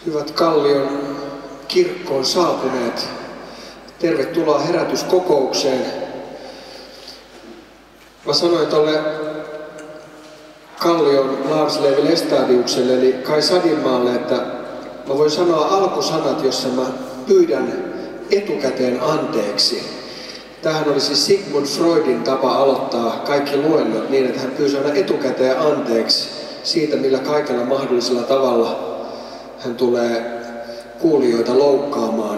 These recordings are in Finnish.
Hyvät Kallion kirkkoon saapuneet, tervetuloa herätyskokoukseen. Mä sanoin tuolle Kallion Lars Levi Lestadiukselle eli Kai Sadinmaalle, että mä voin sanoa alkusanat, jossa mä pyydän etukäteen anteeksi. Tämähän oli siis Sigmund Freudin tapa aloittaa kaikki luennot niin, että hän pyysi aina etukäteen anteeksi siitä, millä kaikella mahdollisella tavalla hän tulee kuulijoita loukkaamaan.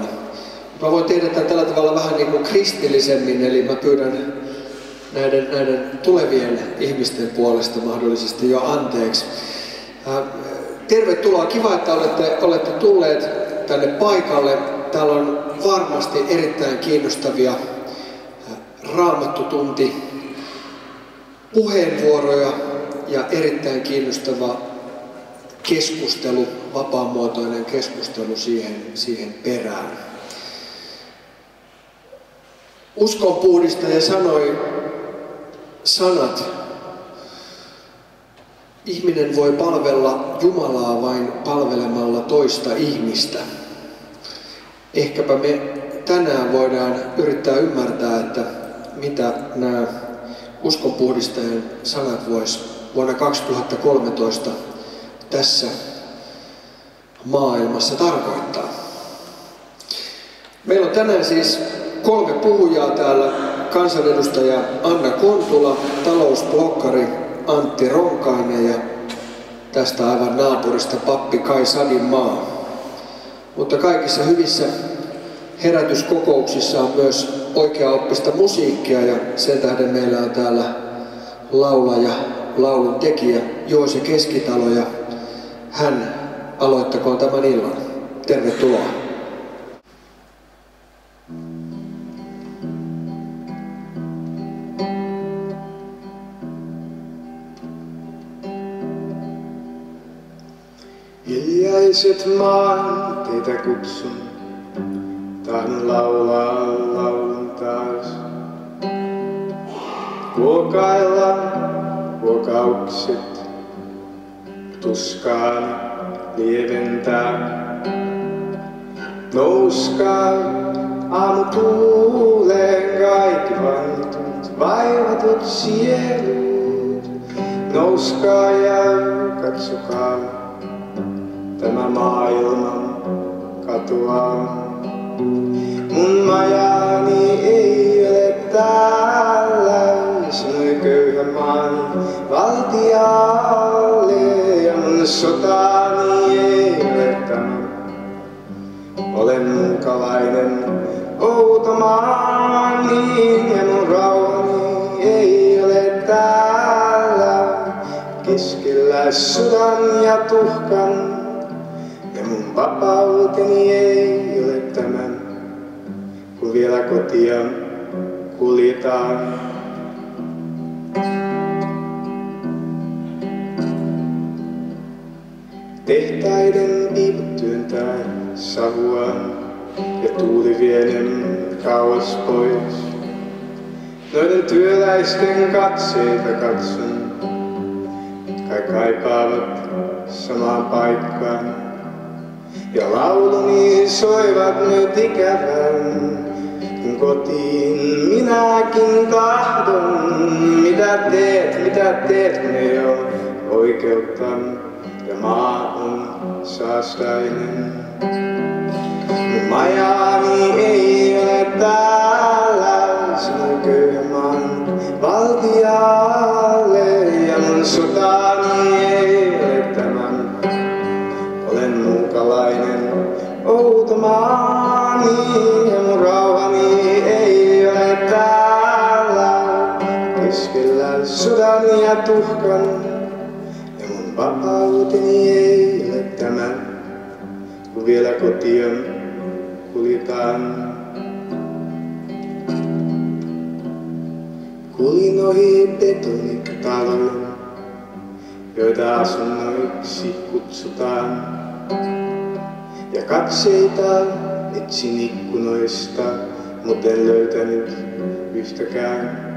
Mä voin tehdä tämän tällä tavalla vähän niin kuin kristillisemmin, eli mä pyydän näiden tulevien ihmisten puolesta mahdollisesti jo anteeksi. Tervetuloa, kiva, että olette tulleet tänne paikalle. Täällä on varmasti erittäin kiinnostavia raamattutunti puheenvuoroja ja erittäin kiinnostava keskustelu, vapaamuotoinen keskustelu siihen perään. Uskonpuhdistaja sanoi sanat: ihminen voi palvella Jumalaa vain palvelemalla toista ihmistä. Ehkäpä me tänään voidaan yrittää ymmärtää, että mitä nämä uskonpuhdistajan sanat vois vuonna 2013 tässä maailmassa tarkoittaa. Meillä on tänään siis 3 puhujaa täällä. Kansanedustaja Anna Kontula, talousblokkari Antti Ronkainen ja tästä aivan naapurista pappi Kai Sadinmaa. Mutta kaikissa hyvissä herätyskokouksissa on myös oikeaoppista musiikkia ja sen tähden meillä on täällä laulaja, laulun tekijä Joose Keskitalo ja hän aloittakoon tämän illan. Tervetuloa. Hiljaiset maanteitä kutsun, tahdon laulaa laulun taas. Kuokailla kuokaukset, tuskaani lieventää. Nouskaa aamutuuleen kaikki vangitut, vaivatut sielut. Nouskaa ja katsokaa tämä maailman katoaa. Mun majani ei ole täällä, sanoi köyhä maani valtiaalle. Ja mun sotani ei ole tämä, olen muukalainen outo maani. Ja mun rauhani ei ole täällä, keskellä sodan ja tuhkan. Ja mun vapauteni ei ole tämän, kun vielä kotia kuljetaan. Tehtaiden piiput työntää savuaan ja tuuli vie ne kauas pois. Noiden työläisten katseita katson, kai kaipaavat samaan paikkaan. Ja lauluni soivat nyt ikävän, kun kotiin minäkin tahdon. Mitä teet, kun ei oo oikeutta ja maa on saastainen. Mun majani ei ole täällä, sanoi köyhä maan valtiaalle. Ja mun sotani ei ole tämän, olen muukalainen outo maani. Ja mun rauhani ei ole täällä, keskellä sodan ja tuhkan. Ja mun vapauteni ei ole tämän, kun vielä kotia kuljetaan. Kuljin ohi betonitaloja, joita asunnoiksi kutsutaan. Ja katseita etsin ikkunoista, mut en löytänyt yhtäkään.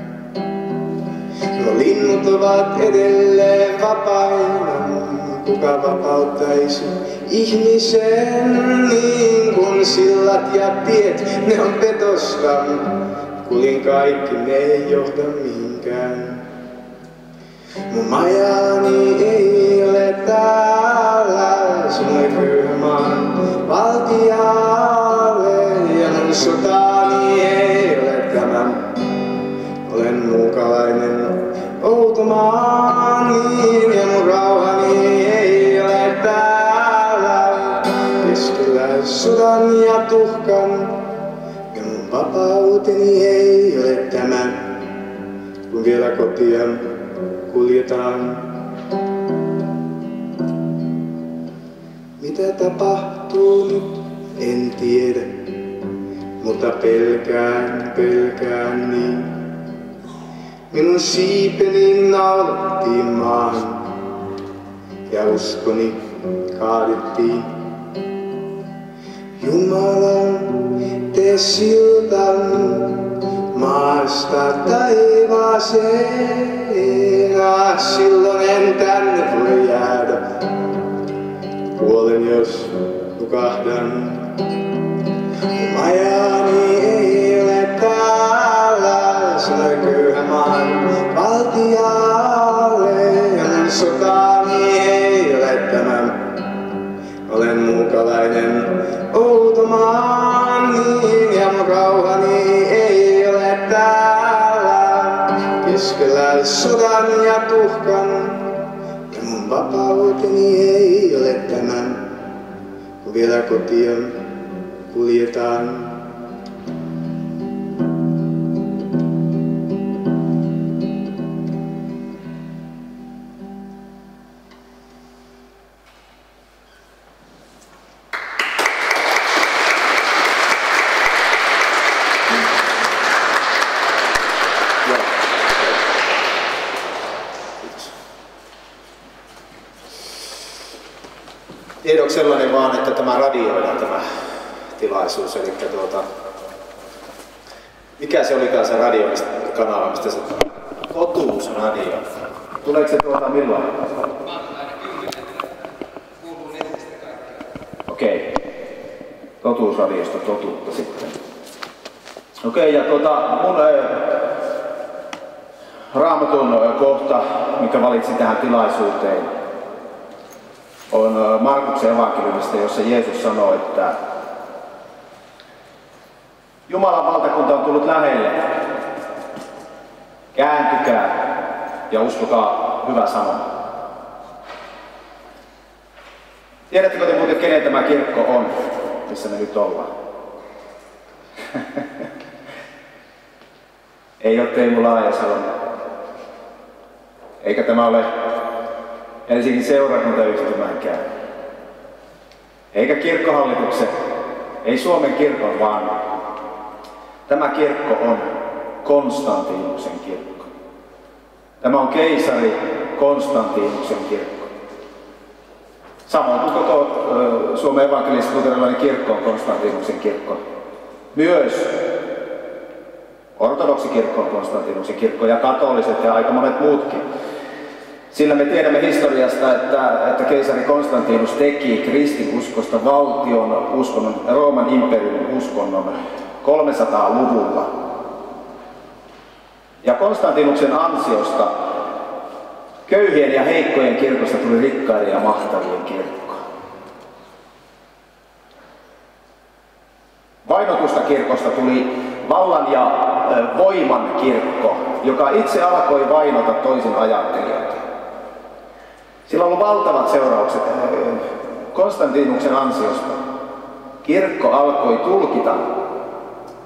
No linnut ovat edelleen vapaina, kuka vapauttaisi ihmisen niin kuin sillat ja tiet, ne on petosta. Kuljin kaikki, ne ei johda mihinkään. Mun majani ei ole täällä, sun köyhä maan valtialle. Ja mun sotani ei ole tämä, olen muukalainen outo maani. Ja mun rauhani ei ole täällä, keskellä sodan ja tuhkan. Ja mun vapauteni ei ole tämä, kun vielä kotia kuljetaan. Mitä tapahtuu nyt, en tiedä, mutta pelkään niin. Minun siipeni naulattiin maahan ja uskoni kaadettiin. Jumala, tee siltan maasta taivaaseen. Silloin en tänne voi jäädä. Kuolen jos nukahdan. Majani ei ole täällä, sanoi köyhä maan valtialle. Ja mun sotani ei ole tämä, olen muukalainen outo maani. Ja mun rauhani ei ole täällä, keskellä sodan ja tuhkan. Ja mun vapauteni ei ole tämä, kun vielä kotia kuljetaan. Tiedoksi sellainen vaan, että tämä radioidaan tämä tilaisuus, eli mikä se olikaan se radiokanava, mistä se Totuusradio. Tuleeko se milloin? Kuuluu netistä kaikkea. Okei. Totuusradiosta totuutta sitten. Okei, ja mun Raamatun kohta, mikä valitsin tähän tilaisuuteen, on Markuksen evankeliumista, jossa Jeesus sanoo, että Jumalan valtakunta on tullut lähelle. Kääntykää ja uskokaa hyvä sanoma. Tiedättekö te muuten, kenen tämä kirkko on, missä me nyt ollaan? Ei ole Teemu Laajasalon. Eikä tämä ole Helsingin seurakuntayhtymäänkään. Eikä kirkkohallituksen, ei Suomen kirkon, vaan tämä kirkko on Konstantinuksen kirkko. Tämä on keisari Konstantinuksen kirkko. Samoin kuin koko Suomen evankelis-luterilainen kirkko on Konstantinuksen kirkko. Myös ortodoksikirkko on Konstantinuksen kirkko ja katoliset ja aika monet muutkin. Sillä me tiedämme historiasta, että keisari Konstantinus teki kristinuskosta valtion uskonnon, Rooman imperiumin uskonnon 300-luvulla. Ja Konstantinuksen ansiosta köyhien ja heikkojen kirkosta tuli rikkaiden ja mahtavien kirkko. Vainotusta kirkosta tuli vallan ja voiman kirkko, joka itse alkoi vainota toisin ajattelijoita. Sillä on ollut valtavat seuraukset Konstantinuksen ansiosta. Kirkko alkoi tulkita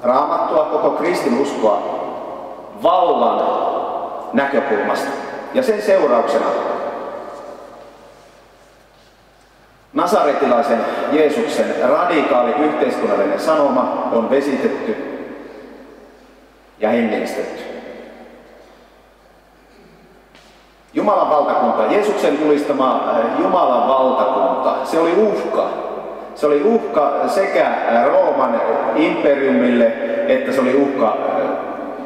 Raamattua, koko kristinuskoa vallan näkökulmasta. Ja sen seurauksena nasaretilaisen Jeesuksen radikaali yhteiskunnallinen sanoma on vesitetty ja hengellistetty. Jumalan valtakunta, Jeesuksen julistama Jumalan valtakunta, se oli uhka. Se oli uhka sekä Rooman imperiumille, että se oli uhka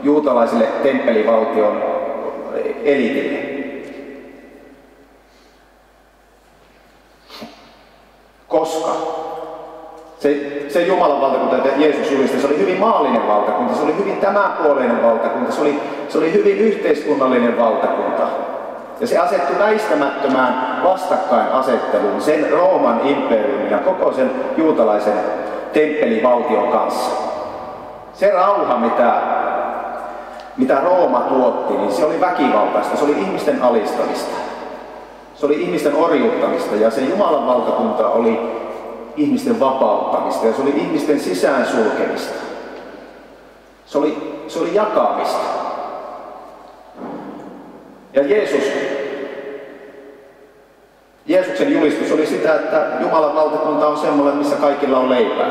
juutalaisille temppelivaltion elitille. Se Jumalan valtakunta, jota Jeesus julisti, se oli hyvin maallinen valtakunta, se oli hyvin tämänpuoleinen valtakunta, se oli hyvin yhteiskunnallinen valtakunta. Ja se asettui väistämättömään vastakkainasetteluun sen Rooman imperiumin ja koko sen juutalaisen temppelivaltion kanssa. Se rauha, mitä Rooma tuotti, niin se oli väkivaltaista, se oli ihmisten alistamista. Se oli ihmisten orjuuttamista ja se Jumalan valtakunta oli ihmisten vapauttamista ja se oli ihmisten sisään sulkemista. Se oli jakamista. Ja Jeesuksen julistus oli sitä, että Jumalan valtakunta on semmoinen, missä kaikilla on leipää.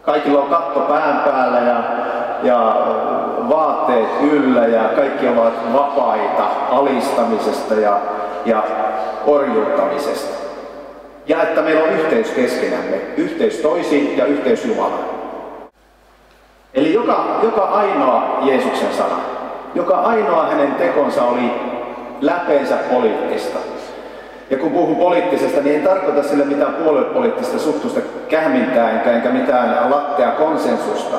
Kaikilla on katto pään päällä ja vaatteet yllä ja kaikki ovat vapaita alistamisesta ja orjuuttamisesta. Ja että meillä on yhteys keskenämme, yhteys toisiin ja yhteys Jumalaan. Eli joka ainoa Jeesuksen sana, joka ainoa hänen tekonsa oli läpeensä poliittista. Ja kun puhun poliittisesta, niin en tarkoita sille mitään puoluepoliittista suttusta kähmintää enkä mitään lattea konsensusta.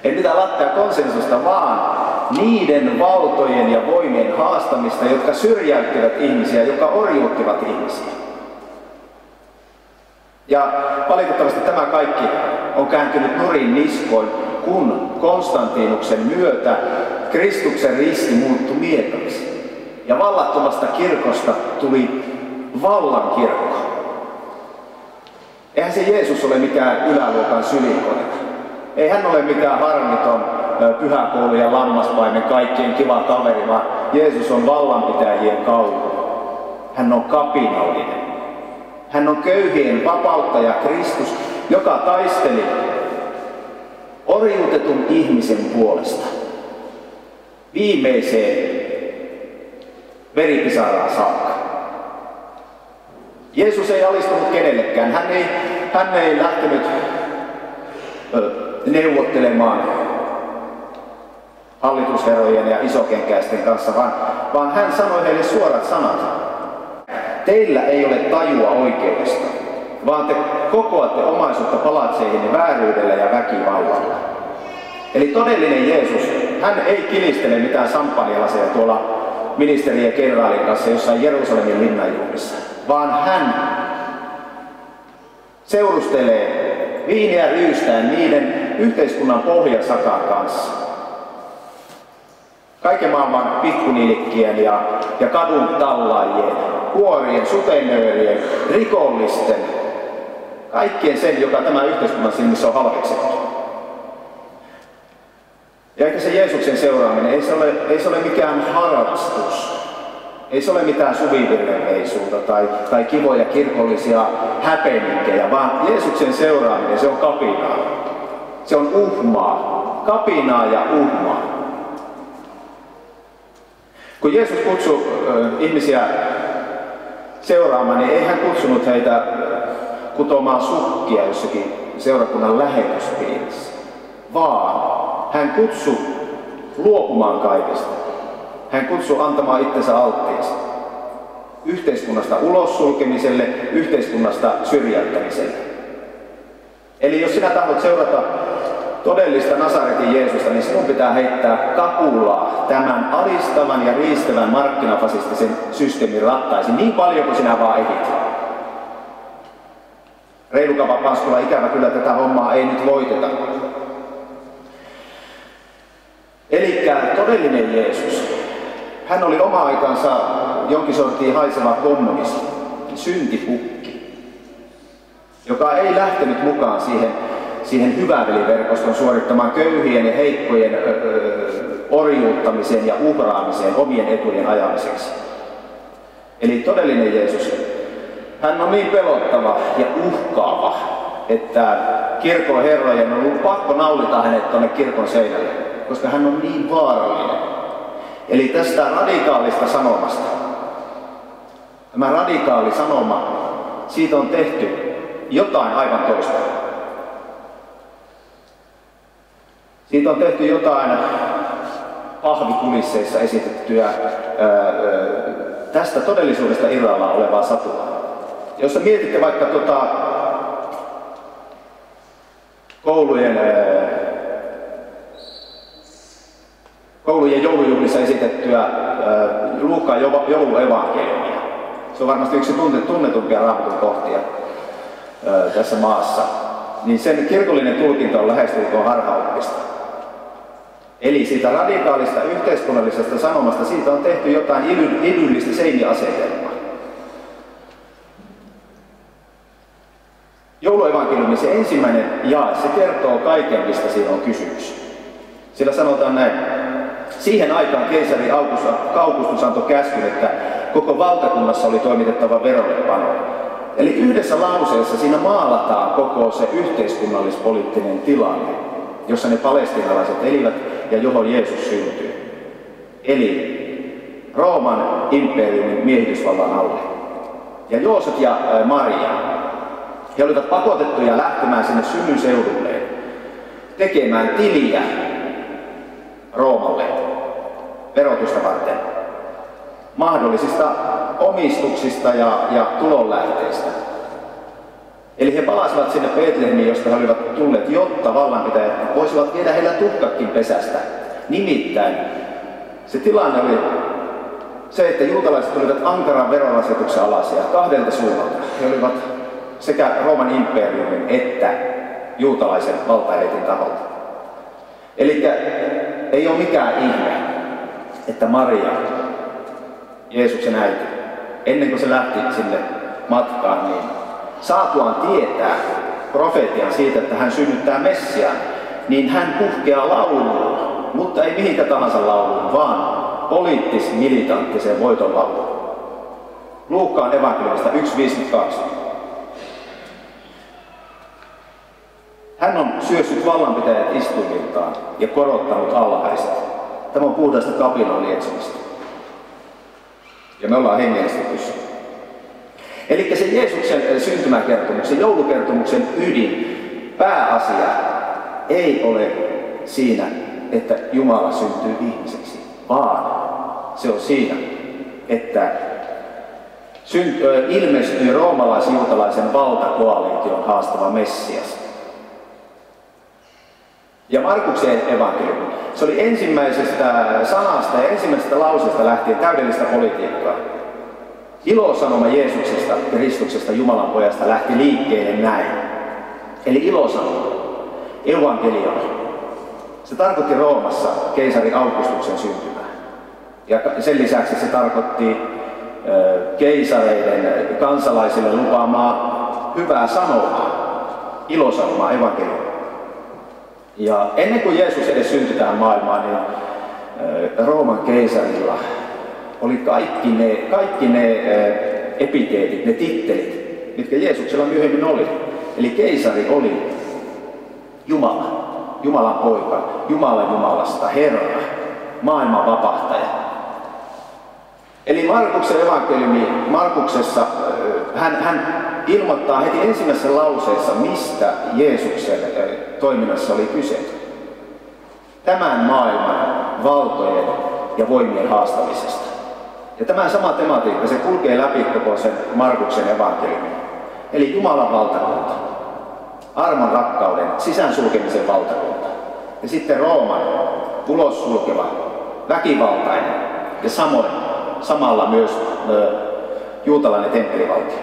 Ei mitään lattea konsensusta, vaan niiden valtojen ja voimien haastamista, jotka syrjäyttivät ihmisiä, jotka orjuuttivat ihmisiä. Ja valitettavasti tämä kaikki on kääntynyt nurin niskoin, kun Konstantinuksen myötä Kristuksen risti muuttui miekaksi. Ja vallattomasta kirkosta tuli vallan kirkko. Eihän se Jeesus ole mikään yläluokan sylikone. Ei hän ole mikään harmiton pyhäkoulu ja lammaspaimen kaikkien kiva kaveri, vaan Jeesus on vallanpitäjien kaulu. Hän on kapinallinen. Hän on köyhien vapauttaja Kristus, joka taisteli orjuutetun ihmisen puolesta viimeiseen veripisaraan saakka. Jeesus ei alistunut kenellekään. Hän ei lähtenyt neuvottelemaan hallitusherrojen ja isokenkäisten kanssa, vaan hän sanoi heille suorat sanat. Teillä ei ole tajua oikeudesta, vaan te kokoatte omaisuutta palatseihin vääryydellä ja väkivallalla. Eli todellinen Jeesus, hän ei kilistele mitään samppanjalaseja tuolla ministerien ja kenraalin kanssa jossain Jerusalemin linnanjuhlissa, vaan hän seurustelee viiniä ryystään niiden yhteiskunnan pohjasakan kanssa. Kaiken maailman pikkuniilikkien ja kadun tallaajien, kuorien, sutenöörien, rikollisten, kaikkien sen, joka tämä yhteiskunnan silmissä on halveksettu. Ja eikä se Jeesuksen seuraaminen, ei se ole mikään harrastus. Ei se ole mitään suvivirrenheisuutta tai kivoja kirkollisia häpeninkejä, vaan Jeesuksen seuraaminen, se on kapinaa. Se on uhmaa. Kapinaa ja uhmaa. Kun Jeesus kutsui ihmisiä seuraamaan, niin ei hän kutsunut heitä kutomaan sukkia jossakin seurakunnan lähetyspiirissä, vaan hän kutsui luopumaan kaikesta. Hän kutsui antamaan itsensä alttiiksi yhteiskunnasta ulos sulkemiselle, yhteiskunnasta syrjäyttämiselle. Eli jos sinä tahdot seurata todellista Nasaretin Jeesusta, niin sinun pitää heittää kapulaa tämän alistavan ja riistävän markkinafasistisen systeemin rattaisiin niin paljon kuin sinä vaan ehdit. Reilukapa Panskula, ikävä kyllä tätä hommaa ei nyt voiteta. Elikkä todellinen Jeesus, hän oli oma aikansa jonkin sortin haiseva kommunisti, syntipukki, joka ei lähtenyt mukaan siihen hyväveliverkoston suorittamaan köyhien ja heikkojen orjuuttamiseen ja uhraamiseen omien etujen ajamiseksi. Eli todellinen Jeesus, hän on niin pelottava ja uhkaava, että kirkon herrojen on ollut pakko naulita hänet tuonne kirkon seinälle, koska hän on niin vaarallinen. Eli tästä radikaalista sanomasta, tämä radikaali sanoma, siitä on tehty jotain aivan toista. Siitä on tehty jotain pahvikulisseissa esitettyä tästä todellisuudesta irrallaan olevaa satulaa. Jos mietitte vaikka koulujen joulujuhlissa esitettyä Luukkaan jouluevankeliumia. Se on varmasti yksi tunnetumpia Raamatun kohtia tässä maassa. Niin sen kirkollinen tulkinta on lähestulkoon harhaoppista. Eli siitä radikaalista yhteiskunnallisesta sanomasta, siitä on tehty jotain idyllistä seiniasetelmaa. Jouluevankeliumin se ensimmäinen jae, se kertoo kaiken, mistä siinä on kysymys. Sillä sanotaan näin. Siihen aikaan keisari Augustus antoi käskyn, että koko valtakunnassa oli toimitettava verollepano. Eli yhdessä lauseessa siinä maalataan koko se yhteiskunnallispoliittinen tilanne, jossa ne palestiinalaiset elivät ja johon Jeesus syntyi. Eli Rooman imperiumin miehitysvallan alle. Ja Joosef ja Maria, he olivat pakotettuja lähtemään sinne synnyseudulleen tekemään tiliä Roomalle verotusta varten mahdollisista omistuksista ja tulonlähteistä. Eli he palasivat sinne Betlehemiin, josta he olivat tulleet, jotta vallanpitäjät voisivat viedä heillä tuhkakin pesästä. Nimittäin se tilanne oli se, että juutalaiset olivat ankaran verorasituksen alaisia kahdelta suunnalta. He olivat sekä Rooman imperiumin että juutalaisen valtaeliitin taholta. Eli ei ole mikään ihme, että Maria, Jeesuksen äiti, ennen kuin se lähti sinne matkaan, niin saatuaan tietää profeetian siitä, että hän synnyttää Messiaan, niin hän puhkeaa lauluun, mutta ei mihinkä tahansa lauluun, vaan poliittis-militanttiseen voiton lauluun. Luukkaan evankeliumista 1.52. Hän on syössyt vallanpitäjät istuimiltaan ja korottanut alhaiset. Tämä on puhdasta kapinan lietsomista. Ja me ollaan hengellisesti. Eli se Jeesuksen syntymäkertomuksen, joulukertomuksen ydin, pääasia ei ole siinä, että Jumala syntyy ihmiseksi, vaan se on siinä, että ilmestyy roomalais-juutalaisen valtakoalition haastava Messias. Ja Markuksen evankeliumi, se oli ensimmäisestä sanasta ja ensimmäisestä lauseesta lähtien täydellistä politiikkaa. Ilosanoma Jeesuksesta, Kristuksesta, Jumalan pojasta lähti liikkeelle näin. Eli ilosanoma, evankelion. Se tarkoitti Roomassa keisari Augustuksen syntymää. Ja sen lisäksi se tarkoitti keisareiden kansalaisille lupaamaa hyvää sanomaa, ilosanomaa, evankeliumia. Ja ennen kuin Jeesus edes syntyi tähän maailmaan, niin Rooman keisarilla oli kaikki ne epiteetit, ne tittelit, mitkä Jeesuksella myöhemmin oli. Eli keisari oli Jumala, Jumalan poika, Jumala Jumalasta, Herra, maailman vapahtaja. Eli Markuksen evankeliumi, Markuksessa hän ilmoittaa heti ensimmäisessä lauseessa, mistä Jeesuksen toiminnassa oli kyse. Tämän maailman valtojen ja voimien haastamisesta. Ja tämä sama tematiikka, se kulkee läpi koko sen Markuksen evankeliumin. Eli Jumalan valtakunta, armon rakkauden, sisäänsulkemisen valtakunta. Ja sitten Rooman ulos sulkeva, väkivaltainen ja samalla myös juutalainen temppelivaltio.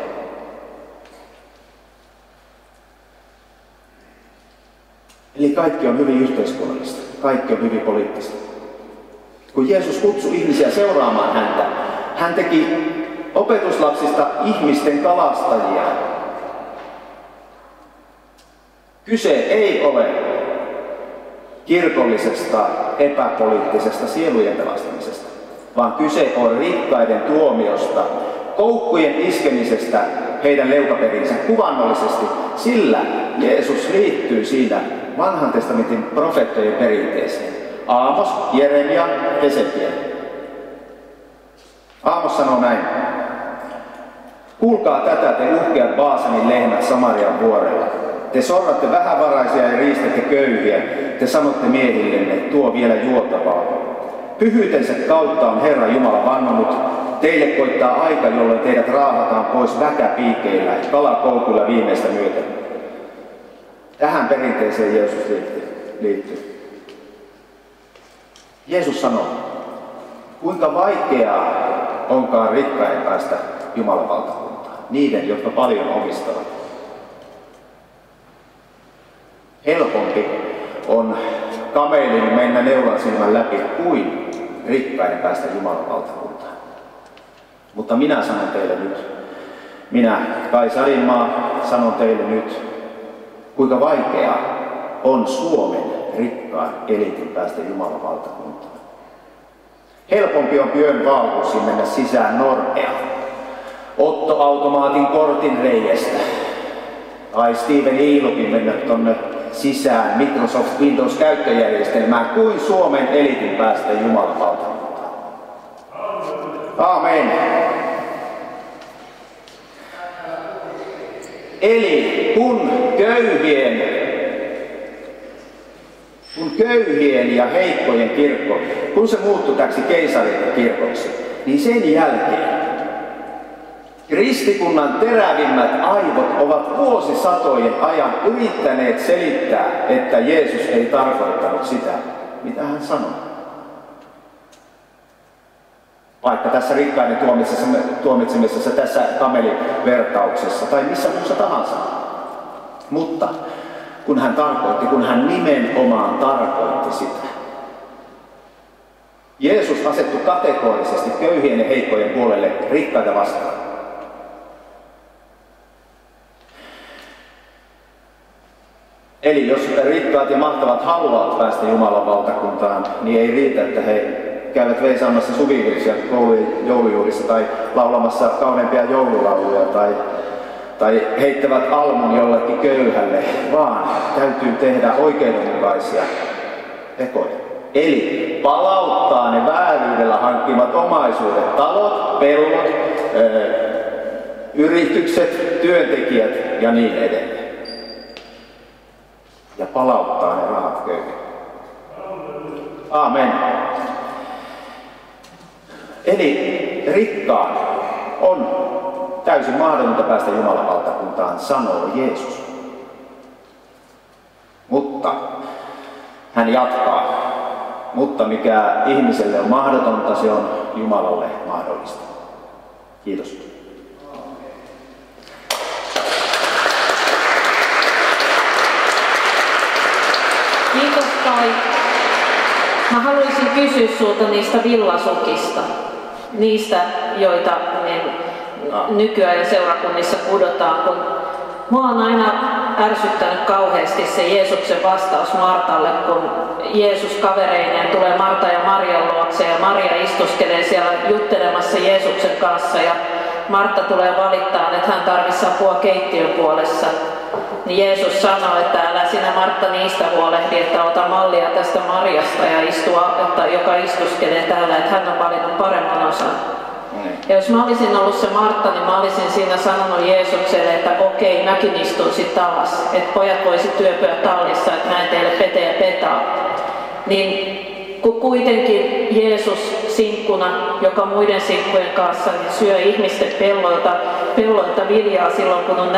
Eli kaikki on hyvin yhteiskunnallista, kaikki on hyvin poliittista. Kun Jeesus kutsui ihmisiä seuraamaan häntä, hän teki opetuslapsista ihmisten kalastajia. Kyse ei ole kirkollisesta, epäpoliittisesta sielujen pelastamisesta, vaan kyse on rikkaiden tuomiosta, koukkujen iskemisestä heidän leukaperinsä kuvannollisesti, sillä Jeesus liittyy siinä vanhan testamentin profeettojen perinteeseen. Aamos, Jeremia, Hesekiel. Aamos sanoo näin. Kuulkaa tätä, te uhkeat Baasanin lehmät Samarian vuorella. Te sorratte vähävaraisia ja riistätte köyhiä. Te sanotte miehillenne, tuo vielä juotavaa. Pyhyytensä kautta on Herra Jumala vannonut, teille koittaa aika, jolloin teidät raahataan pois väkäpiikeillä, kalakoukuilla viimeistä myöten. Tähän perinteeseen Jeesus liittyy. Jeesus sanoo, kuinka vaikeaa onkaan rikkaiden päästä Jumalan valtakuntaan, niiden, jotka paljon omistavat. Helpompi on kamelin mennä neulan silmän läpi kuin rikkaiden päästä Jumalan valtakuntaan. Mutta minä sanon teille nyt, minä Kai Sadinmaa sanon teille nyt, kuinka vaikeaa on Suomen rikkaan eliitin päästä Jumalan valtakuntaan. Helpompi on Björn Wahlroosin mennä sisään Nordeaan, Otto-automaatin kortin reiästä, tai Steven Ilopin mennä tonne sisään Microsoft Windows-käyttöjärjestelmään kuin Suomen eliitin päästä Jumalan valtakuntaan. Aamen. Eli kun köyhien ja heikkojen kirkko, kun se muuttui täksi keisarin kirkoksi, niin sen jälkeen kristikunnan terävimmät aivot ovat vuosisatojen ajan yrittäneet selittää, että Jeesus ei tarkoittanut sitä, mitä hän sanoi. Vaikka tässä rikkaiden tuomitsemisessa, tässä kamelivertauksessa tai missä muussa tahansa. Mutta kun hän nimenomaan tarkoitti sitä. Jeesus asettui kategorisesti köyhien ja heikkojen puolelle rikkaita vastaan. Eli jos rikkaat ja mahtavat haluavat päästä Jumalan valtakuntaan, niin ei riitä, että he käyvät veisaamassa suvivirsiä koulujen joulujuhlissa tai laulamassa kauneimpia joululauluja tai heittävät almun jollekin köyhälle, vaan täytyy tehdä oikeudenmukaisia tekoja. Eli palauttaa ne vääryydellä hankkimat omaisuudet, talot, pellot, yritykset, työntekijät ja niin edelleen. Ja palauttaa ne rahat köyhille. Aamen. Eli rikkaan on täysin mahdotonta päästä Jumalan valtakuntaan, sanoo Jeesus. Mutta hän jatkaa, mutta mikä ihmiselle on mahdotonta, se on Jumalalle mahdollista. Kiitos. Kiitos Kai. Mä haluaisin kysyä sulta niistä villasukista. Niistä, joita nykyään ja seurakunnissa pudotaan. Kun mua on aina ärsyttänyt kauheasti se Jeesuksen vastaus Martalle, kun Jeesus kavereineen tulee Marta ja Marian luokse ja Maria istuskelee siellä juttelemassa Jeesuksen kanssa ja Marta tulee valittaa, että hän tarvitsee apua keittiön puolessa. Niin Jeesus sanoo, että älä sinä Martta niistä huolehdi, että ota mallia tästä Mariasta ja joka istuskelee täällä, että hän on valinnut paremman osan. Ja jos mä olisin ollut se Martta, niin mä olisin siinä sanonut Jeesukselle, että okei, mäkin istun sit alas, että pojat voisit työpyä tallissa, että mä en teille pete ja petaa. Niin kun kuitenkin Jeesus sinkkuna, joka muiden sinkkujen kanssa niin syö ihmisten pelloilta viljaa silloin, kun on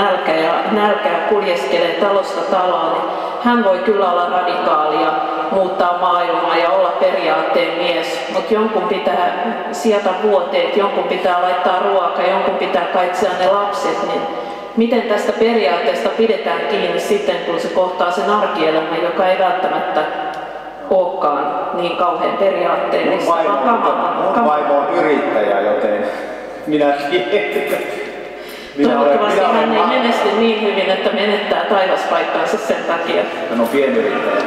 nälkää kuljeskelee talosta taloon, niin hän voi kyllä olla radikaali ja muuttaa maailmaa ja olla periaatteen mies, mutta jonkun pitää sieltä vuoteet, jonkun pitää laittaa ruokaa, jonkun pitää kaitsia ne lapset, niin miten tästä periaatteesta pidetään kiinni sitten, kun se kohtaa sen arkielämän, joka ei välttämättä olekaan niin kauhean periaatteellista. Mun vaimo on yrittäjä, joten minä toivottavasti hän ei menesty niin hyvin, että menettää taivaspaikkaansa sen takia. Hän on pienyrittäjä.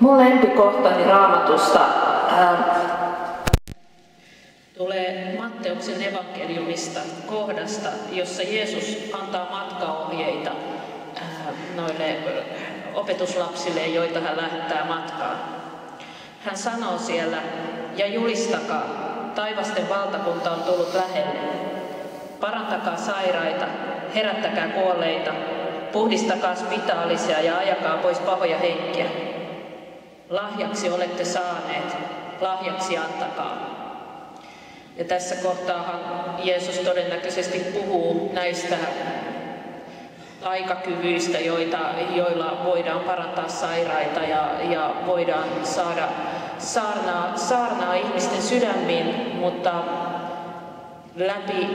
Mun lempikohtani Raamatusta tulee Matteuksen evankeliumista kohdasta, jossa Jeesus antaa matkaohjeita noille opetuslapsille, joita hän lähettää matkaan. Hän sanoo siellä, ja julistakaa, taivasten valtakunta on tullut lähelle. Parantakaa sairaita, herättäkää kuolleita, puhdistakaa spitaalisia ja ajakaa pois pahoja henkiä. Lahjaksi olette saaneet, lahjaksi antakaa. Ja tässä kohtaahan Jeesus todennäköisesti puhuu näistä taikakyvyistä, joilla voidaan parantaa sairaita ja voidaan saada saarnaa ihmisten sydämiin, mutta läpi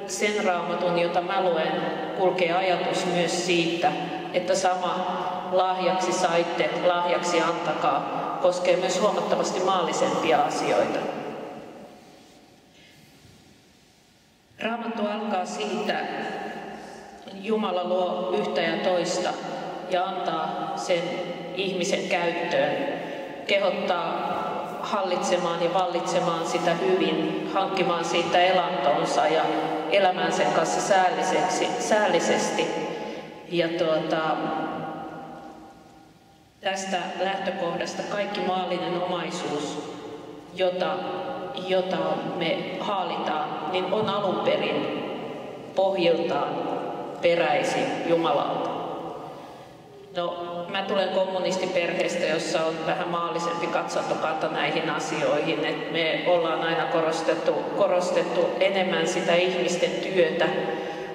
sen Raamatun, jota mä luen, kulkee ajatus myös siitä, että sama lahjaksi saitte, lahjaksi antakaa, koskee myös huomattavasti maallisempia asioita. Raamattu alkaa siitä, Jumala luo yhtä ja toista ja antaa sen ihmisen käyttöön, kehottaa hallitsemaan ja vallitsemaan sitä hyvin, hankkimaan siitä elantonsa ja elämään sen kanssa säällisesti. Ja tästä lähtökohdasta kaikki maallinen omaisuus, jota me haalitaan, niin on alun perin pohjiltaan peräisin Jumalalta. No, mä tulen kommunistiperheestä, jossa on vähän maallisempi katsantokanta näihin asioihin. Et me ollaan aina korostettu enemmän sitä ihmisten työtä,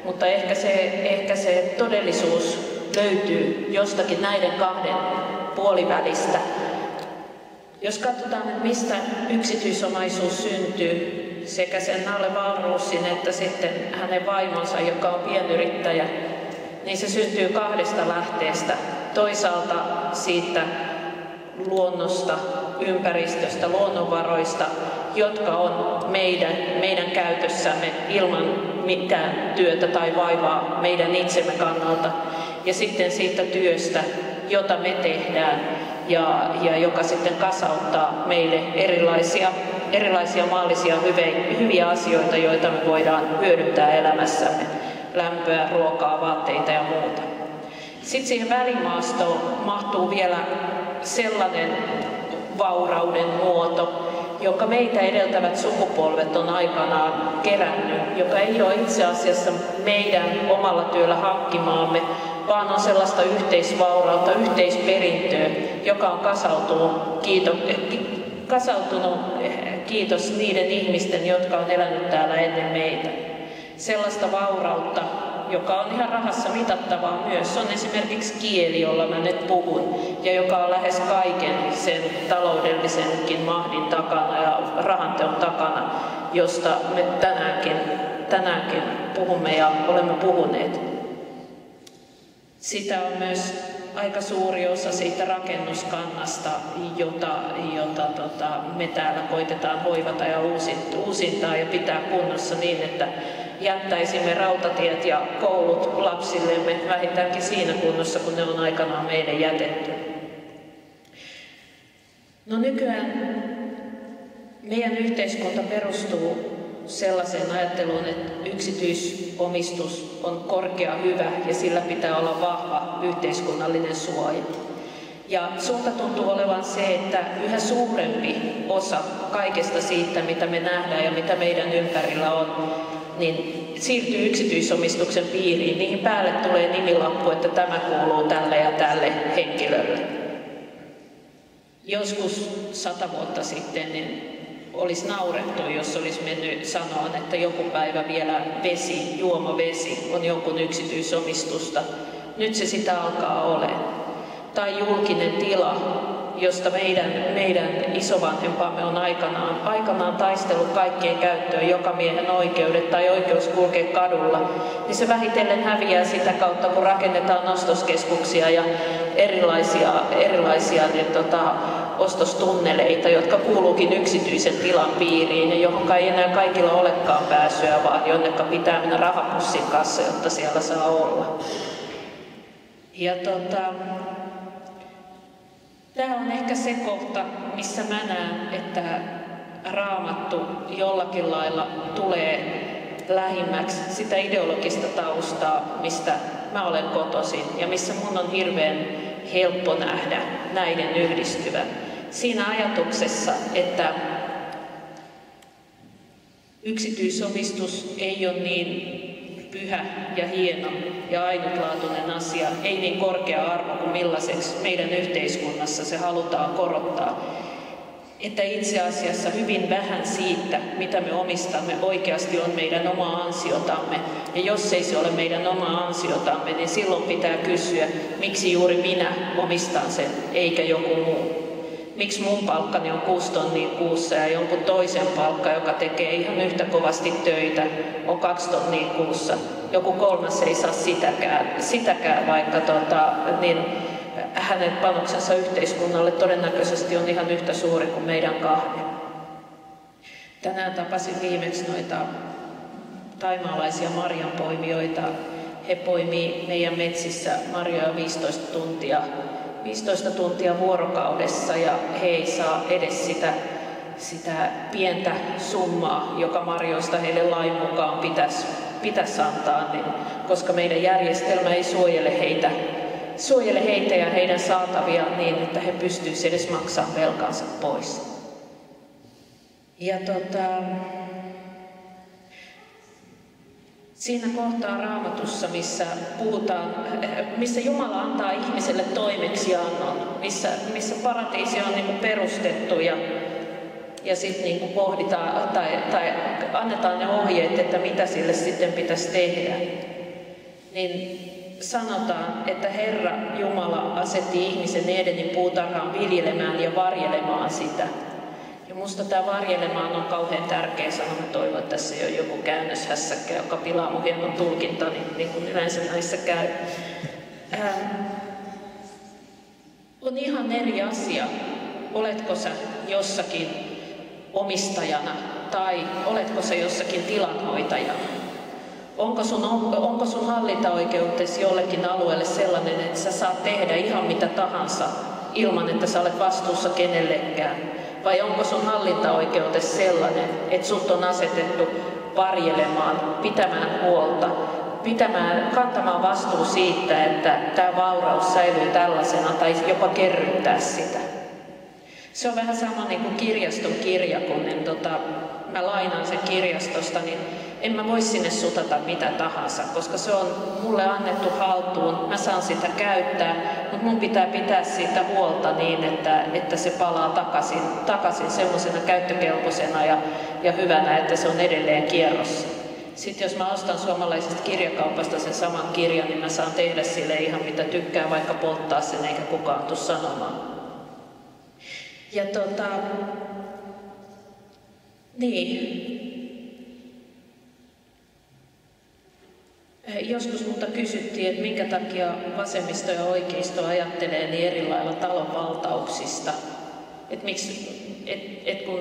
mutta ehkä se todellisuus löytyy jostakin näiden kahden puolivälistä. Jos katsotaan, että mistä yksityisomaisuus syntyy, sekä sen Nalle Wahlroosin että sitten hänen vaimonsa, joka on pienyrittäjä, niin se syntyy kahdesta lähteestä. Toisaalta siitä luonnosta, ympäristöstä, luonnonvaroista, jotka on meidän käytössämme ilman mitään työtä tai vaivaa meidän itsemme kannalta. Ja sitten siitä työstä, jota me tehdään ja joka sitten kasauttaa meille erilaisia maallisia hyviä asioita, joita me voidaan hyödyntää elämässämme. Lämpöä, ruokaa, vaatteita ja muuta. Sitten siihen välimaastoon mahtuu vielä sellainen vaurauden muoto, joka meitä edeltävät sukupolvet on aikanaan kerännyt, joka ei ole itse asiassa meidän omalla työllä hankkimaamme, vaan on sellaista yhteisvaurautta, yhteisperintöä, joka on kasautunut kiitos niiden ihmisten, jotka on elänyt täällä ennen meitä. Sellaista vaurautta, joka on ihan rahassa mitattavaa myös, on esimerkiksi kieli, jolla mä nyt puhun, ja joka on lähes kaiken sen taloudellisenkin mahdin takana ja rahanteon takana, josta me tänäänkin puhumme ja olemme puhuneet. Sitä on myös aika suuri osa siitä rakennuskannasta, jota me täällä koitetaan hoivata ja uusintaa ja pitää kunnossa niin, että jättäisimme rautatiet ja koulut lapsillemme vähintäänkin siinä kunnossa, kun ne on aikanaan meille jätetty. No nykyään meidän yhteiskunta perustuu sellaiseen ajatteluun, että yksityisomistus on korkea hyvä ja sillä pitää olla vahva yhteiskunnallinen suoja. Ja suunta tuntuu olevan se, että yhä suurempi osa kaikesta siitä, mitä me nähdään ja mitä meidän ympärillä on, niin siirtyy yksityisomistuksen piiriin. Niihin päälle tulee nimilappu, että tämä kuuluu tälle ja tälle henkilölle. Joskus 100 vuotta sitten niin olisi naurettu, jos olisi mennyt sanoa, että joku päivä vielä juomavesi on jonkun yksityisomistusta. Nyt se sitä alkaa olemaan. Tai julkinen tila, josta meidän isovanhempamme on aikanaan taistellut kaikkien käyttöön, jokamiehen oikeudet tai oikeus kulkea kadulla, niin se vähitellen häviää sitä kautta, kun rakennetaan ostoskeskuksia ja erilaisia ostostunneleita, jotka kuuluukin yksityisen tilan piiriin ja johon ei enää kaikilla olekaan pääsyä, vaan jonneka pitää mennä rahapussin kanssa, jotta siellä saa olla. Ja tämä on ehkä se kohta, missä mä näen, että Raamattu jollakin lailla tulee lähimmäksi sitä ideologista taustaa, mistä mä olen kotoisin ja missä mun on hirveän helppo nähdä näiden yhdistyvän. Siinä ajatuksessa, että yksityisomistus ei ole niin pyhä ja hieno ja ainutlaatuinen asia, ei niin korkea arvo kuin millaiseksi meidän yhteiskunnassa se halutaan korottaa. Että itse asiassa hyvin vähän siitä, mitä me omistamme, oikeasti on meidän oma ansiotamme. Ja jos ei se ole meidän oma ansiotamme, niin silloin pitää kysyä, miksi juuri minä omistan sen, eikä joku muu. Miksi mun palkkani on 6 tonnia kuussa ja jonkun toisen palkka, joka tekee ihan yhtä kovasti töitä, on 2 tonnia kuussa. Joku kolmas ei saa sitäkään vaikka niin hänen panoksensa yhteiskunnalle todennäköisesti on ihan yhtä suuri kuin meidän kahden. Tänään tapasin viimeksi noita thaimaalaisia marjanpoimijoita. He poimii meidän metsissä marjoja 15 tuntia vuorokaudessa ja he ei saa edes sitä pientä summaa, joka marjoista heille lain mukaan pitäisi antaa, niin, koska meidän järjestelmä ei suojele heitä ja heidän saatavia niin, että he pystyisivät edes maksamaan velkansa pois. Ja siinä kohtaa Raamatussa, missä Jumala antaa ihmiselle toimeksiannon, missä paratiisi on niin kuin perustettu ja sitten niin kuin pohditaan tai annetaan ne ohjeet, että mitä sille sitten pitäisi tehdä, niin sanotaan, että Herra Jumala asetti ihmisen Edenin puutarhaan viljelemään ja varjelemaan sitä. Ja musta tämä varjelemaan on kauhean tärkeä sana. Mä toivon, että tässä ei ole joku käännöshässäkkä, joka pilaa mun hienon tulkintani, niin kuin yleensä näissä käy. On ihan eri asia, oletko sä jossakin omistajana tai oletko sä jossakin tilanhoitajana. Onko sun hallintaoikeutesi jollekin alueelle sellainen, että sä saat tehdä ihan mitä tahansa ilman, että sä olet vastuussa kenellekään? Vai onko sun hallintaoikeutesi sellainen, että sut on asetettu varjelemaan, pitämään huolta, kantamaan vastuu siitä, että tämä vauraus säilyy tällaisena tai jopa kerryttää sitä? Se on vähän sama niin kuin kirjaston kirja, kun mä lainaan sen kirjastosta, niin en mä voi sinne sutata mitä tahansa, koska se on mulle annettu haltuun, mä saan sitä käyttää, mutta mun pitää pitää siitä huolta niin, että se palaa takaisin semmoisena käyttökelpoisena ja hyvänä, että se on edelleen kierrossa. Sitten jos mä ostan suomalaisesta kirjakaupasta sen saman kirjan, niin mä saan tehdä sille ihan mitä tykkään, vaikka polttaa sen eikä kukaan tule sanomaan. Ja niin. Joskus multa kysyttiin, että minkä takia vasemmisto ja oikeisto ajattelee niin eri lailla talonvaltauksista. Että kun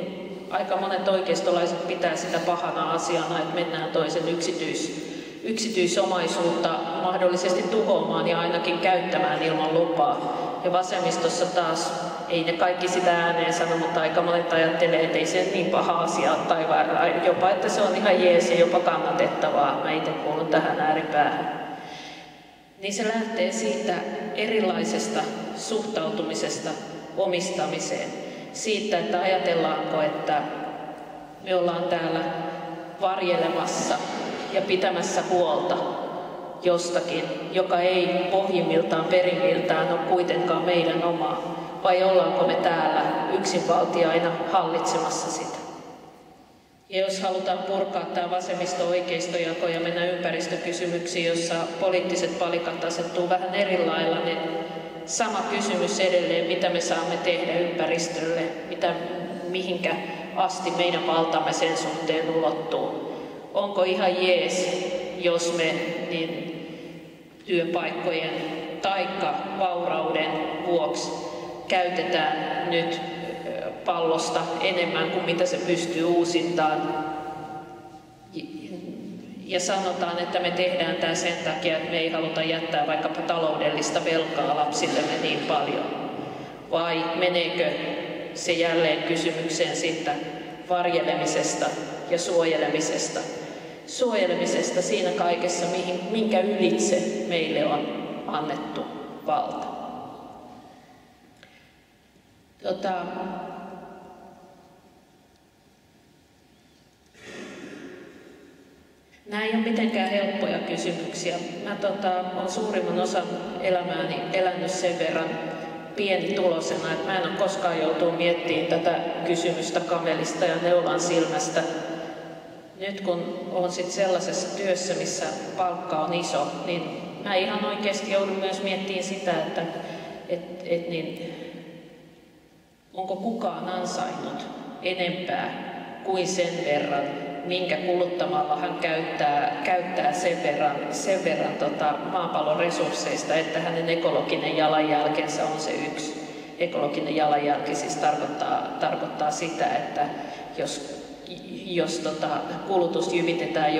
aika monet oikeistolaiset pitää sitä pahana asiana, että mennään toisen yksityisomaisuutta mahdollisesti tuhoamaan ja ainakin käyttämään ilman lupaa. Ja vasemmistossa taas, ei ne kaikki sitä ääneen sano, mutta aika monet ajattelee, että ei se niin paha asia ole taivaalla. Jopa, että se on ihan jees ja jopa kannatettavaa. Mä itse kuulun tähän ääripäähän. Niin se lähtee siitä erilaisesta suhtautumisesta omistamiseen. Siitä, että ajatellaanko, että me ollaan täällä varjelemassa ja pitämässä huolta jostakin, joka ei pohjimmiltaan perimmiltään ole kuitenkaan meidän omaa, vai ollaanko me täällä yksinvaltiaina hallitsemassa sitä. Ja jos halutaan purkaa tämä vasemmisto-oikeistojako ja mennä ympäristökysymyksiin, jossa poliittiset palikat asettuu vähän eri lailla, niin sama kysymys edelleen, mitä me saamme tehdä ympäristölle, mihinkä asti meidän valtamme sen suhteen ulottuu. Onko ihan jees, jos me niin työpaikkojen taikka vaurauden vuoksi käytetään nyt pallosta enemmän kuin mitä se pystyy uusintaan. Ja sanotaan, että me tehdään tämä sen takia, että me ei haluta jättää vaikkapa taloudellista velkaa lapsillemme niin paljon. Vai meneekö se jälleen kysymykseen siitä varjelemisesta ja suojelemisesta? Suojelemisesta siinä kaikessa, minkä ylitse meille on annettu valta. Nämä ei ole mitenkään helppoja kysymyksiä. Mä olen suurimman osan elämääni elänyt sen verran pienitulosena, että mä en ole koskaan joutunut miettimään tätä kysymystä kamelista ja neulan silmästä. Nyt kun olen sit sellaisessa työssä, missä palkka on iso, niin mä ihan oikeasti joudun myös miettimään sitä, että onko kukaan ansainnut enempää kuin sen verran, minkä kuluttamalla hän käyttää sen verran maapallon resursseista, että hänen ekologinen jalanjälkensä on se yksi. Ekologinen jalanjälki siis tarkoittaa sitä, että jos kulutus jyvitetään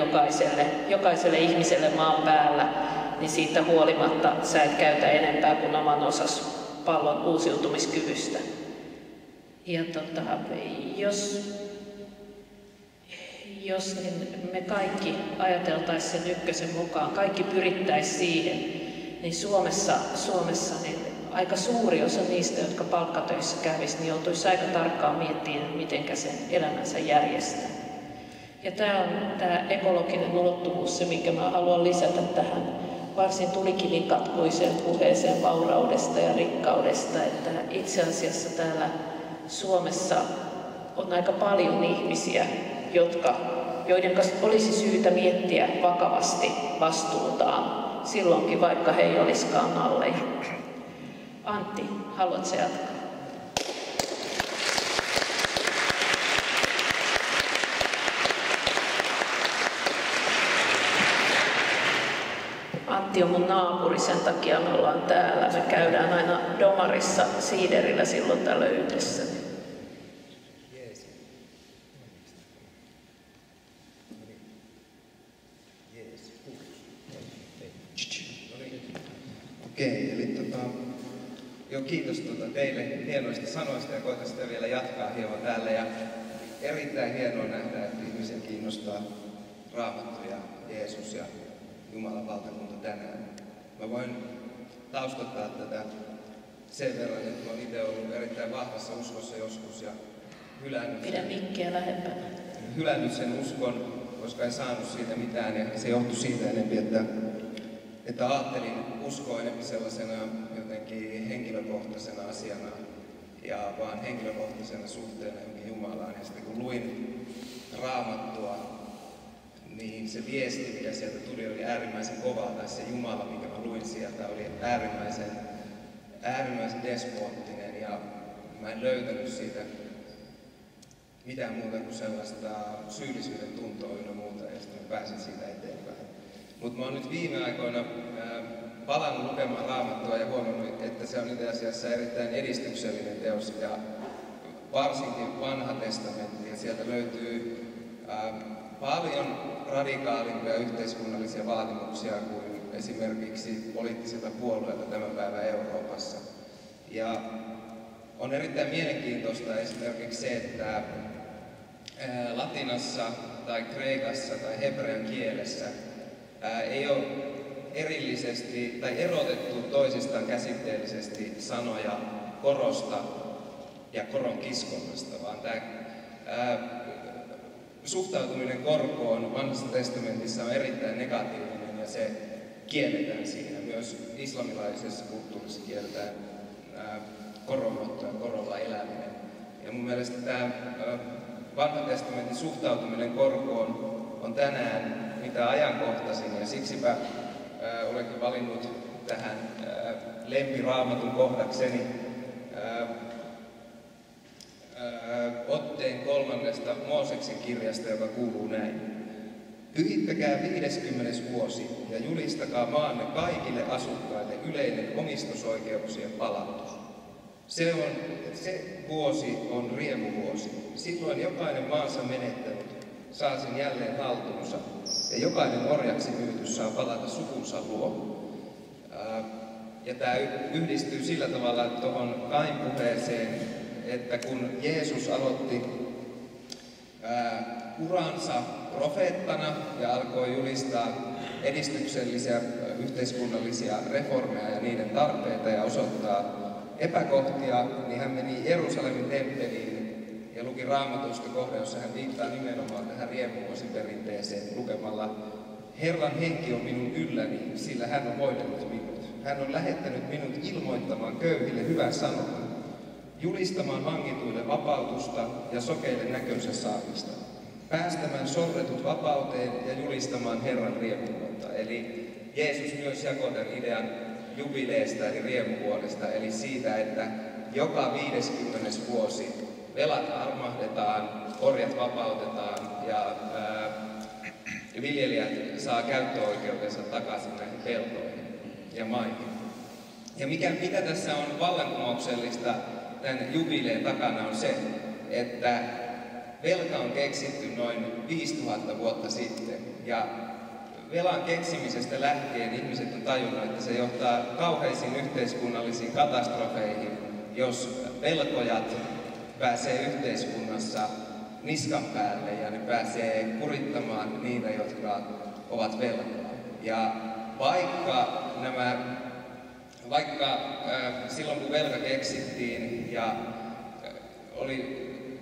jokaiselle ihmiselle maan päällä, niin siitä huolimatta sä et käytä enempää kuin oman osas pallon uusiutumiskyvystä. Ja jos niin me kaikki ajateltaisiin sen ykkösen mukaan, kaikki pyrittäisiin siihen, niin Suomessa niin aika suuri osa niistä, jotka palkkatöissä kävisi, niin joutuisi aika tarkkaan miettimään, miten sen elämänsä järjestää. Ja tämä on tämä ekologinen ulottuvuus, se minkä mä haluan lisätä tähän varsin tulikivinkatkuiseen puheeseen vauraudesta ja rikkaudesta, että itse asiassa täällä Suomessa on aika paljon ihmisiä, joiden olisi syytä miettiä vakavasti vastuutaan silloinkin, vaikka he ei olisikaan nalleja. Antti, haluatko jatkaa? Antti on mun naapuri, sen takia me ollaan täällä. Me käydään aina Domarissa siiderillä silloin tällöin yhdessä. Okei, eli kiitos teille hienoista sanoista ja koitan sitä vielä jatkaa hieman täällä. Ja erittäin hienoa nähdä, että ihmisiä kiinnostaa Raamattu ja Jeesus ja Jumalan valtakunta tänään. Mä voin taustottaa tätä sen verran, että mä oon itse ollut erittäin vahvassa uskossa joskus ja hylännyt sen uskon, koska en saanut siitä mitään ja se johtui siitä enemmän, että ajattelin uskoa enemmän sellaisena jotenkin henkilökohtaisena asiana ja vaan henkilökohtaisena suhteena johonkin Jumalaan. Ja sitten kun luin Raamattua, niin se viesti, mikä sieltä tuli, oli äärimmäisen kova, tai se Jumala, mikä mä luin sieltä, oli äärimmäisen despoottinen, ja mä en löytänyt siitä mitään muuta kuin sellaista syyllisyyden tuntoa ynnä muuta, ja sitten mä pääsin siitä eteenpäin. Mutta mä oon nyt viime aikoina palannut lukemaan Raamattua ja huomannut, että se on itse asiassa erittäin edistyksellinen teos, ja varsinkin Vanha testamentti, ja sieltä löytyy paljon radikaalimpia yhteiskunnallisia vaatimuksia kuin esimerkiksi poliittisilta puolueilta tämän päivän Euroopassa. Ja on erittäin mielenkiintoista esimerkiksi se, että latinassa tai kreikassa tai hebrean kielessä ei ole erillisesti tai erotettu toisistaan käsitteellisesti sanoja korosta ja koron kiskonnasta, vaan tämä suhtautuminen korkoon Vanhassa testamentissa on erittäin negatiivinen ja se kielletään siinä. Myös islamilaisessa kulttuurissa kielletään koronotto ja korolla eläminen. Ja mun mielestä tämä Vanhan testamentin suhtautuminen korkoon on tänään mitä ajankohtaisin ja siksipä olenkin valinnut tähän lempiraamatun kohdakseni otteen 3. Mooseksen kirjasta, joka kuuluu näin. Pyhittäkää 50. vuosi ja julistakaa maanne kaikille asukkaille yleinen omistusoikeuksien palautus. Se vuosi on riemuvuosi. Silloin jokainen maansa menettänyt saa sen jälleen haltuunsa ja jokainen orjaksi myyty saa palata sukunsa luo. Ja tämä yhdistyy sillä tavalla tuohon Kain puheeseen, että kun Jeesus aloitti uransa profeettana ja alkoi julistaa edistyksellisiä yhteiskunnallisia reformeja ja niiden tarpeita ja osoittaa epäkohtia, niin hän meni Jerusalemin temppeliin ja ja luki Raamatusta kohdan, jossa hän viittaa nimenomaan tähän riemuvuosiperinteeseen lukemalla: Herran henki on minun ylläni, sillä hän on voidellut minut. Hän on lähettänyt minut ilmoittamaan köyhille hyvän sanoman, julistamaan vangituille vapautusta ja sokeille näkönsä saamista, päästämään sorretut vapauteen ja julistamaan Herran riemuvuotta. Eli Jeesus myös jakoi tämän idean jubileesta eli riemuvuodesta, eli siitä, että joka 50. vuosi velat armahdetaan, orjat vapautetaan ja viljelijät saa käyttöoikeutensa takaisin näihin peltoihin ja maihin. Ja mitä tässä on vallankumouksellista tämän jubileen takana on se, että velka on keksitty noin 5000 vuotta sitten. Ja velan keksimisestä lähtien ihmiset on tajunnut, että se johtaa kauheisiin yhteiskunnallisiin katastrofeihin, jos velkojat pääsee yhteiskunnassa niskan päälle ja ne pääsee kurittamaan niitä, jotka ovat velkaa. Ja vaikka silloin kun velka keksittiin ja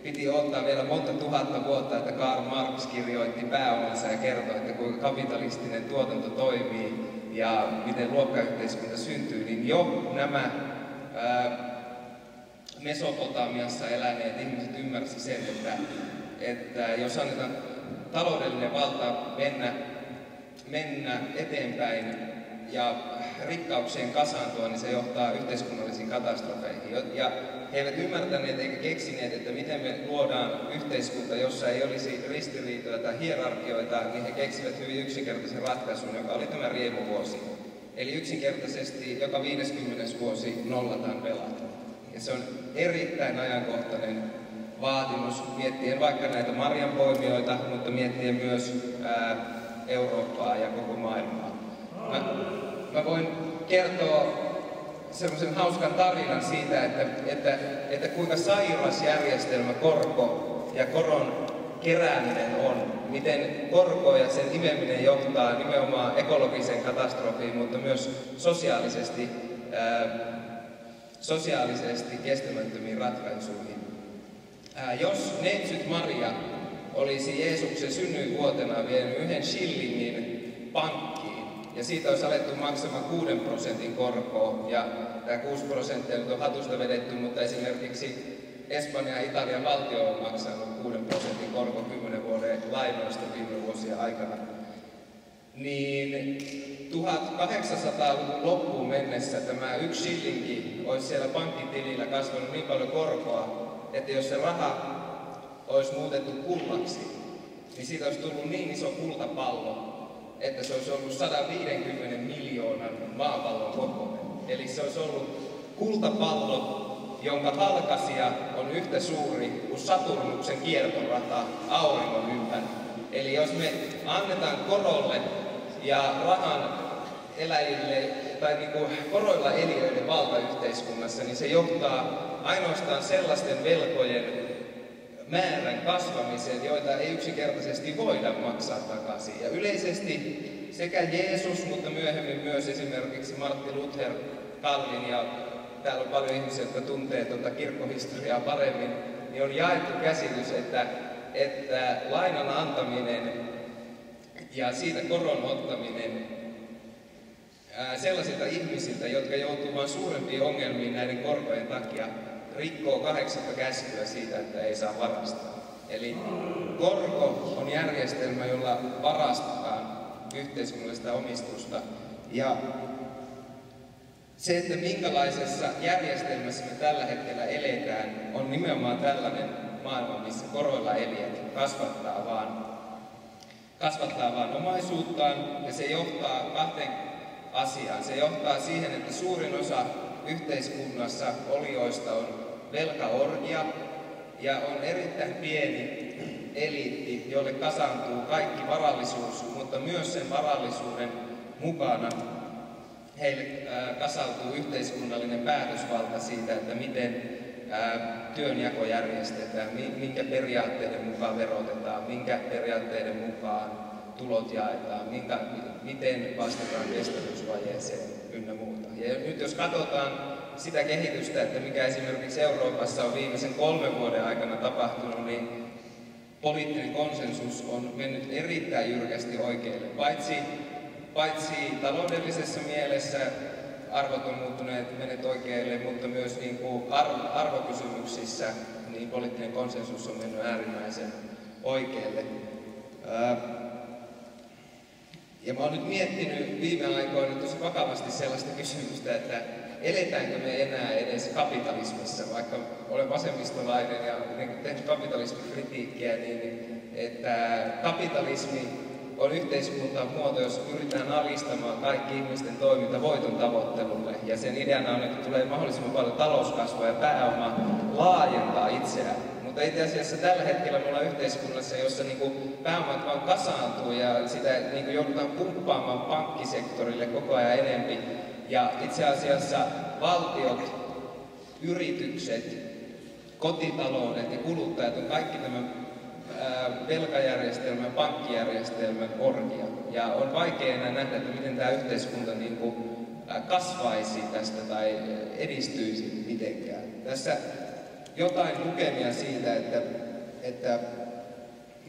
piti odottaa vielä monta tuhatta vuotta, että Karl Marx kirjoitti Pääomansa ja kertoi, että kuinka kapitalistinen tuotanto toimii ja miten luokkayhteiskunta syntyy, niin jo nämä Mesopotamiassa eläneet ihmiset ymmärsivät sen, että jos annetaan taloudellinen valta mennä eteenpäin ja rikkauksien kasaantua, niin se johtaa yhteiskunnallisiin katastrofeihin. Ja he eivät ymmärtäneet eikä keksineet, että miten me luodaan yhteiskunta, jossa ei olisi ristiriitoja tai hierarkioita, niin he keksivät hyvin yksinkertaisen ratkaisun, joka oli tämä riemuvuosi. Eli yksinkertaisesti joka 50. vuosi nollataan velat. Ja se on erittäin ajankohtainen vaatimus miettien vaikka näitä marjanpoimijoita, mutta miettien myös Eurooppaa ja koko maailmaa. Mä voin kertoa semmoisen hauskan tarinan siitä, että kuinka sairas järjestelmä korko ja koron kerääminen on. Miten korko ja sen imeminen johtaa nimenomaan ekologiseen katastrofiin, mutta myös sosiaalisesti kestämättömiin ratkaisuihin. Jos neitsyt Maria olisi Jeesuksen synnyinvuotena vienyt 1 shillingin pankkiin ja siitä olisi alettu maksamaan 6% korkoa ja tämä 6% on hatusta vedetty, mutta esimerkiksi Espanja ja Italian valtio on maksanut 6% korko 10 vuoden lainoista viime vuosien aikana. Niin 1800-luvun loppuun mennessä tämä 1 shillingi olisi siellä pankkitilillä kasvanut niin paljon korkoa, että jos se raha olisi muutettu kullaksi, niin siitä olisi tullut niin iso kultapallo, että se olisi ollut 150 miljoonan maapallon kokoinen. Eli se olisi ollut kultapallo, jonka halkaisija on yhtä suuri kuin Saturnuksen kiertorata auringon ympäri. Eli jos me annetaan korolle ja rahan eläjille tai koroilla eliöille valtayhteiskunnassa, niin se johtaa ainoastaan sellaisten velkojen määrän kasvamiseen, joita ei yksinkertaisesti voida maksaa takaisin. Ja yleisesti sekä Jeesus, mutta myöhemmin myös esimerkiksi Martti Luther, Calvin ja täällä on paljon ihmisiä, jotka tuntee kirkkohistoriaa paremmin, niin on jaettu käsitys, että lainan antaminen ja siitä koron ottaminen sellaisilta ihmisiltä, jotka joutuu vain suurempiin ongelmiin näiden korkojen takia, rikkoo 8 käskyä siitä, että ei saa varastaa. Eli korko on järjestelmä, jolla varastetaan yhteiskunnallista omistusta. Ja se, että minkälaisessa järjestelmässä me tällä hetkellä eletään, on nimenomaan tällainen maailma, missä koroilla elijät kasvattaa vaan omaisuuttaan, ja se johtaa 2 asiaan. Se johtaa siihen, että suurin osa yhteiskunnassa olijoista on velkaorgia ja on erittäin pieni eliitti, jolle kasaantuu kaikki varallisuus, mutta myös sen varallisuuden mukana heille kasautuu yhteiskunnallinen päätösvalta siitä, että miten työnjako järjestetään, minkä periaatteiden mukaan verotetaan, minkä periaatteiden mukaan tulot jaetaan, miten vastataan kestävyysvajeeseen ynnä muuta. Ja nyt jos katsotaan sitä kehitystä, että mikä esimerkiksi Euroopassa on viimeisen 3 vuoden aikana tapahtunut, niin poliittinen konsensus on mennyt erittäin jyrkästi oikealle. Paitsi taloudellisessa mielessä arvot on muuttuneet menneet oikealle, mutta myös niin kuin arvokysymyksissä niin poliittinen konsensus on mennyt äärimmäisen oikealle. Ja mä oon nyt miettinyt viime aikoina tosi vakavasti sellaista kysymystä, että eletäänkö me enää edes kapitalismissa, vaikka olen vasemmistolainen ja tehnyt kapitalismikritiikkiä, niin että kapitalismi on yhteiskuntamuoto, jossa pyritään alistamaan kaikki ihmisten toiminta voiton tavoittelulle. Ja sen ideana on, että tulee mahdollisimman paljon talouskasvua ja pääoma laajentaa itseään. Mutta itse asiassa tällä hetkellä me ollaan yhteiskunnassa, jossa pääomat vaan kasaantuu ja sitä joudutaan pumppaamaan pankkisektorille koko ajan enempi. Ja itse asiassa valtiot, yritykset, kotitaloudet ja kuluttajat on kaikki tämän velkajärjestelmän, pankkijärjestelmän orgia. Ja on vaikea enää nähdä, että miten tämä yhteiskunta kasvaisi tästä tai edistyisi mitenkään. Tässä jotain lukemia siitä, että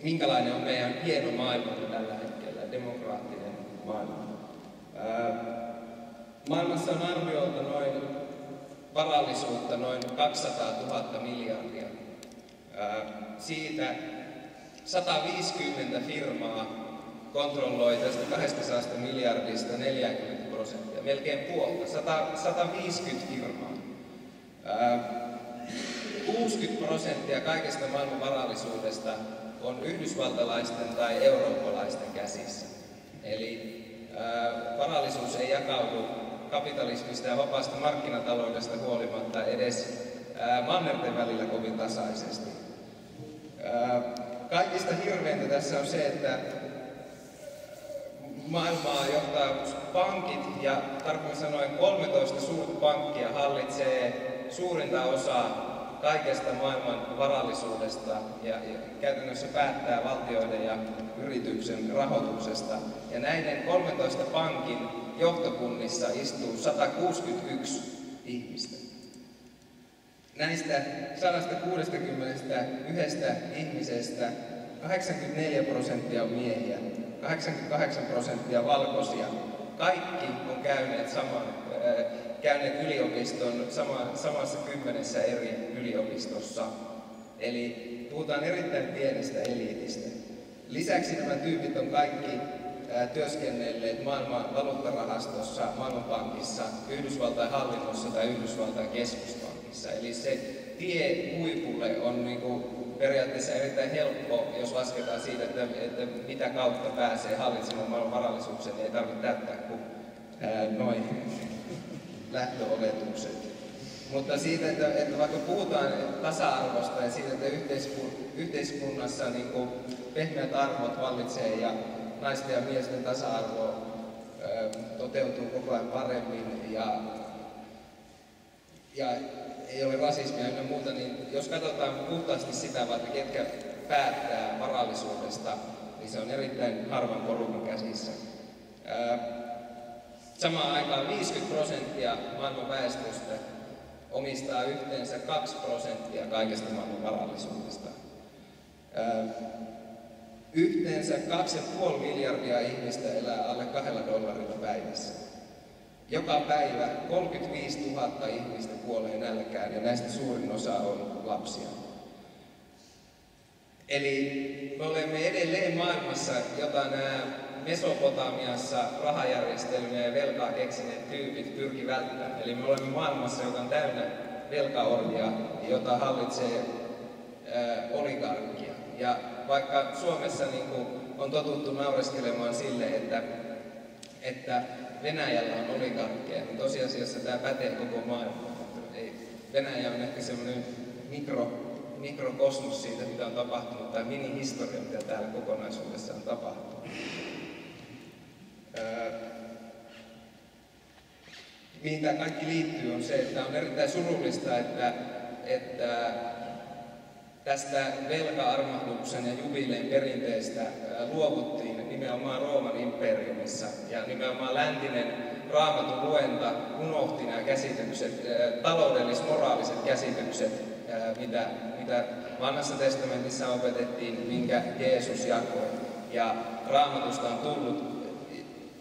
minkälainen on meidän hieno maailma tällä hetkellä, demokraattinen maailma. Maailmassa on arviolta varallisuutta noin 200 000 miljardia. Siitä 150 firmaa kontrolloi tästä 200 miljardista 40%, melkein puolta, 150 firmaa. 60% kaikesta maailman varallisuudesta on yhdysvaltalaisten tai eurooppalaisten käsissä. Eli varallisuus ei jakaudu kapitalismista ja vapaasta markkinataloudesta huolimatta edes mannerten välillä kovin tasaisesti. Kaikista hirveintä tässä on se, että maailmaa johtaa pankit ja tarkemmin sanoen 13 suurta pankkia hallitsee suurinta osaa kaikesta maailman varallisuudesta ja käytännössä päättää valtioiden ja yrityksen rahoituksesta. Ja näiden 13 pankin johtokunnissa istuu 161 ihmistä. Näistä 161 ihmisestä 84% on miehiä, 88% valkoisia. Kaikki on käyneet yliopiston samassa 10 eri yliopistossa. Eli puhutaan erittäin pienestä eliitistä. Lisäksi nämä tyypit on kaikki työskennelleet maailman valuuttarahastossa, Maailmanpankissa, Yhdysvaltain hallinnossa tai Yhdysvaltain keskuspankissa. Eli se tie huipulle on periaatteessa erittäin helppo, jos lasketaan siitä, että mitä kautta pääsee hallitsemaan maailman varallisuuksen, niin ei tarvitse täyttää kuin noin lähtöoletukset. Mutta siitä, että vaikka puhutaan tasa-arvosta ja siitä, että yhteiskunnassa pehmeät arvot vallitsee ja naisten ja miesten tasa-arvo toteutuu koko ajan paremmin ja ei ole rasismia ynnä muuta, niin jos katsotaan puhtaasti sitä, vaikka ketkä päättää varallisuudesta, niin se on erittäin harvan porukan käsissä. Samaan aikaan 50% maailman väestöstä omistaa yhteensä 2% kaikesta maailman varallisuudesta. Yhteensä 2,5 miljardia ihmistä elää alle $2 päivässä. Joka päivä 35 000 ihmistä kuolee nälkään ja näistä suurin osa on lapsia. Eli me olemme edelleen maailmassa, jota nämä Mesopotamiassa rahajärjestelmiä ja velkaa keksineet tyypit pyrki välttämään. Eli me olemme maailmassa, joka on täynnä velkaordia, jota hallitsee oligarkia. Ja vaikka Suomessa on totuttu naureskelemaan sille, että Venäjällä on oligarkkeja, niin tosiasiassa tämä pätee koko maailmaan. Venäjä on ehkä semmoinen mikrokosmos siitä, mitä on tapahtunut, tai minihistoria, mitä täällä kokonaisuudessa on tapahtunut. Mihin tämä kaikki liittyy on se, että on erittäin surullista, että tästä velka-armahduksen ja jubileen perinteestä luovuttiin nimenomaan Rooman imperiumissa. Ja nimenomaan läntinen Raamatun luenta unohti nämä käsitykset, taloudellis-moraaliset käsitykset, mitä Vanhassa testamentissa opetettiin, minkä Jeesus jakoi. Ja Raamatusta on tullut,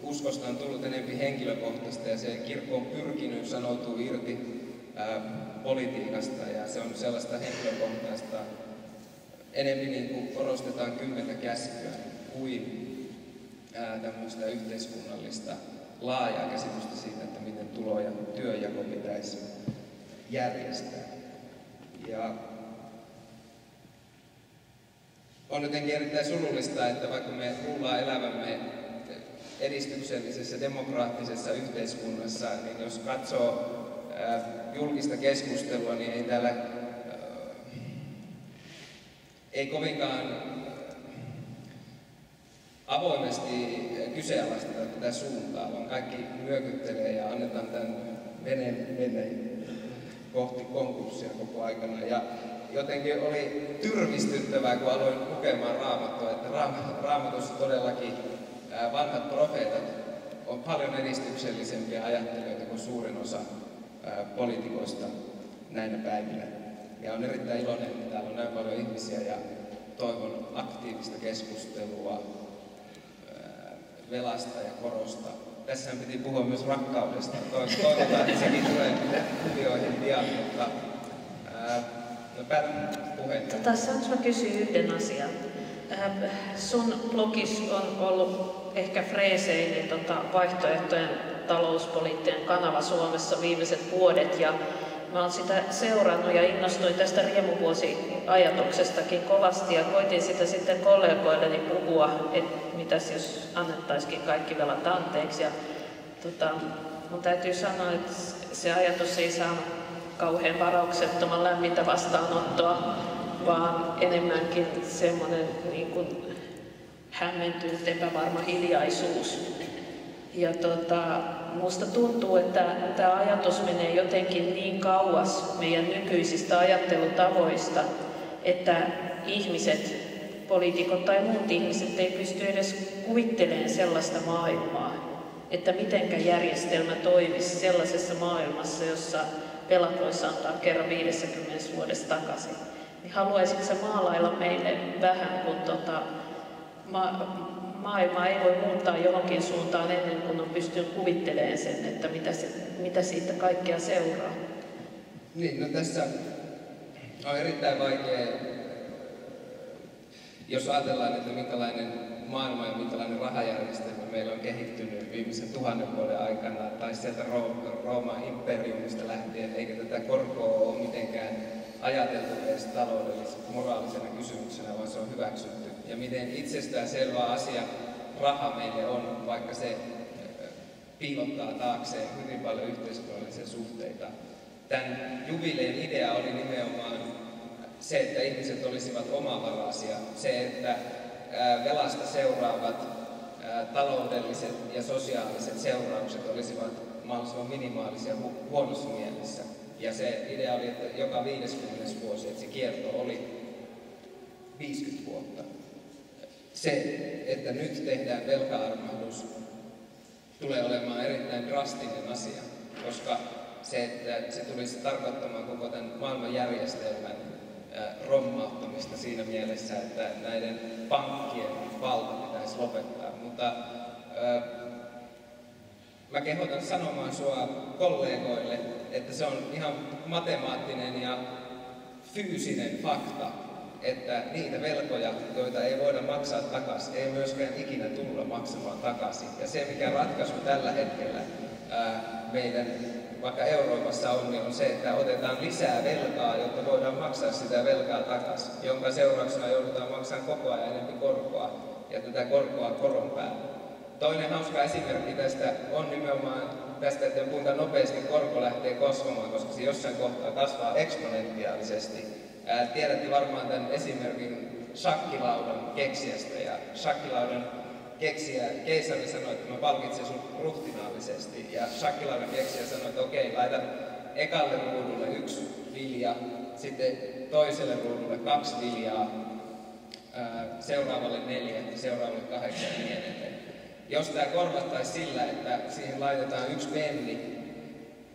uskosta on tullut enemmän henkilökohtaista ja se kirkko on pyrkinyt sanoutua irti politiikasta ja se on sellaista henkilökohtaista, enemmän niin kuin korostetaan 10 käskyä kuin tämmöistä yhteiskunnallista laajaa käsitystä siitä, että miten tulo- ja työnjako pitäisi järjestää. Ja on jotenkin erittäin surullista, että vaikka me luullaan elävämme edistyksellisessä demokraattisessa yhteiskunnassa, niin jos katsoo julkista keskustelua, niin ei täällä ei kovinkaan avoimesti kyseenalaisteta tätä suuntaa, vaan kaikki nyökyttelee ja annetaan tämän veneen kohti konkurssia koko aikana. Ja jotenkin oli tyrmistyttävää, kun aloin lukemaan Raamattua, että Raamatussa todellakin vanhat profeetat on paljon edistyksellisempiä ajattelijoita kuin suurin osa poliitikoista näinä päivinä. Ja on erittäin iloinen, että täällä on näin paljon ihmisiä ja toivon aktiivista keskustelua velasta ja korosta. Tässähän piti puhua myös rakkaudesta. Toivotaan, että sekin tulee kuvioihin pian, mutta päätän puheen. Saanko mä kysyä yhden asian? Sun blogissa on ollut ehkä freesein vaihtoehtojen talouspoliittinen kanava Suomessa viimeiset vuodet ja mä oon sitä seurannut ja innostuin tästä riemuvuosiajatuksestakin kovasti ja koitin sitä sitten kollegoilleni puhua, että mitäs jos annettaisikin kaikki velat anteeksi. Ja, mun täytyy sanoa, että se ajatus ei saanut kauhean varauksettoman lämmintä vastaanottoa, vaan enemmänkin semmoinen niin kuin hämmentynyt epävarma hiljaisuus. Ja musta tuntuu, että tämä ajatus menee jotenkin niin kauas meidän nykyisistä ajattelutavoista, että ihmiset, poliitikot tai muut ihmiset ei pysty edes kuvittelemaan sellaista maailmaa, että mitenkä järjestelmä toimisi sellaisessa maailmassa, jossa velat voisi antaa kerran 50 vuodessa takaisin. Niin haluaisitko sä maalailla meille vähän, kun maailma ei voi muuttaa johonkin suuntaan ennen kuin on pystynyt kuvittelemaan sen, että mitä siitä kaikkea seuraa? Niin, no tässä on erittäin vaikea, jos ajatellaan, että minkälainen maailma ja minkälainen rahajärjestelmä meillä on kehittynyt viimeisen 1000 vuoden aikana, tai sieltä Rooman imperiumista lähtien, eikä tätä korkoa ole mitenkään ajateltu edes taloudellisena, moraalisena kysymyksenä, vaan se on hyväksytty. Ja miten itsestäänselvä asia raha meille on, vaikka se piilottaa taakseen hyvin paljon yhteiskunnallisia suhteita. Tämän jubileen idea oli nimenomaan se, että ihmiset olisivat omavaraisia, se, että velasta seuraavat taloudelliset ja sosiaaliset seuraukset olisivat mahdollisimman minimaalisia huonossa mielessä. Ja se idea oli, että joka 50. vuosi, että se kierto oli 50 vuotta. Se, että nyt tehdään velka-armahdus, tulee olemaan erittäin drastinen asia, koska se, että se tulisi tarkoittamaan koko tämän maailmanjärjestelmän rommauttamista siinä mielessä, että näiden pankkien valta pitäisi lopettaa. Mutta mä kehotan sanomaan sua kollegoille, että se on ihan matemaattinen ja fyysinen fakta, että niitä velkoja, joita ei voida maksaa takaisin, ei myöskään ikinä tulla maksamaan takaisin. Ja se, mikä ratkaisu tällä hetkellä meidän vaikka Euroopassa on, niin on se, että otetaan lisää velkaa, jotta voidaan maksaa sitä velkaa takaisin, jonka seurauksena joudutaan maksamaan koko ajan enemmän korkoa ja tätä korkoa koron päälle. Toinen hauska esimerkki tästä on nimenomaan tästä, että kuinka nopeasti korko lähtee kasvamaan, koska se jossain kohtaa kasvaa eksponentiaalisesti. Tiedätte varmaan tämän esimerkin shakkilaudan keksijästä, ja shakkilaudan keksijä, keisari sanoi, että mä palkitsen sun ruhtinaallisesti, ja shakkilaudan keksijä sanoi, että okei, laita ekalle ruudulle 1 vilja, sitten toiselle ruudulle 2 viljaa, seuraavalle 4, seuraavalle 8 ja niin edelleen. Jos tämä korvattaisiin sillä, että siihen laitetaan 1 penni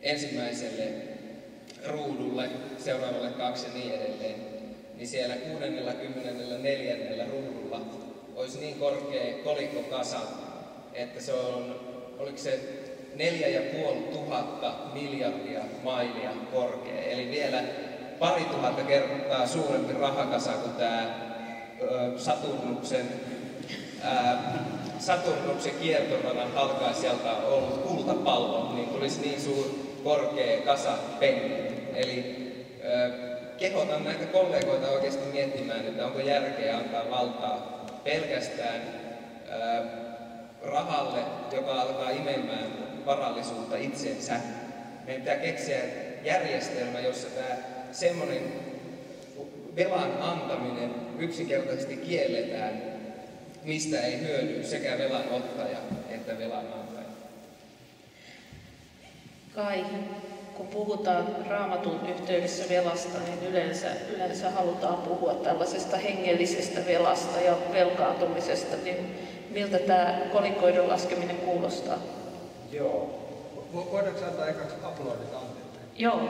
ensimmäiselle ruudulle, seuraavalle 2 ja niin edelleen, niin siellä 64. ruudulla olisi niin korkea kolikkokasa, että se on, oliko se 4500 miljardia mailia korkea, eli vielä 2000 kertaa suurempi rahakasa kuin tämä Saturnuksen kiertoradan halkaisijalta ollut kultapallo, niin tulisi niin korkea kasa penniä. Eli kehotan näitä kollegoita oikeasti miettimään, että onko järkeä antaa valtaa pelkästään rahalle, joka alkaa imemään varallisuutta itsensä. Meidän pitää keksiä järjestelmä, jossa tämä semmoinen velan antaminen yksinkertaisesti kielletään, mistä ei hyödy sekä velan ottaja että velan antaja. Kai, kun puhutaan Raamatun yhteydessä velasta, niin yleensä halutaan puhua tällaisesta hengellisestä velasta ja velkaantumisesta, niin miltä tämä kolikoiden laskeminen kuulostaa? Joo. Voidaanko antaa ekaksi aplodit Antille? Joo.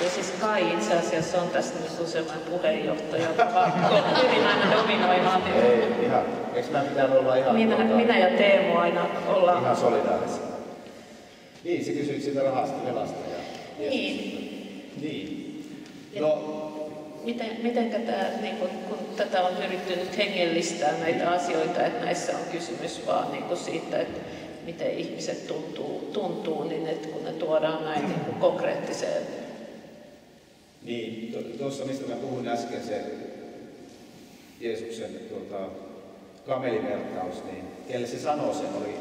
Ja siis Kai itse asiassa on tästä niin sellainen puheenjohtaja, joka pyrin aina dominoimaan. Ei, ihan. Eikö mä pitää olla ihan... Minä ja Teemu aina ollaan... Ihan solidaarisia. Niin, sä kysyit siitä rahasta, velasta ja... Niin. No... Mitenkä tämä, niin kun tätä on yritetty nyt hengellistää näitä asioita, että näissä on kysymys vaan niin siitä, että miten ihmiset tuntuu niin että kun ne tuodaan näin niin konkreettiseen. Niin, tuossa mistä mä puhuin äsken, se Jeesuksen kamelivertaus, niin kelle se sanoo sen, oli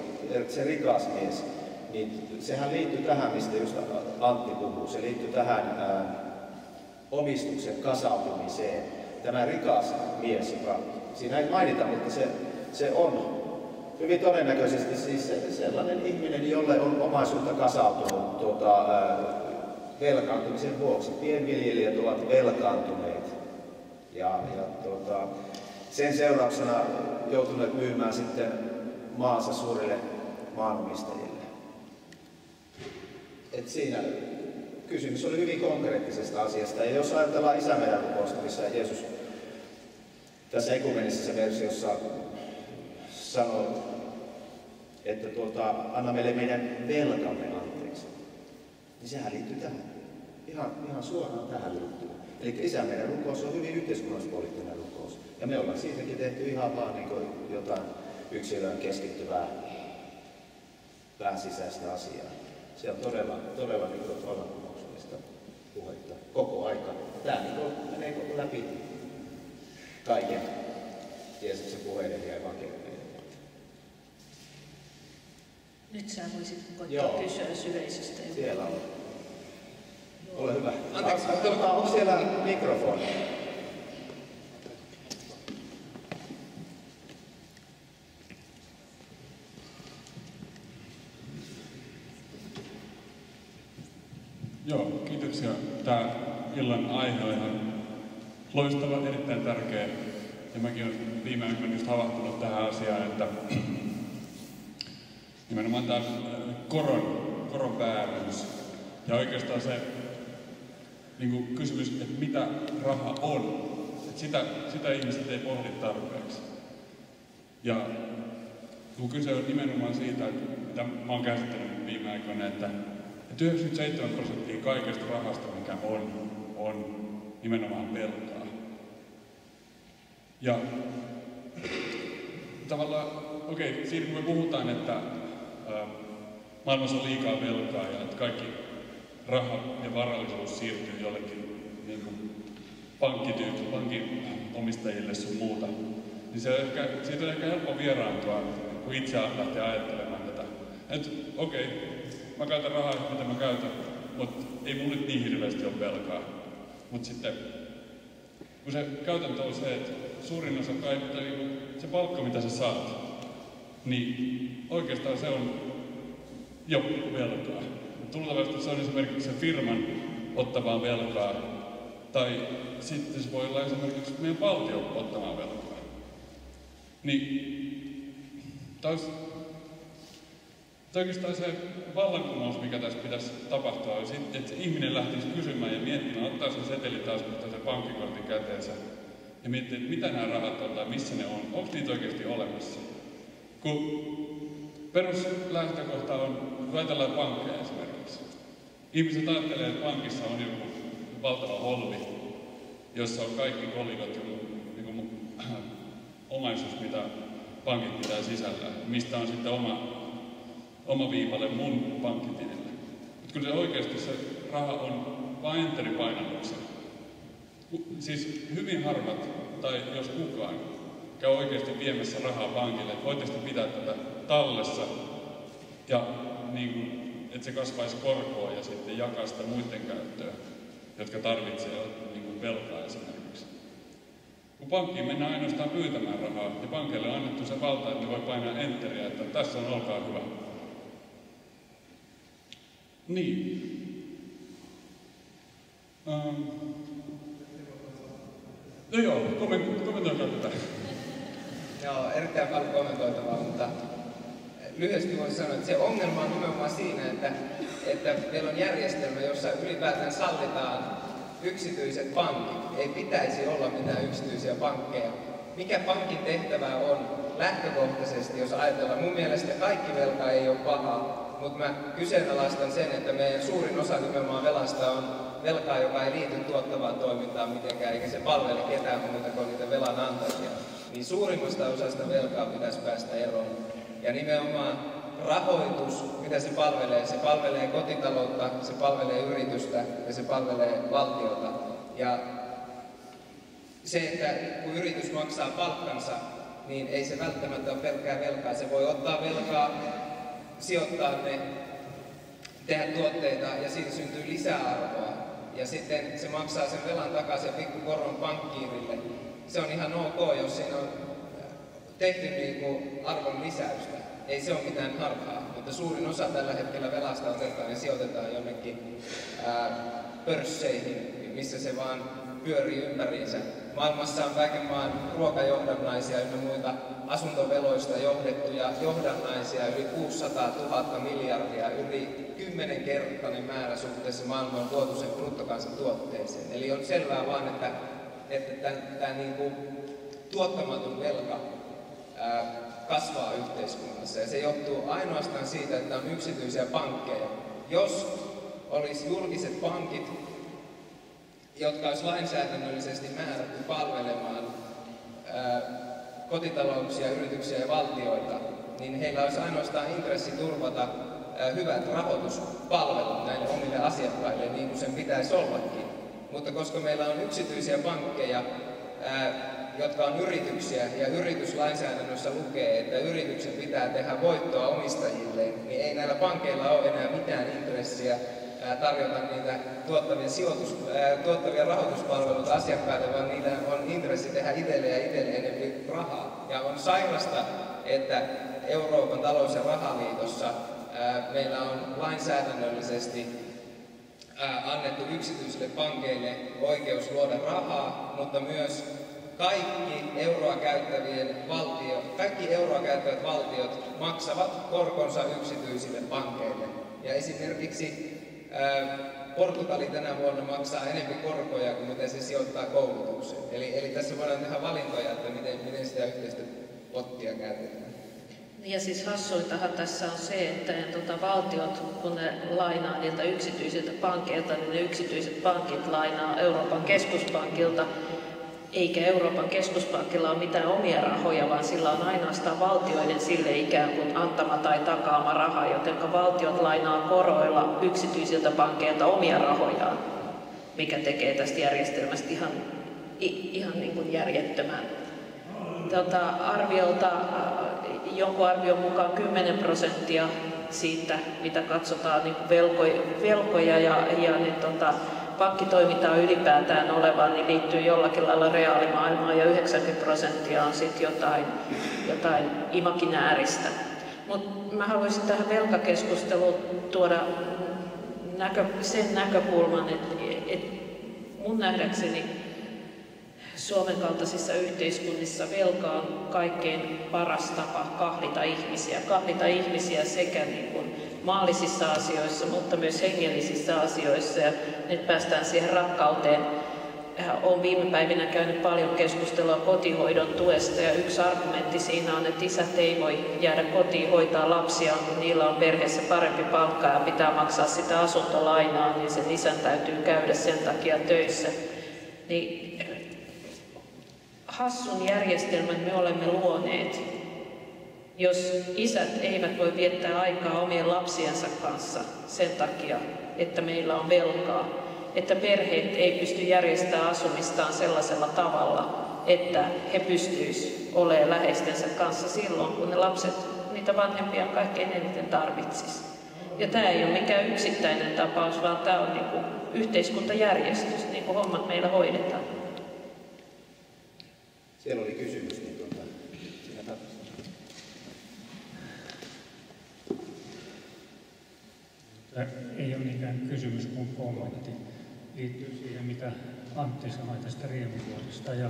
se rikas mies, niin sehän liittyy tähän, mistä just Antti puhuu, se liittyy tähän omistuksen kasautumiseen. Tämä rikas mies, joka siinä ei mainita, mutta se on hyvin todennäköisesti siis sellainen ihminen, jolle on omaisuutta kasautunut velkaantumisen vuoksi. Pienviljelijät ovat velkaantuneet ja sen seurauksena joutuneet myymään sitten maansa suurille maanomistajille. Et siinä kysymys oli hyvin konkreettisesta asiasta. Ja jos ajatellaan Isä meidän rukousta, missä Jeesus tässä ekumenisessä versiossa sanoi, että anna meille meidän velkamme anteeksi, niin sehän liittyy tähän. Ihan suoraan tähän liittyy. Eli Isä meidän rukous on hyvin yhteiskunnallispoliittinen rukous. Ja me ollaan siitäkin tehty ihan vaan niin jotain yksilöön keskittyvää pääsisäistä asiaa. Se on todella niin vallankumouksellista puhetta koko aika. Tämä niin menee läpi kaiken Jeesuksen puheiden ja evankeliumien. Nyt sä voisit koittaa kysyä yleisöstä. Siellä on. Ole hyvä. Anteeksi, onko siellä mikrofoni? Joo, kiitoksia. Tämä illan aihe on ihan loistava, erittäin tärkeä. Ja mäkin olen viime aikoina just havahtunut tähän asiaan, että nimenomaan tämä koron vääryys. Ja oikeastaan se niin kuin kysymys, että mitä raha on. Että sitä ihmiset ei pohdi tarpeeksi. Ja kun kyse on nimenomaan siitä, että mitä mä oon käsittänyt viime aikoina, että 97% kaikesta rahasta, mikä on nimenomaan velkaa. Ja tavallaan, siinä kun me puhutaan, että maailmassa on liikaa velkaa ja että kaikki raha ja varallisuus siirtyy jollekin niin kuin pankin omistajille sun muuta, niin siitä on ehkä helppo vieraantua, kun itse lähtee ajattelemaan tätä. Että mä käytän rahaa, mitä mä käytän, mutta ei mulla nyt niin hirveästi ole velkaa. Mutta sitten, kun se käytäntö on se, että suurin osa se palkka, mitä sä saat, niin oikeastaan se on jo velkaa. Luultavasti se on esimerkiksi se firman ottamaan velkaa, tai sitten se voi olla esimerkiksi meidän valtion ottamaan velkaa. Niin, oikeastaan se vallankumous, mikä tässä pitäisi tapahtua, on että ihminen lähtisi kysymään ja miettimään, ottaa sen setelitaskusta sen pankkikortin käteensä ja miettii, että mitä nämä rahat on tai missä ne on, onko niitä oikeasti olemassa. Kun peruslähtökohta on, kun ajatellaan pankkeja esimerkiksi. Ihmiset ajattelee, että pankissa on joku valtava holvi, jossa on kaikki kolikot ja omaisuus, mitä pankit pitää sisällään, mistä on sitten oma viivalle mun pankkitilille. Mutta kun se oikeasti se raha on vain enteripainalluksen. Siis hyvin harvat, tai jos kukaan, käy oikeasti viemässä rahaa pankille, että voitaisiin pitää tätä tallessa ja niin kuin, että se kasvaisi korkoa ja sitten jakaa sitä muiden käyttöön, jotka tarvitsee niin kuin velkaa esimerkiksi. Kun pankkiin mennään ainoastaan pyytämään rahaa ja pankille on annettu se valta, että ne voi painaa enteriä, että tässä on, olkaa hyvä. Niin. No joo, kommentoikaa tätä. Joo, erittäin paljon kommentoitavaa, mutta lyhyesti voisi sanoa, että se ongelma on nimenomaan siinä, että meillä on järjestelmä, jossa ylipäätään sallitaan yksityiset pankit. Ei pitäisi olla mitään yksityisiä pankkeja. Mikä pankin tehtävä on lähtökohtaisesti, jos ajatellaan? Mun mielestä kaikki velka ei ole paha, mutta mä kyseenalaistan sen, että meidän suurin osa nimenomaan velasta on velkaa, joka ei liity tuottavaan toimintaan mitenkään, eikä se palvele ketään muuta kuin niitä velanantajia. Niin suurimmasta osasta velkaa pitäisi päästä eroon. Ja nimenomaan rahoitus, mitä se palvelee kotitaloutta, se palvelee yritystä ja se palvelee valtiota. Ja se, että kun yritys maksaa palkkansa, niin ei se välttämättä ole pelkkää velkaa. Se voi ottaa velkaa, sijoittaa ne, tehdä tuotteita ja siitä syntyy lisäarvoa. Ja sitten se maksaa sen velan takaisin pikkukoron pankkiirille. Se on ihan ok, jos siinä on tehty arvon lisäystä. Ei se ole mitään harhaa, mutta suurin osa tällä hetkellä velasta otetaan ja sijoitetaan jonnekin pörsseihin, missä se vaan pyörii ympäriinsä. Maailmassa on kaiken maan ruokajohdannaisia ynnä muita asuntoveloista johdettuja johdannaisia yli 600 000 miljardia, yli 10-kertainen määrä suhteessa maailman vuotuisen bruttokansantuotteeseen. Eli on selvää vaan, että tämä niin tuottamaton velka kasvaa yhteiskunnassa. Ja se johtuu ainoastaan siitä, että on yksityisiä pankkeja. Jos olisi julkiset pankit, jotka olisi lainsäädännöllisesti määrätty palvelemaan kotitalouksia, yrityksiä ja valtioita, niin heillä olisi ainoastaan intressi turvata hyvät rahoituspalvelut näille omille asiakkaille, niin kuin sen pitäisi ollakin. Mutta koska meillä on yksityisiä pankkeja, jotka on yrityksiä, ja yrityslainsäädännössä lukee, että yrityksen pitää tehdä voittoa omistajille, niin ei näillä pankeilla ole enää mitään intressiä tarjota niitä tuottavia rahoituspalveluita asiakkaille, vaan niillä on intressi tehdä itselleen enemmän rahaa. Ja on sairasta, että Euroopan talous- ja rahaliitossa meillä on lainsäädännöllisesti annettu yksityisille pankeille oikeus luoda rahaa, mutta myös kaikki euroa käyttävät valtiot maksavat korkonsa yksityisille pankeille. Ja esimerkiksi Portugali tänä vuonna maksaa enemmän korkoja kuin miten se sijoittaa koulutukseen. Eli tässä voidaan tehdä valintoja, että miten sitä yhteistä pottia käytetään. Ja siis hassuintahan tässä on se, että valtiot, kun ne lainaa niiltä yksityisiltä pankeilta, niin ne yksityiset pankit lainaa Euroopan keskuspankilta, eikä Euroopan keskuspankilla ole mitään omia rahoja, vaan sillä on ainoastaan valtioiden sille ikään kuin antama tai takaama raha, joten valtiot lainaa koroilla yksityisiltä pankeilta omia rahojaan, mikä tekee tästä järjestelmästä ihan niin kuin järjettömän. Arviolta jonkun arvion mukaan 10% siitä, mitä katsotaan niin velkoja ja pankkitoimintaa ylipäätään olevaan, niin liittyy jollakin lailla reaalimaailmaan ja 90% on sitten jotain imaginääristä. Mutta mä haluaisin tähän velkakeskusteluun tuoda sen näkökulman, että mun nähdäkseni Suomen kaltaisissa yhteiskunnissa velka on kaikkein paras tapa kahlita ihmisiä sekä niin kuin maallisissa asioissa, mutta myös hengellisissä asioissa, ja nyt päästään siihen rakkauteen. Olen viime päivinä käynyt paljon keskustelua kotihoidon tuesta, ja yksi argumentti siinä on, että isät ei voi jäädä kotiin hoitaa lapsiaan, kun niillä on perheessä parempi palkka ja pitää maksaa sitä asuntolainaa, niin sen isän täytyy käydä sen takia töissä. Niin hassun järjestelmän me olemme luoneet, jos isät eivät voi viettää aikaa omien lapsiensa kanssa sen takia, että meillä on velkaa, että perheet ei pysty järjestämään asumistaan sellaisella tavalla, että he pystyisivät olemaan läheistensä kanssa silloin, kun ne lapset niitä vanhempia kaikkein eniten tarvitsisi. Ja tämä ei ole mikään yksittäinen tapaus, vaan tämä on niin kuin yhteiskuntajärjestys, niin kuin hommat meillä hoidetaan. Siellä oli kysymys, niin siinä tapauksessa. Ei ole niinkään kysymys kuin kommentti. Liittyy siihen, mitä Antti sanoi tästä riemuvuodesta ja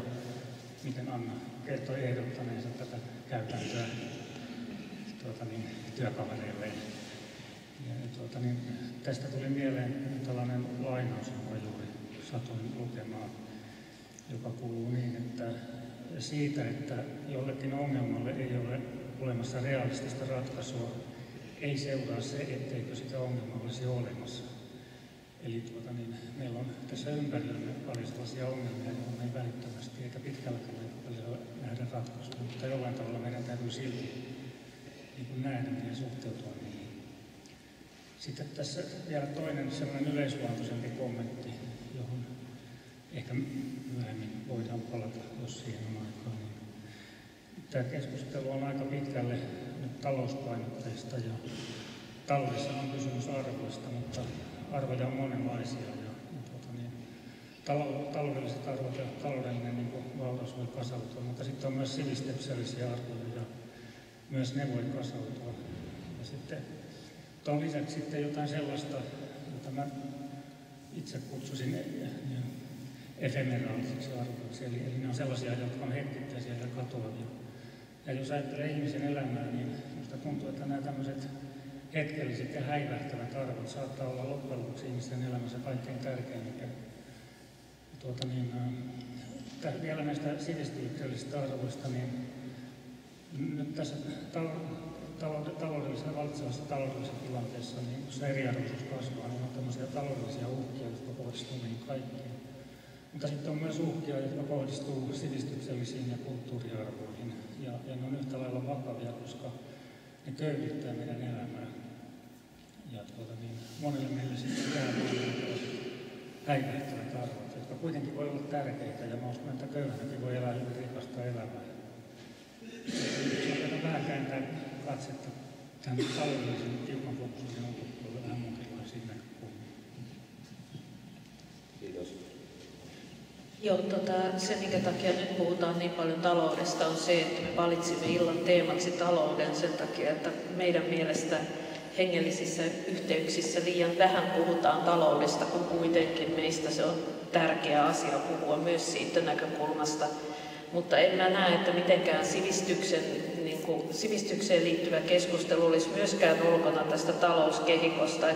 miten Anna kertoi ehdottaneensa tätä käytäntöä työkavereilleen. Tästä tuli mieleen tällainen lainaus, jonka juuri satuin lukemaan, joka kuuluu niin, että siitä, että jollekin ongelmalle ei ole olemassa realistista ratkaisua, ei seuraa se, etteikö sitä ongelmaa olisi olemassa. Eli meillä on tässä ympärillämme paljon sellaisia ongelmia, joihin ei välittömästi eikä pitkälläkään aikavälillä nähdä ratkaisua, mutta jollain tavalla meidän täytyy silti nähdä ja suhteutua niihin. Sitten tässä vielä toinen sellainen yleisluontoisempi kommentti, johon ehkä myöhemmin voidaan palata, jos siihen on aikaa. Tämä keskustelu on aika pitkälle nyt talouspainotteista ja taloudessa on kysymys arvoista, mutta arvoja on monenlaisia. Taloudelliset arvot ja taloudellinen vauraus voi kasautua, mutta sitten on myös sivistyksellisiä arvoja ja myös ne voi kasautua. Ja sitten tuon lisäksi sitten jotain sellaista, jota mä itse kutsusin efemeraalisiksi arvoiksi, eli ne on sellaisia, jotka on hetkittäisiä ja katoavia. Ja jos ajattelee ihmisen elämää, niin minusta tuntuu, että nämä tämmöiset hetkelliset ja häivähtävät arvot saattaa olla loppujen lopuksi ihmisen elämässä kaikkein tärkeimpiä. Vielä näistä sivistyksellisistä arvoista, niin nyt tässä taloudellisessa valitsevassa taloudellisessa tilanteessa, niin jos eriarvoisuus kasvaa, niin on tämmöisiä taloudellisia uhkia, jotka kohdistuu meihin kaikkiin. Mutta sitten on myös uhkia, jotka kohdistuu sivistyksellisiin ja kulttuuriarvoihin. Ja ne on yhtä lailla vakavia, koska ne köyhdyttää meidän elämää. Ja monille meille sitten jää häivähtävät arvot, jotka kuitenkin voi olla tärkeitä. Ja mä uskon, että köyhänäkin voi elää hyvin rikasta elämää. Jos vähän kääntää katsetta tämän taloudellisen tiukan fokusin ulkopuolella vähän muunkinlaisiin näkökulmiin. Kiitos. Joo, se minkä takia nyt puhutaan niin paljon taloudesta on se, että me valitsimme illan teemaksi talouden sen takia, että meidän mielestä hengellisissä yhteyksissä liian vähän puhutaan taloudesta, kun kuitenkin meistä se on tärkeä asia puhua myös siitä näkökulmasta. Mutta en mä näe, että mitenkään sivistykseen liittyvä keskustelu olisi myöskään ulkona tästä talouskehikosta.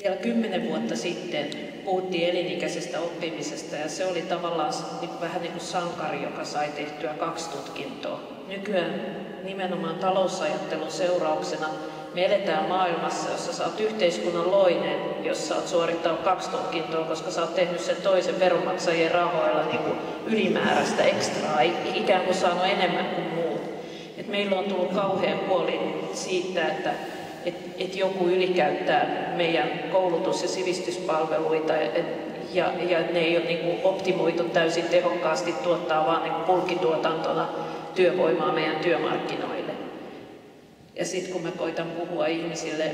Vielä 10 vuotta sitten puhuttiin elinikäisestä oppimisesta ja se oli tavallaan vähän niin kuin sankari, joka sai tehtyä 2 tutkintoa. Nykyään nimenomaan talousajattelun seurauksena me eletään maailmassa, jossa sä oot yhteiskunnan loinen, jos sä oot suorittanut 2 tutkintoa, koska sä oot tehnyt sen toisen veronmaksajien rahoilla niin kuin ylimääräistä ekstraa, ikään kuin saanut enemmän kuin muut. Et meillä on tullut kauhean huoli siitä, että joku ylikäyttää meidän koulutus- ja sivistyspalveluita ja ne ei ole niin kuin optimoitu täysin tehokkaasti tuottaa vaan niin kuin bulkkituotantona työvoimaa meidän työmarkkinoille. Ja sitten kun mä koitan puhua ihmisille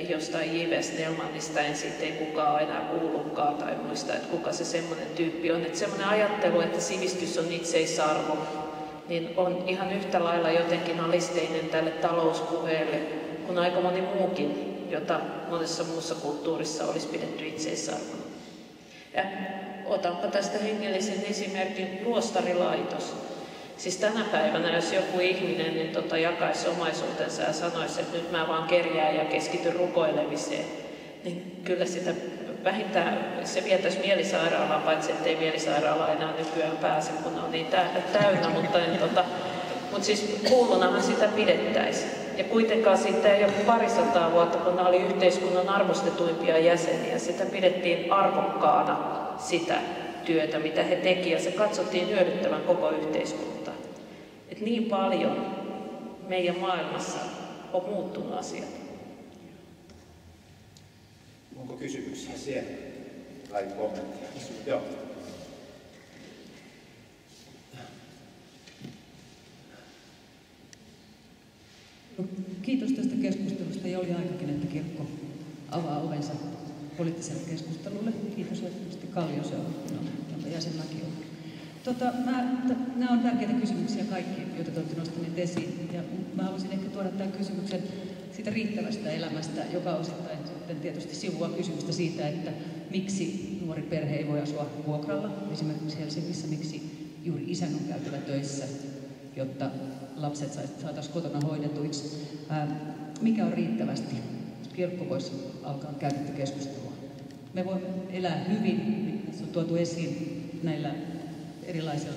jostain J.V. Snellmanista, en siitä ei kukaan enää kuullutkaan tai muista, että kuka se semmoinen tyyppi on. Että semmoinen ajattelu, että sivistys on itseisarvo, niin on ihan yhtä lailla jotenkin alisteinen tälle talouspuheelle kuin aika moni muukin, jota monessa muussa kulttuurissa olisi pidetty itseisarvona. Ja otanpa tästä hengellisen esimerkin luostarilaitos. Siis tänä päivänä, jos joku ihminen niin jakaisi omaisuutensa ja sanoisi, että nyt mä vaan kerjään ja keskityn rukoilemiseen, niin kyllä sitä vähintään se vietäisi mielisairaalaan, paitsi ettei mielisairaalaan enää nykyään pääse, kun on niin täynnä, mutta siis kuulunahan sitä pidettäisiin. Ja kuitenkaan siitä ei ole 200 vuotta, kun nämä oli yhteiskunnan arvostetuimpia jäseniä. Sitä pidettiin arvokkaana sitä työtä, mitä he teki, ja se katsottiin hyödyttävän koko yhteiskuntaa. Et niin paljon meidän maailmassa on muuttunut asiat. Onko kysymyksiä siellä? Tai kommentteja? Joo. Kiitos tästä keskustelusta. Ja oli aikakin, että kirkko avaa ovensa poliittiselle keskustelulle. Kiitos erityisesti Kallioseuralle, jonka jäsenmäkin on. Nämä on tärkeitä kysymyksiä kaikki, joita te olette nostaneet esiin. Ja mä haluaisin ehkä tuoda tämän kysymyksen siitä riittävästä elämästä, joka osittain sitten tietysti sivuaa kysymystä siitä, että miksi nuori perhe ei voi asua vuokralla, esimerkiksi Helsingissä, miksi juuri isän on käytävä töissä, jotta lapset saataisiin kotona hoidetuiksi. Mikä on riittävästi? Kirkko voisi alkaa käydä keskustelua. Me voimme elää hyvin, se on tuotu esiin näillä erilaisilla,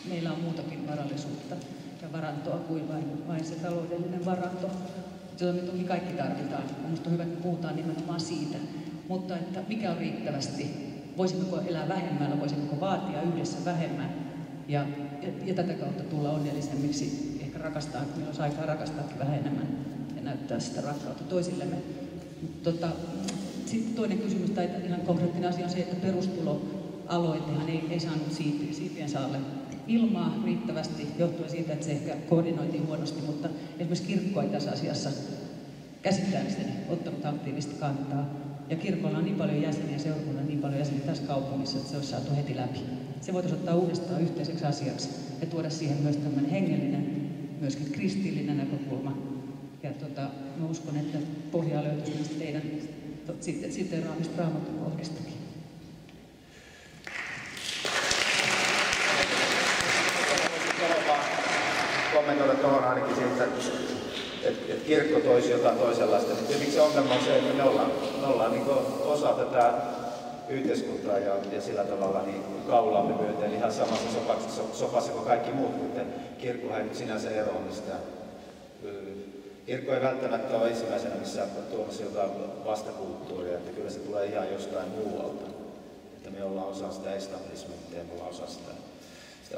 meillä on muutakin varallisuutta ja varantoa kuin vain se taloudellinen varanto, jota me toki kaikki tarvitaan. Minusta on hyvä, että puhutaan nimenomaan siitä. Mutta että mikä on riittävästi? Voisimmeko elää vähemmällä, voisimmeko vaatia yhdessä vähemmän ja tätä kautta tulla onnellisemmiksi, ehkä rakastaa, meillä olisi aikaa rakastaakin vähän enemmän ja näyttää sitä rakkautta toisillemme. Sitten toinen kysymys tai ihan konkreettinen asia on se, että perustuloaloitehan ei saanut siipiensä alle ilmaa riittävästi johtuen siitä, että se ehkä koordinoitiin huonosti, mutta esimerkiksi kirkko ei tässä asiassa käsittääkseni ottanut aktiivisesti kantaa. Ja kirkolla on niin paljon jäseniä, seurakunnan niin paljon jäseniä tässä kaupungissa, että se olisi saatu heti läpi. Se voitaisiin ottaa uudestaan yhteiseksi asiaksi ja tuoda siihen myös tämmöinen hengellinen, myöskin kristillinen näkökulma. Ja mä uskon, että pohjaa löytyisi myös teidän siteeraamista Raamatun kohdistakin. Kommentoida tuohon ainakin siitä, että kirkko toisi jotain toisenlaista. Tietenkin se ongelma on se, että me ollaan niin osa tätä yhteiskuntaa ja sillä tavalla niin kaulaamme myöten ihan samassa sopassa kuin kaikki muut, mutta kirkkohan ei nyt sinänsä eroa mistään. Kirkko ei välttämättä ole ensimmäisenä missään tuomassa jotain vastakulttuuria, että kyllä se tulee ihan jostain muualta. Että me ollaan osa sitä establishmentia ja me ollaan osa sitä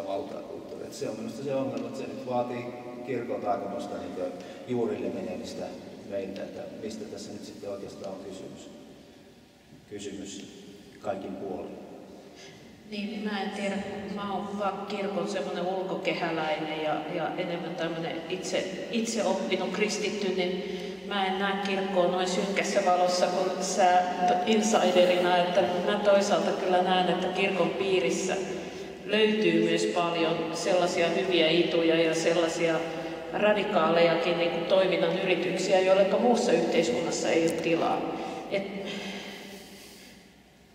valtakulttuuria. Se on minusta se ongelma, että se nyt vaatii kirkolta aikamoista niin juurille menemistä meiltä, että mistä tässä nyt sitten oikeastaan on kysymys kaikin puolin. Niin, mä en tiedä, mä oon vaan kirkon semmoinen ulkokehäläinen ja enemmän tämmöinen itse oppinut kristitty, niin mä en näe kirkkoa noin synkässä valossa kuin sä insiderina, että mä toisaalta kyllä näen, että kirkon piirissä löytyy myös paljon sellaisia hyviä ituja ja sellaisia radikaalejakin niin kuin toiminnan yrityksiä, joille muussa yhteiskunnassa ei ole tilaa.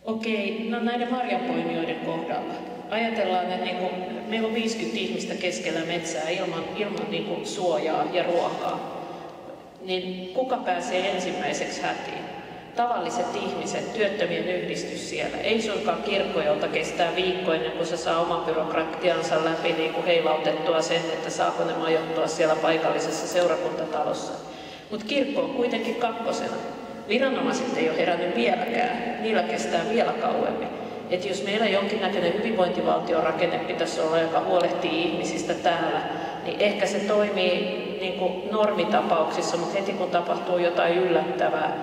Okei, no näiden marjanpoimijoiden kohdalla. Ajatellaan, että niin kuin, meillä on 50 ihmistä keskellä metsää ilman niin kuin suojaa ja ruokaa. Niin kuka pääsee ensimmäiseksi hätiin? Tavalliset ihmiset, työttömien yhdistys siellä. Ei suinkaan kirkko, jolta kestää viikko ennen kuin se saa oman byrokratiansa läpi niin kuin heilautettua sen, että saako ne majoittua siellä paikallisessa seurakuntatalossa. Mutta kirkko on kuitenkin kakkosena. Viranomaiset ei ole herännyt vieläkään, niillä kestää vielä kauemmin. Että jos meillä jonkinnäköinen hyvinvointivaltion rakenne pitäisi olla, joka huolehtii ihmisistä täällä, niin ehkä se toimii niin kuin normitapauksissa, mutta heti kun tapahtuu jotain yllättävää,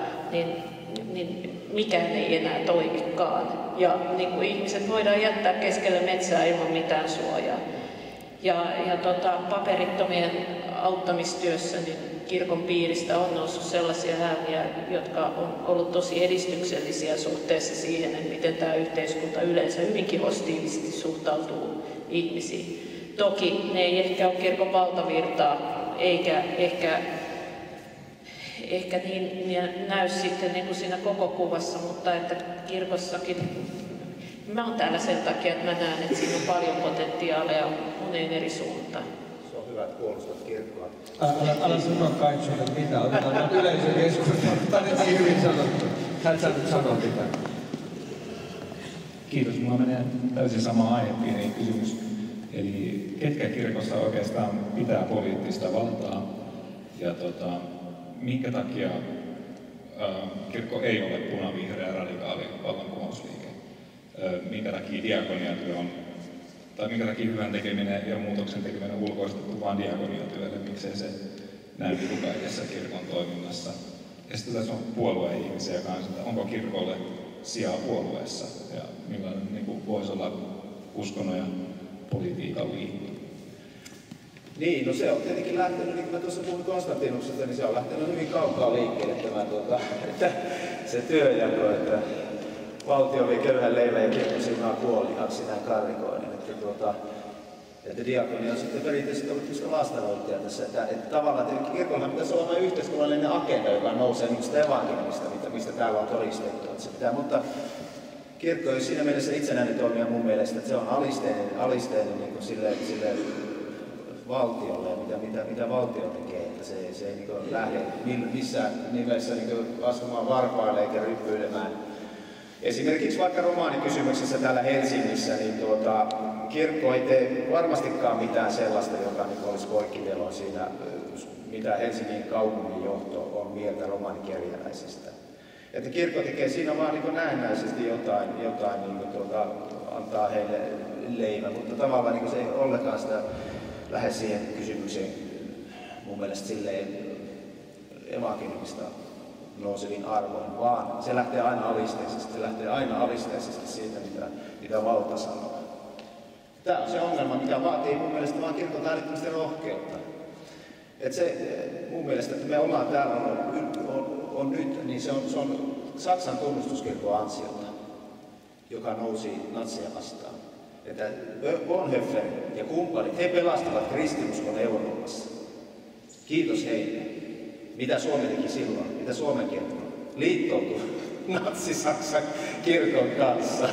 niin mikään ei enää toimikaan. Ja niin kuin ihmiset voidaan jättää keskelle metsää ilman mitään suojaa. Ja paperittomien auttamistyössä, niin kirkon piiristä on noussut sellaisia ääniä, jotka on ollut tosi edistyksellisiä suhteessa siihen, että miten tämä yhteiskunta yleensä hyvinkin hostiivisesti suhtautuu ihmisiin. Toki ne ei ehkä ole kirkon valtavirtaa, eikä ehkä niin näy sitten niin kuin siinä koko kuvassa, mutta että kirkossakin, mä oon täällä sen takia, että mä näen, että siinä on paljon potentiaalia moneen eri suuntaan. Se on hyvä, että puolustat kirkkoa. Älä sano Kaitsulle mitään, otetaan yleisön keskustelua. Tämä on niin hyvin sanottu. Hän et saanut sanoa mitään. Kiitos. Mulla menee täysin sama aihepiiriin kysymys. Eli ketkä kirkossa oikeastaan pitää poliittista valtaa ja minkä takia kirkko ei ole punavihreä radikaali vallankumousliike? Minkä takia diakoniatyö on, tai minkä takia hyvän tekeminen ja muutoksen tekeminen on ulkoistettu vain diakoniatyölle, miksei se näy kaikessa kirkon toiminnassa? Ja sitten tässä on puolueen ihmisiä kanssa, että onko kirkolle sijaa puolueessa ja millainen niin voisi olla uskonnon ja politiikan liitto? Niin, no se on tietenkin lähtenyt, niin kuin mä tuossa puhuin Konstantinuksesta, niin se on lähtenyt hyvin kaukaa liikkeelle että se työnjako, että valtio vie köyhän leivän ja kirkko siunaa kuoliaaksi näin karrikoinen. Että diakonia on sitten perinteisesti ollut just lastenhoitaja tässä, että tavallaan että kirkolla pitäisi olla yhteiskunnallinen agenda, joka nousee niin sitä evankeliumista, mistä täällä on todistettu. Että se pitää, mutta kirkko on siinä mielessä itsenäinen toimija mun mielestä, että se on alisteinen niin sille valtiolle ja mitä valtio tekee, että se ei niin lähde missään nimessä niin astumaan varpaille eikä ryppyilemään. Esimerkiksi vaikka romaanikysymyksessä täällä Helsingissä, niin kirkko ei tee varmastikaan mitään sellaista, joka niin olisi poikkiveloin siinä, mitä Helsingin kaupungin johto on mieltä romaanikerjäläisistä. Että kirkko tekee siinä vaan niin näennäisesti jotain niin antaa heille leivän, mutta tavallaan niin se ei ollenkaan sitä lähde siihen kysymykseen mun mielestä silleen evankeliumista nousevin arvoin, vaan se lähtee aina alisteisesti. Se lähtee aina alisteisesti siitä, mitä valta sanoo. Tämä on se ongelma, mikä vaatii mun mielestä vaan kirkolta älyttömästi rohkeutta. Että se mun mielestä, että me ollaan täällä on nyt, niin se on Saksan tunnustuskirkon ansiota, joka nousi natseja vastaan. Että Bonhoeffer ja kumppanit, he pelastivat kristinuskon Euroopassa. Kiitos heille. Mitä Suomi teki silloin? Mitä Suomen kirkko? Liittoutui natsi-Saksan kirkon kanssa.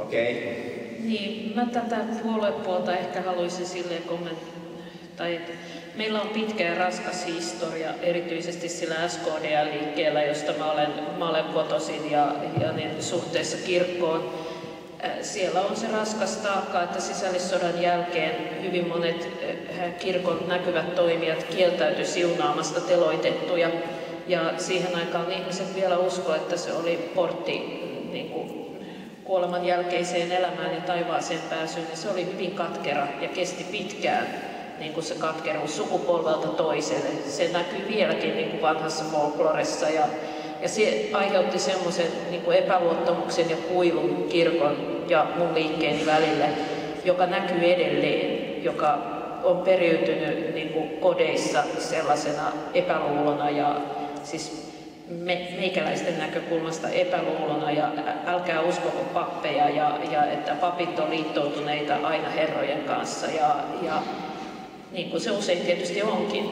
Okei. Niin, mä tätä puoluepuolta ehkä haluaisin silleen kommentoida, että meillä on pitkä ja raskas historia, erityisesti sillä SKDL-liikkeellä, josta mä olen kotoisin ja niin suhteessa kirkkoon. Siellä on se raskas taakka, että sisällissodan jälkeen hyvin monet kirkon näkyvät toimijat kieltäytyi siunaamasta teloitettuja. Ja siihen aikaan ihmiset vielä uskoivat, että se oli portti niin kuin kuoleman jälkeiseen elämään ja taivaaseen pääsyyn. Ja se oli hyvin katkera ja kesti pitkään niin kuin se katkeruus sukupolvelta toiselle. Se näkyy vieläkin niin kuin vanhassa folkloressa. Ja se aiheutti semmoisen niin kuin epäluottamuksen ja kuilun kirkon ja mun liikkeeni välille, joka näkyy edelleen, joka on periytynyt niin kuin kodeissa sellaisena epäluulona ja siis meikäläisten näkökulmasta epäluulona ja älkää uskoko pappeja ja että papit on liittoutuneita aina herrojen kanssa ja niin kuin se usein tietysti onkin,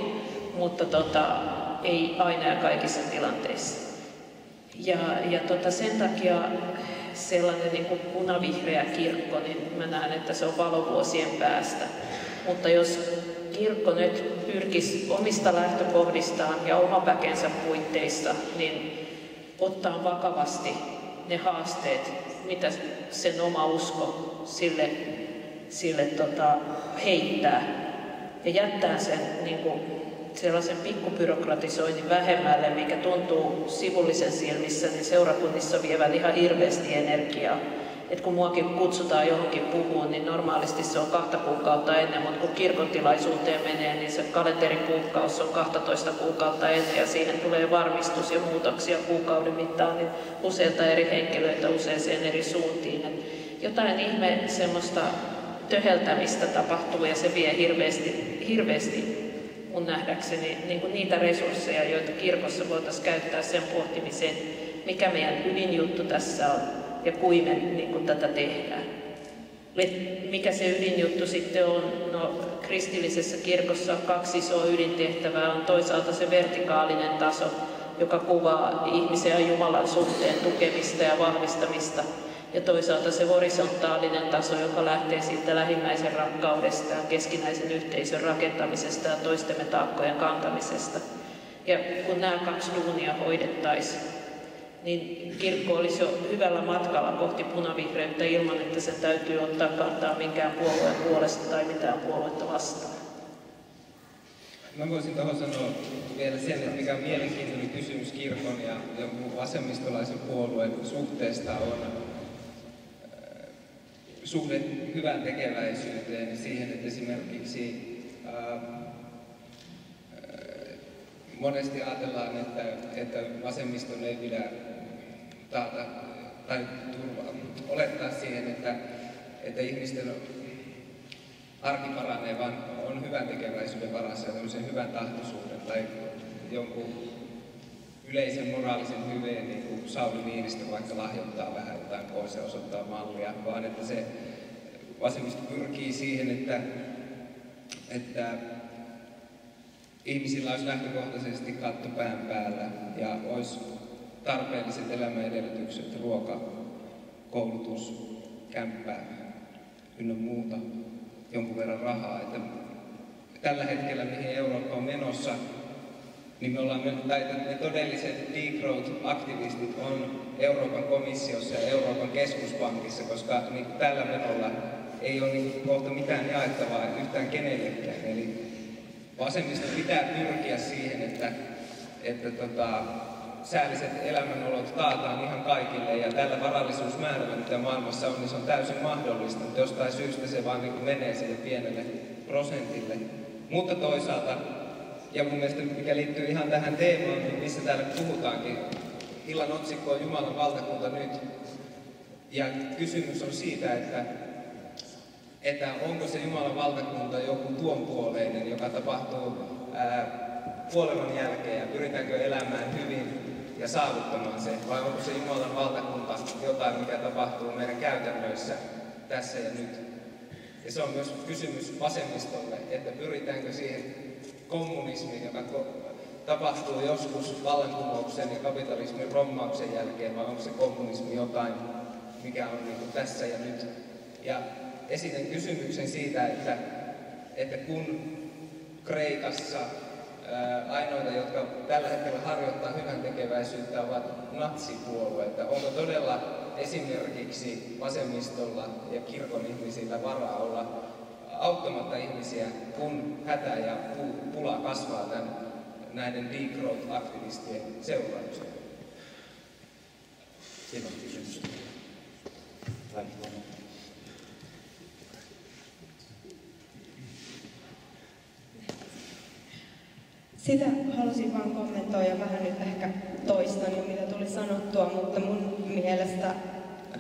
mutta ei aina ja kaikissa tilanteissa. Ja sen takia sellainen niin kuin punavihreä kirkko, niin mä näen, että se on valovuosien päästä. Mutta jos kirkko nyt pyrkisi omista lähtökohdistaan ja oman väkensä puitteissa, niin ottaa vakavasti ne haasteet, mitä sen oma usko sille heittää. Ja jättää sen niin kuin sellaisen pikkubyrokratisoinnin vähemmälle, mikä tuntuu sivullisen silmissä, niin seurakunnissa vievän ihan hirveästi energiaa. Et kun muakin kutsutaan johonkin puhuun, niin normaalisti se on 2 kuukautta ennen, mutta kun kirkontilaisuuteen menee, niin se kalenteripuukkaus on 12 kuukautta ennen ja siihen tulee varmistus ja muutoksia kuukauden mittaan, niin useilta eri henkilöitä useaseen eri suuntiin. Et jotain ihme semmoista töheltämistä tapahtuu ja se vie hirveästi mun nähdäkseni niin kuin niitä resursseja, joita kirkossa voitaisiin käyttää sen pohtimiseen, mikä meidän ydinjuttu tässä on ja kuin me niin kuin tätä tehdään. Mikä se ydinjuttu sitten on? No, kristillisessä kirkossa on 2 isoa ydintehtävää. On toisaalta se vertikaalinen taso, joka kuvaa ihmisen ja Jumalan suhteen tukemista ja vahvistamista. Ja toisaalta se horisontaalinen taso, joka lähtee siitä lähimmäisen rakkaudesta ja keskinäisen yhteisön rakentamisesta ja toistemme taakkojen kantamisesta. Ja kun nämä 2 duunia hoidettaisiin, niin kirkko olisi jo hyvällä matkalla kohti punavihreyttä ilman, että sen täytyy ottaa kantaa minkään puolueen puolesta tai mitään puoluetta vastaan. Mä voisin tuohon sanoa vielä sen, että mikä on mielenkiintoinen kysymys kirkon ja jonkun vasemmistolaisen puolueen suhteesta on suhde hyvän tekeväisyyteen ja siihen, että esimerkiksi monesti ajatellaan, että vasemmiston ei pidä taata tai olettaa siihen, että ihmisten arki paranee, vaan on hyvän tekeväisyyden varassa ja tämmöisen hyvän tahtoisuuden tai jonkun yleisen moraalisen hyveen, niin kuin Sauli Niinistö vaikka lahjoittaa vähän jotain pois ja osoittaa mallia, vaan että se vasemmisto pyrkii siihen, että ihmisillä olisi lähtökohtaisesti katto pään päällä ja olisi tarpeelliset elämänedellytykset, ruoka, koulutus, kämppää ynnä muuta, jonkun verran rahaa. Että tällä hetkellä, mihin Eurooppa on menossa, niin ne todelliset degrowth-aktivistit on Euroopan komissiossa ja Euroopan keskuspankissa, koska niin tällä menolla ei ole niin kohta mitään jaettavaa yhtään kenellekään. Eli vasemmista pitää pyrkiä siihen, että säälliset elämänolot taataan ihan kaikille ja tällä varallisuusmäärällä, mitä maailmassa on, niin se on täysin mahdollista, mutta jostain syystä se vaan niin menee sille pienelle prosentille. Mutta toisaalta, ja mun mielestä mikä liittyy ihan tähän teemaan, niin missä täällä puhutaankin, illan otsikko on Jumalan valtakunta nyt. Ja kysymys on siitä, että onko se Jumalan valtakunta joku tuonpuoleinen, joka tapahtuu kuoleman jälkeen ja pyritäänkö elämään hyvin ja saavuttamaan se, vai onko se Jumalan valtakunta jotain, mikä tapahtuu meidän käytännöissä tässä ja nyt. Ja se on myös kysymys vasemmistolle, että pyritäänkö siihen kommunismiin, joka tapahtuu joskus vallankumouksen ja kapitalismin rommauksen jälkeen, vai onko se kommunismi jotain, mikä on niin kuin tässä ja nyt. Ja esitän kysymyksen siitä, että kun Kreikassa ainoita, jotka tällä hetkellä harjoittaa hyvän tekeväisyyttä, ovat natsipuolueita. Onko todella esimerkiksi vasemmistolla ja kirkon ihmisillä varaa olla auttamatta ihmisiä, kun hätä ja pula kasvaa näiden degrowth-aktivistien seurauksena? Siinä on kysymys. Sitä halusin vaan kommentoida vähän nyt ehkä toistan jo mitä tuli sanottua, mutta mun mielestä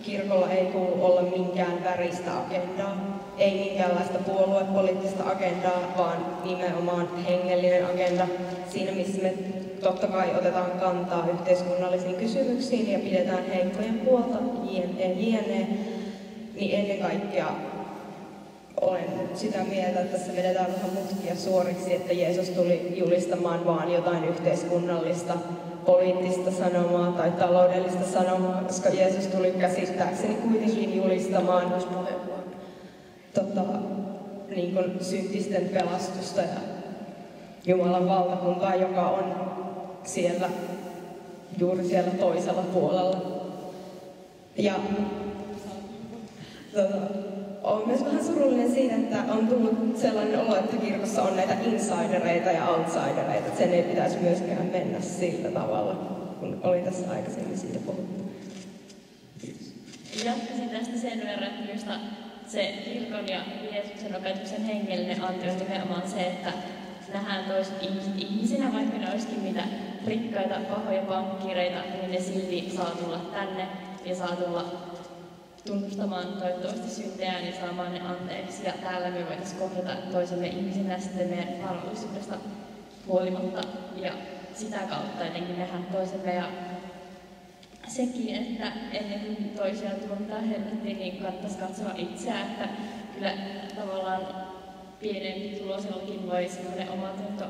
kirkolla ei kuulu olla minkään väristä agendaa, ei minkäänlaista puoluepoliittista agendaa, vaan nimenomaan hengellinen agenda siinä, missä me totta kai otetaan kantaa yhteiskunnallisiin kysymyksiin ja pidetään heikkojen puolta, jne. Niin ennen kaikkea olen sitä mieltä, että tässä vedetään vähän mutkia suoriksi, että Jeesus tuli julistamaan vaan jotain yhteiskunnallista, poliittista sanomaa tai taloudellista sanomaa, koska Jeesus tuli käsittääkseni kuitenkin julistamaan niin kuin syntisten pelastusta ja Jumalan valtakuntaa, joka on siellä, juuri siellä toisella puolella. Ja olen myös vähän surullinen siitä, että on tullut sellainen olo, että kirkossa on näitä insidereita ja outsidereita. Sen ei pitäisi myöskään mennä sillä tavalla, kun oli tässä aikaisemmin siitä puhuttu. Jatkaisin tästä sen verran, että minusta se kirkon ja Jeesuksen opetuksen hengellinen anti on nimenomaan se, että nähdään toiset ihmisinä, vaikka ne olisikin mitä rikkaita, pahoja pankkireita, niin ne silti saa tulla tänne ja saa tulla tunnustamaan toivottavasti syntejään ja saamaan ne anteeksi. Ja täällä me voitaisiin kohdata toisemme ihmisinä sitten meidän varallisuudesta huolimatta ja sitä kautta jotenkin nähdä toisemme. Ja sekin, että ennen kuin toisia tuomitaan helvettiin, niin kannattaisi katsoa itseään, että kyllä tavallaan pienempi tulosellakin voi semmoinen omatunto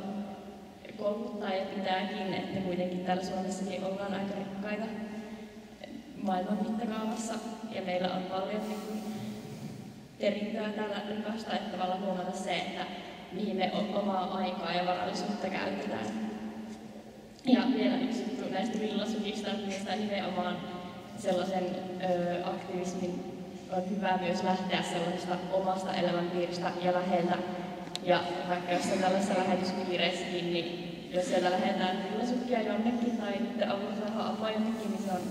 kolkuttaa ja pitääkin, että kuitenkin täällä Suomessakin ollaan aika rikkaita maailman mittakaavassa ja meillä on paljon perintöä täällä rikasta, että tavallaan huomata se, että mihin me omaa aikaa ja varallisuutta käytetään. Ja vielä yksi juttu näistä villasukista, mistä nimenomaan sellaisen aktivismin on hyvä myös lähteä sellaisesta omasta elämänpiiristä ja läheltä. Ja vaikka jos on tällaisessa lähetyspiireissäkin, niin jos siellä lähdetään villasukkia jonnekin tai niiden avulla saadaan apua jonnekin, niin se on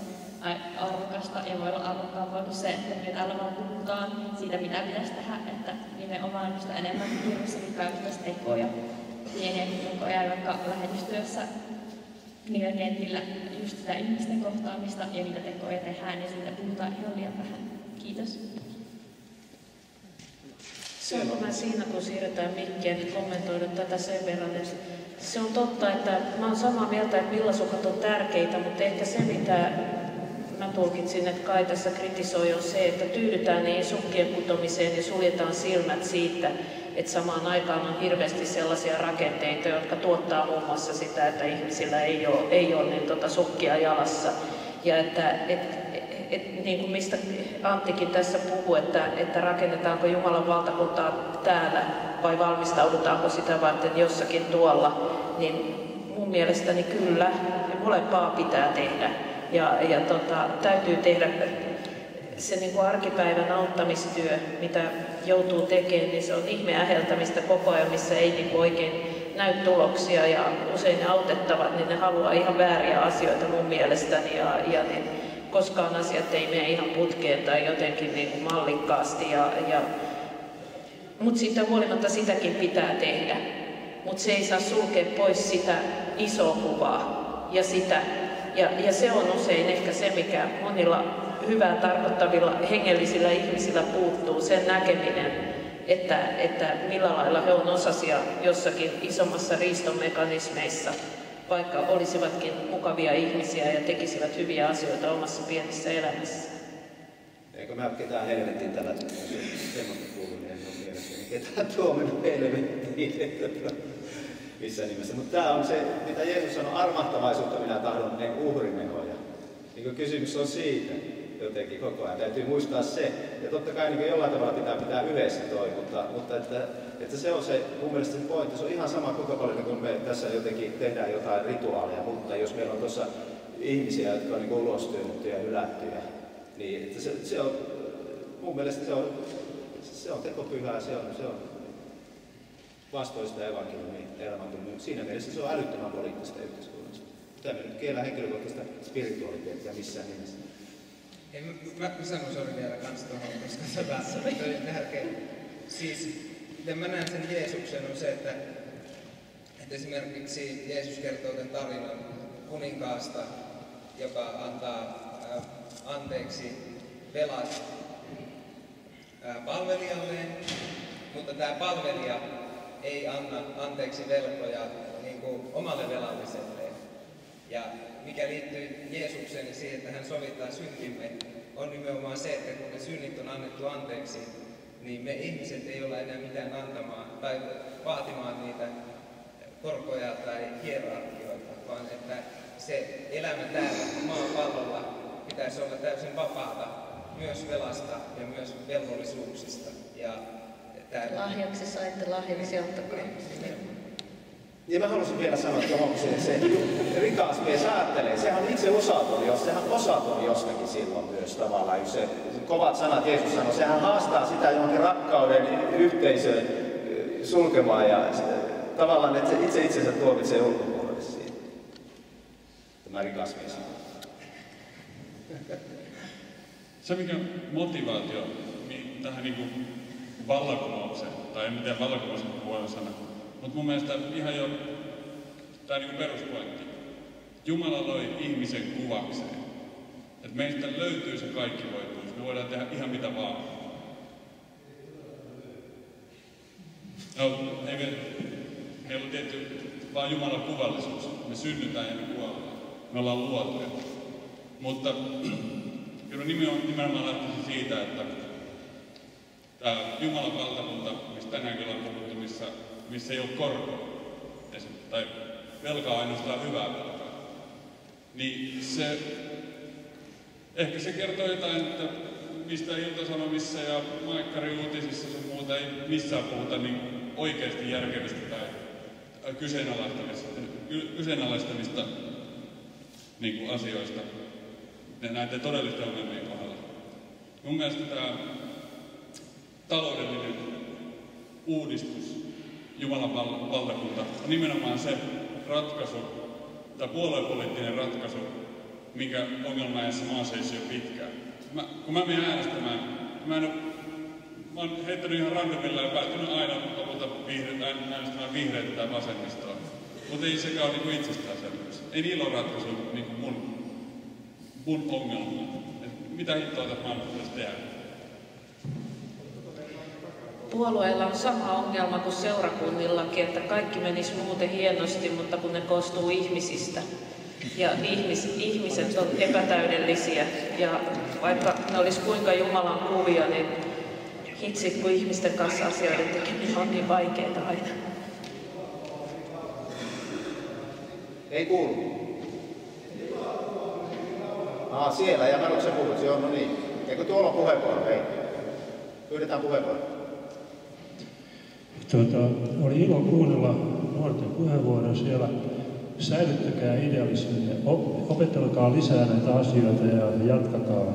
arvokasta ja voi olla arvokkaampaa kuin se, että me täällä vaan puhutaan siitä, mitä pitäisi tehdä, että nimenomaan just enemmän kirjassakin käytettäisiin tekoja, pieniäkin tekoja, ja vaikka lähetystyössä niillä kentillä just sitä ihmisten kohtaamista ja niitä tekoja tehdään, ja siitä puhutaan ihan liian vähän. Kiitos. Saanko mä siinä, kun siirretään mikkiä, kommentoida tätä sen verran, että se on totta, että mä oon samaa mieltä, että villasukat on tärkeitä, mutta ehkä se, mitä mä tulkitsin, että Kai tässä kritisoi, on se, että tyydytään niihin sukkien kutomiseen ja suljetaan silmät siitä, että samaan aikaan on hirveästi sellaisia rakenteita, jotka tuottaa muun muassa sitä, että ihmisillä ei ole niin sukkia jalassa. Ja että niin kuin mistä Anttikin tässä puhui, että rakennetaanko Jumalan valtakuntaa täällä vai valmistaudutaanko sitä varten jossakin tuolla, niin mun mielestäni kyllä, ja molempaa pitää tehdä. Ja täytyy tehdä se niin kuin arkipäivän auttamistyö, mitä joutuu tekemään, niin se on ihmeäheltämistä koko ajan, missä ei niin kuin oikein näy tuloksia, ja usein ne autettavat, niin ne haluaa ihan vääriä asioita mun mielestäni, ja niin koskaan asiat ei mene ihan putkeen tai jotenkin niin kuin mallikkaasti, mutta siitä huolimatta sitäkin pitää tehdä. Mutta se ei saa sulkea pois sitä isoa kuvaa ja se on usein ehkä se, mikä monilla hyvää tarkoittavilla hengellisillä ihmisillä puuttuu, sen näkeminen, että millä lailla he on osasia jossakin isommassa riistomekanismeissa, vaikka olisivatkin mukavia ihmisiä ja tekisivät hyviä asioita omassa pienessä elämässä. Eikö mä ketään helvettiin tällä semmoista kuuluminen mun mielestäni, ketään tuominut helvettiin, missään nimessä. Mutta tämä on se, mitä Jeesus sanoi, armahtavaisuutta minä tahdon, ne uhrimehoja. Niin kysymys on siitä jotenkin koko ajan. Täytyy muistaa se. Ja totta kai niin jollain tavalla pitää yhdessä toi, mutta että se on se, mun mielestä se pointti. Se on ihan sama kuinka paljon, kun me tässä jotenkin tehdään jotain rituaalia, mutta jos meillä on tuossa ihmisiä, jotka on niin ulostyönnettyjä ja hylättyjä, niin että se on, mun mielestä se on tekopyhää, se on vastoin sitä evankeliumia. Siinä mielessä se on älyttömän poliittista yhteiskunnasta. Tämä nyt kielää henkilökohtaista spiritualiteettia missään nimessä. Mä sanon sen vielä kanssa tuohon, koska se oli tärkeä. Siis, miten mä näen sen Jeesuksen on se, että esimerkiksi Jeesus kertoo tämän tarinan kuninkaasta, joka antaa anteeksi velat palvelijalleen, mutta tämä palvelija ei anna anteeksi velkoja niin kuin omalle velalliselleen. Ja mikä liittyy Jeesukseen niin siihen, että hän sovittaa syntimme, on nimenomaan se, että kun ne synnit on annettu anteeksi, niin me ihmiset ei olla enää mitään antamaan tai vaatimaan niitä korkoja tai hierarkioita, vaan että se elämä täällä maapallolla pitäisi olla täysin vapaata myös velasta ja myös velvollisuuksista. Lahjaksi saitte, lahjaksi ottakaa. Ja mä haluaisin vielä sanoa tuohon, se rikas mies ajattelee, sehän on itse osaton jostakin silloin myös tavallaan. Jos se kovat sanat Jeesus sanoi, sehän haastaa sitä johonkin rakkauden yhteisöön sulkemaan ja tavallaan, että se itse itsensä tuomitsee ulkopuolelle siitä. Tämä rikas mies. Se mikä motivaatio tähän niin kuin vallankumoukseen, tai en tiedä vallankumouksen puolella sana, mutta mun mielestä ihan jo tämä niin peruspointti. Jumala loi ihmisen kuvakseen. Että meistä löytyy se kaikkivoipuus. Me voidaan tehdä ihan mitä vaan. No, meillä on tietty vaan Jumalan kuvallisuus. Me synnytään ja me kuollaan. Me ollaan luotuja. Mutta kyllä nimenomaan lähtisin siitä, että tämä Jumalan valtakunta, mistä tänäänkin on puhuttu, missä ei ole korkoa, tai velkaa ainoastaan hyvää velkaa, niin ehkä se kertoo jotain, että mistä Ilta-Sanomissa ja Maikkari-uutisissa sun muuta ei missään puhuta niin oikeasti järkevistä tai kyseenalaistamista niin kuin asioista näiden todellisten ongelmien kohdalla. Mun mielestä tämä taloudellinen uudistus, Jumalan valtakunta, on nimenomaan se ratkaisu, tai puoluepoliittinen ratkaisu, minkä ongelma ajassa maa seisoo jo pitkään. Kun mä menen äänestämään, mä oon heittänyt ihan randomilla ja päätynyt aina lopulta äänestämään vihreitä tai vasemmistoa. Mutta ei sekään ole niin itsestäänselvyys. Ei niillä ole ratkaisu niin mun ongelmaan. Mitä hittoa tässä maailmassa pitäisi tehdä? Puolueilla on sama ongelma kuin seurakunnillakin, että kaikki menisi muuten hienosti, mutta kun ne koostuu ihmisistä. Ja ihmiset on epätäydellisiä. Ja vaikka ne olisi kuinka Jumalan kuvia, niin hitsit kun ihmisten kanssa asioiden tekeminen on niin vaikeaa aina. Ei kuulu. Siellä, ja mä sä puhut, joo, no niin. Eikö tuolla on puheenvuoro, hei? Pyydetään puheenvuoro. Oli ilo kuunnella nuorten puheenvuoroja siellä. Säilyttäkää idealismia, opettelkaa lisää näitä asioita ja jatkakaa.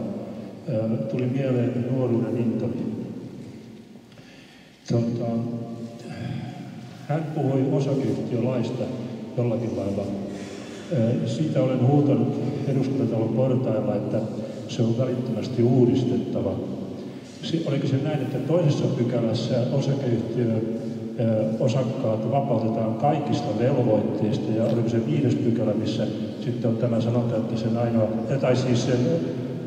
Tuli mieleen nuoruuden intoni. Hän puhui osakeyhtiölaista jollakin lailla. Siitä olen huutanut eduskuntatalon portailla, että se on välittömästi uudistettava. Oliko se näin, että toisessa pykälässä osakkaat vapautetaan kaikista velvoitteista, ja oliko se 5. pykälä, missä sitten on tämä sanonta, että sen ainoa, tai siis sen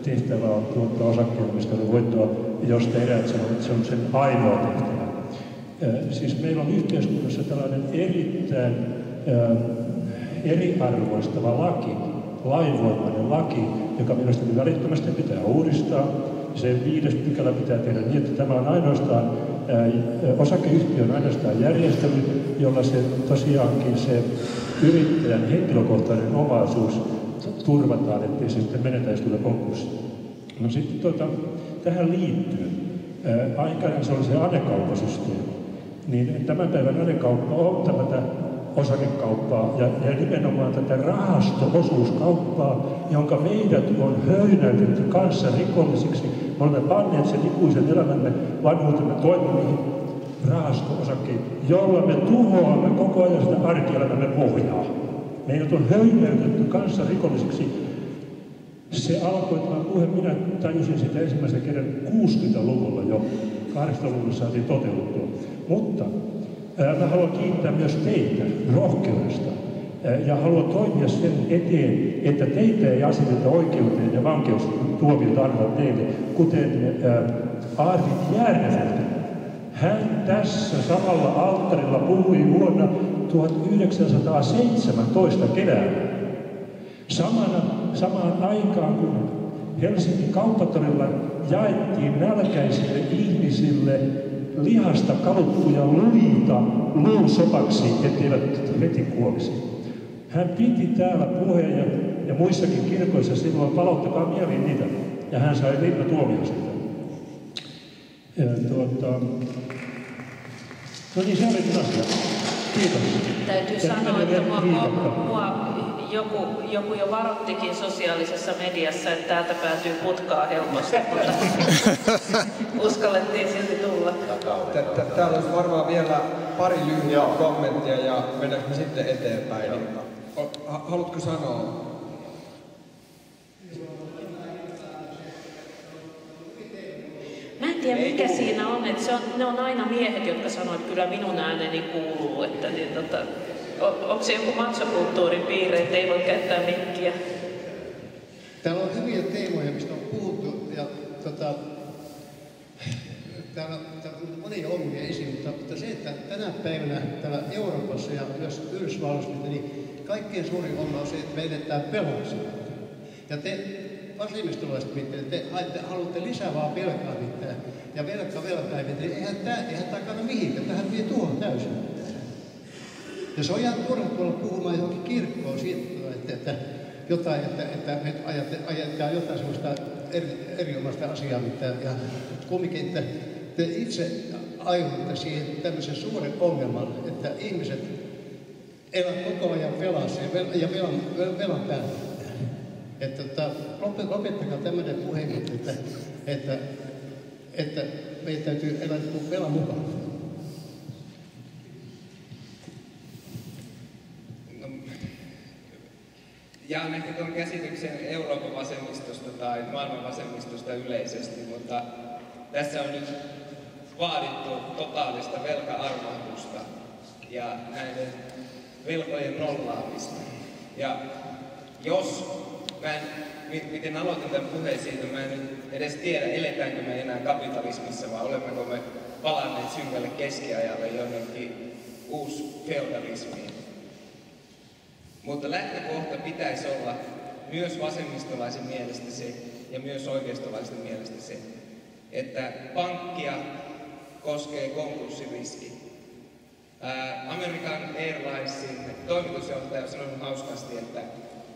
tehtävä on tuottaa osakkeenomistajille voittoa, jos tehdään, että se on sen ainoa tehtävä. Siis meillä on yhteiskunnassa tällainen erittäin eriarvoistava laki, lainvoimainen laki, joka mielestäni välittömästi pitää uudistaa. Se 5. pykälä pitää tehdä niin, että tämä on ainoastaan, osakeyhtiö on ainoastaan järjestely, jolla se tosiaankin se yrittäjän henkilökohtainen omaisuus turvataan, ettei se sitten menetäisi tuota konkurssiin. No sitten tähän liittyy, aikanaan se oli se anekauppasysteemi, niin tämän päivän anekauppa on tätä osakekauppaa ja nimenomaan tätä rahasto-osuuskauppaa, jonka meidät on höynäytetty kanssa rikollisiksi. Me olemme panneet sen ikuisen elämämme vanhuutemme toimiviin rahasto-osakkeisiin, jolla me tuhoamme koko ajan sitä arkielämämme pohjaa. Meidät on höynäytetty kanssa rikollisiksi. Se alkoi tämä puhe, minä tajusin sitä ensimmäisen kerran 60-luvulla jo. 80-luvulla saatiin toteutettua. Mutta mä haluan kiittää myös teitä rohkeudesta ja haluan toimia sen eteen, että teitä ei aseteta oikeuteen ja vankeustuomiota antaa teille, kuten Arvid Järnefeltä. Hän tässä samalla alttarilla puhui vuonna 1917 keväällä. Samaan aikaan, kun Helsingin kauppatorilla jaettiin nälkäisille ihmisille lihasta kaluttuja luita luusopaksi, etteivät heti kuolisi. Hän piti täällä puheen ja muissakin kirkoissa silloin, palauttakaa mieliin niitä. Ja hän sai linnatuomion siitä. No niin, se oli asia. Kiitos. Täytyy sanoa, että mua joku jo varoittikin sosiaalisessa mediassa, että täältä päätyy putkaa helposti, mutta uskallettiin silti tulla. Täällä olisi varmaan vielä pari lyhyttä kommenttia ja mennäänkö sitten eteenpäin. Haluatko sanoa? Mä en tiedä mikä siinä on, että ne on aina miehet, jotka sanoo, että kyllä minun ääneni kuuluu, että niin, onko se joku matsokulttuurin piirre, että ei voi käyttää mikkiä? Täällä on hyviä teemoja, mistä on puhuttu, ja täällä on monia ongelmia esiin, mutta se, että tänä päivänä täällä Euroopassa ja myös Yhdysvalloissa, niin kaikkein suurin ongelma on se, että me edetään velaksi. Ja te vasemmistolaiset, te haluatte lisää vaan velkaa mitään, ja velkaa, niin eihän tämä kannata mihinkään, tähän vie tuohon täysin. Ja se on ihan turha tuolla puhumaan johonkin kirkkoon siitä, että me ajetaan jotain sellaista erinomaista asiaa, ja kumminkin, että te itse aiheutatte siihen tämmöisen suuren ongelman, että ihmiset elävät koko ajan velassa ja velan päällä. Että lopettakaa tämmöinen puhe, että meidän täytyy elää velan mukaan. Jaan ehkä tuon käsityksen Euroopan vasemmistosta tai maailman vasemmistosta yleisesti, mutta tässä on nyt vaadittu totaalista velka-armahdusta ja näiden velkojen nollaamista. Ja jos miten aloitin tämän puheen siitä, mä en nyt edes tiedä, eletäänkö me enää kapitalismissa vai olemmeko me palanneet synkälle keskiajalle jonnekin uusfeudalismiin. Mutta lähtökohta pitäisi olla myös vasemmistolaisen mielestä se, ja myös oikeistolaisen mielestä se, että pankkia koskee konkurssiriski. American Airlinesin toimitusjohtaja sanoi hauskasti, että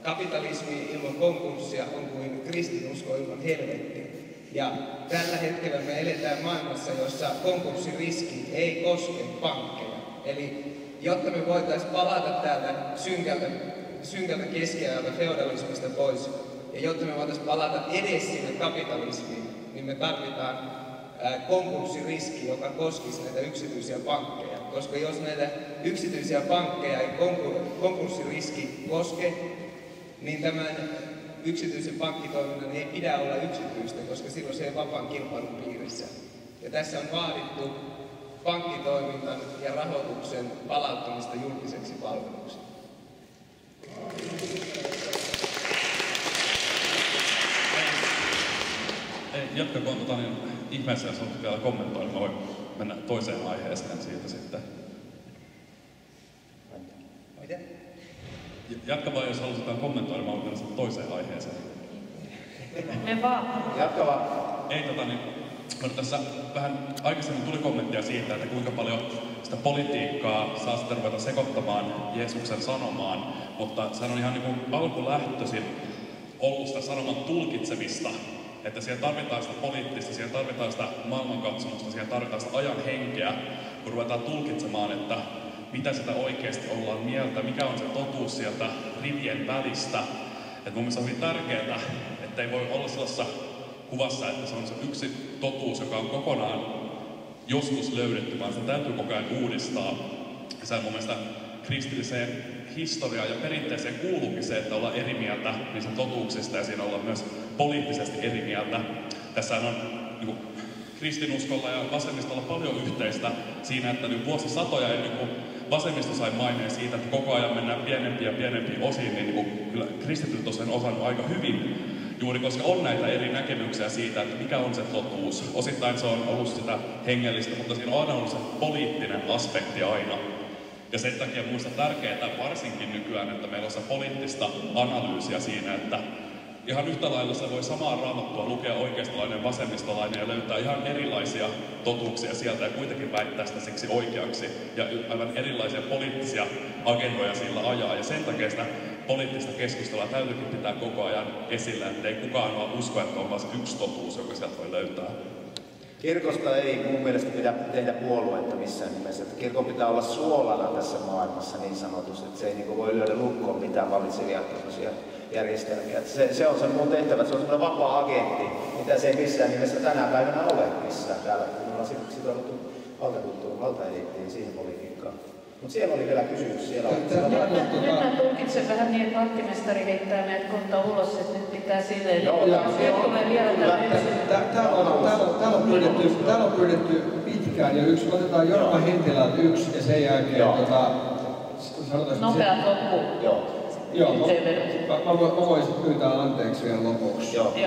kapitalismi ilman konkurssia on kuin kristinusko ilman helvettiä. Ja tällä hetkellä me eletään maailmassa, jossa konkurssiriski ei koske pankkeja. Eli jotta me voitaisiin palata täältä synkältä keskiajalta feudalismista pois, ja jotta me voitaisiin palata edes sinne kapitalismiin, niin me tarvitaan konkurssiriski, joka koskisi näitä yksityisiä pankkeja. Koska jos näitä yksityisiä pankkeja ei konkurssiriski koske, niin tämän yksityisen pankkitoiminnan ei pidä olla yksityistä, koska silloin se ei vapaan kilpailun piirissä. Ja tässä on vaadittu pankkitoiminnan ja rahoituksen palauttamista julkiseksi palveluksi. Jatkakoon ihmeessä, jos haluat vielä kommentoida, mä voin mennä toiseen aiheeseen siitä sitten. Miten? Jatka vaan, jos halutaan kommentoida, mä voin mennä toiseen aiheeseen. Me vaan. Jatka vaan. Ei no tässä vähän aikaisemmin tuli kommenttia siitä, että kuinka paljon sitä politiikkaa saa sitten ruveta sekoittamaan Jeesuksen sanomaan, mutta se on ihan niin kuin alkulähtöisin ollut sitä sanoman tulkitsemista, että siellä tarvitaan sitä poliittista, siellä tarvitaan sitä maailmankatsomusta, siellä tarvitaan sitä ajan henkeä, kun ruvetaan tulkitsemaan, että mitä sitä oikeasti ollaan mieltä, mikä on se totuus sieltä rivien välistä. Et mun mielestä on hyvin tärkeää, että ei voi olla sellaisessa kuvassa, että se on se yksi totuus, joka on kokonaan joskus löydetty, vaan se täytyy koko ajan uudistaa. Se on mun mielestä kristilliseen historiaan ja perinteeseen kuuluukin se, että ollaan eri mieltä niistä totuuksista ja siinä ollaan myös poliittisesti eri mieltä. Tässä on niin kristinuskolla ja vasemmistolla paljon yhteistä siinä, että niin vuosisatoja ennen kuin vasemmisto sai maineen siitä, että koko ajan mennään pienempiä ja pienempiin osiin, niin kyllä kristityt on sen osannut aika hyvin. Juuri koska on näitä eri näkemyksiä siitä, että mikä on se totuus. Osittain se on ollut sitä hengellistä, mutta siinä on aina ollut se poliittinen aspekti aina. Ja sen takia minusta tärkeää varsinkin nykyään, että meillä on se poliittista analyysiä siinä, että ihan yhtä lailla se voi samaa raamattua lukea oikeistolainen, vasemmistolainen ja löytää ihan erilaisia totuuksia sieltä ja kuitenkin väittää sitä siksi oikeaksi. Ja aivan erilaisia poliittisia agendoja sillä ajaa. Ja sen takia sitä poliittista keskustelua täytyykin pitää koko ajan esillä, ettei kukaan vaan usko, että on vain se yksi totuus, joka sieltä voi löytää. Kirkosta ei mun mielestä pidä tehdä puoluetta missään nimessä. Että kirkon pitää olla suolana tässä maailmassa niin sanotusti, että se ei niin voi lyödä lukkoon mitään valitsevia järjestelmiä. Se on se mun tehtävä, että se on semmoinen vapaa agentti, mitä se ei missään nimessä tänä päivänä ole missään täällä. Me ollaan sitouduttu valtakulttuuriin, valtaeliittiin siihen politiikkaan. Mutta siellä oli vielä kysymys. Nyt mä tulkitsen vähän niin, että vahtimestari heittää meidät kohta ulos, että nyt pitää silleen. Täällä on pyydetty pitkään ja otetaan Jorma Hentilältä yksi ja sen jälkeen sanotaan nopeat loppuun. Joo, mä voisin pyytää anteeksi vielä lopuksi. Joo.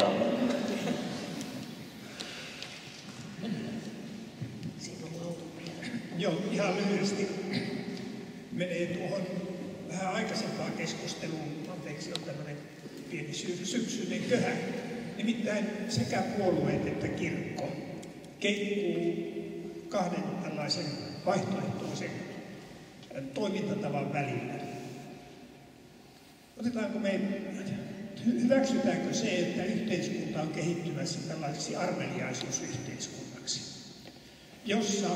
Joo, ihan lyhyesti menee tuohon vähän aikaisempaan keskusteluun. Anteeksi, on tämmöinen pieni syksyinen köhä. Nimittäin sekä puolueet että kirkko keikkuu kahden tällaisen vaihtoehtoisen toimintatavan välillä. Hyväksytäänkö se, että yhteiskunta on kehittymässä tällaiseksi armeliaisuusyhteiskunnaksi, jossa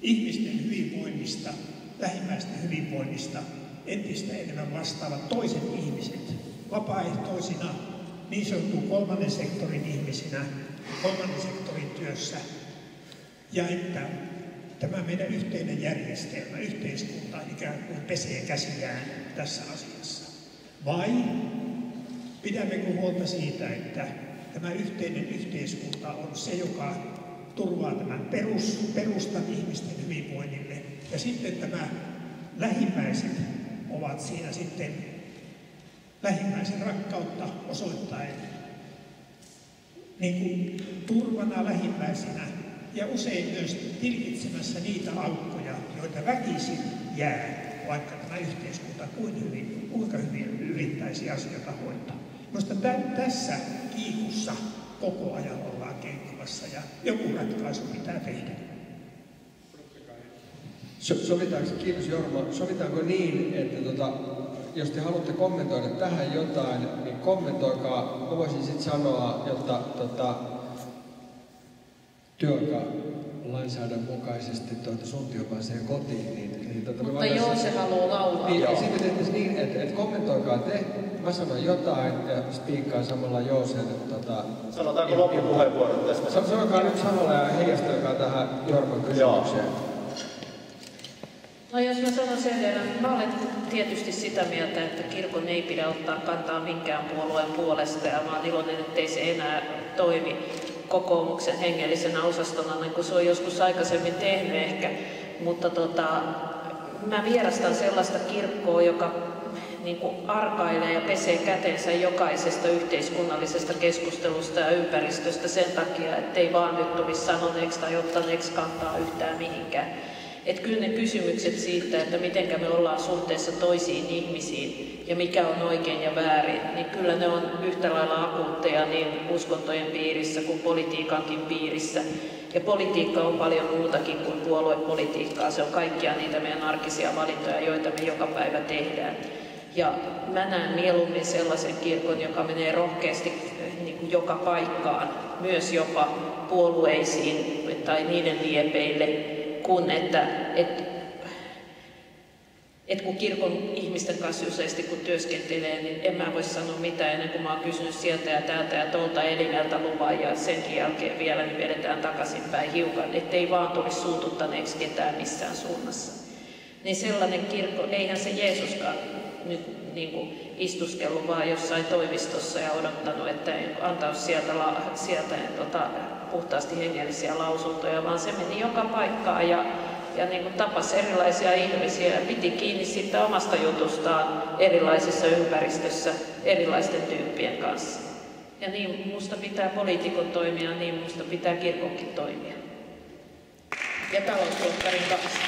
ihmisten hyvinvoinnista, lähimmäisten hyvinvoinnista entistä enemmän vastaavat toiset ihmiset vapaaehtoisina, niin sanotun kolmannen sektorin ihmisinä, kolmannen sektorin työssä, ja että tämä meidän yhteinen järjestelmä, yhteiskunta ikään kuin pesee käsiään tässä asiassa. Vai pidämmekö huolta siitä, että tämä yhteinen yhteiskunta on se, joka turvaa tämän perustan ihmisten hyvinvoinnille, ja sitten tämä lähimmäiset ovat siinä sitten lähimmäisen rakkautta osoittaen niin kuin turvana lähimmäisenä ja usein myös tilkitsemässä niitä aukkoja, joita väkisin jää, vaikka tämä yhteiskunta kuinka hyvin yrittäisi asioita hoitaa. Minusta tässä kiikussa koko ajan ollaan keikkumassa ja joku ratkaisu pitää tehdä. Kiitos Jorma. Sovitaanko niin, että jos te haluatte kommentoida tähän jotain, niin kommentoikaa. Mä voisin sitten sanoa, jotta työaikalainsäädännön mukaisesti Suntio pääsee kotiin. Mutta joo, se haluaa laulaa. Niin, sitten tehtäisiin niin, että kommentoikaa te, mä sanon jotain ja spiikkaan samalla Joosen. Sanotaanko loppupuheenvuorot tästä? Sanokaa nyt samalla ja heijastelkaa tähän Jorman kysymykseen. No jos mä sanon sen verran, mä olen tietysti sitä mieltä, että kirkon ei pidä ottaa kantaa minkään puolueen puolesta, ja mä oon iloinen, ettei se enää toimi kokoomuksen hengellisenä osastona, niin kuin se on joskus aikaisemmin tehnyt ehkä. Mutta mä vierastan sellaista kirkkoa, joka niin kuin arkailee ja pesee kätensä jokaisesta yhteiskunnallisesta keskustelusta ja ympäristöstä sen takia, ettei vaan nyt tulisi sanoneeksi tai ottaneeksi kantaa yhtään mihinkään. Että kyllä ne kysymykset siitä, että miten me ollaan suhteessa toisiin ihmisiin ja mikä on oikein ja väärin, niin kyllä ne on yhtä lailla akuutteja niin uskontojen piirissä kuin politiikankin piirissä. Ja politiikka on paljon muutakin kuin puoluepolitiikkaa. Se on kaikkia niitä meidän arkisia valintoja, joita me joka päivä tehdään. Ja mä näen mieluummin sellaisen kirkon, joka menee rohkeasti niin kuin joka paikkaan, myös jopa puolueisiin tai niiden liepeille, kun että kun kirkon ihmisten kanssa useasti kun työskentelee, niin en mä voi sanoa mitään ennen kuin mä oon kysynyt sieltä ja täältä ja tuolta elimeltä luvan ja senkin jälkeen vielä niin vedetään takaisinpäin hiukan, ettei vaan tulisi suututtaneeksi ketään missään suunnassa. Niin sellainen kirkko, eihän se Jeesuskaan nyt niin kuin istuskellut vaan jossain toimistossa ja odottanut, että antaisi sieltä puhtaasti hengellisiä lausuntoja, vaan se meni joka paikkaan ja niin kuin tapasi erilaisia ihmisiä ja piti kiinni siitä omasta jutustaan erilaisissa ympäristössä erilaisten tyyppien kanssa. Ja niin musta pitää poliitikon toimia, niin musta pitää kirkonkin toimia. Ja talousluokkarin kanssa.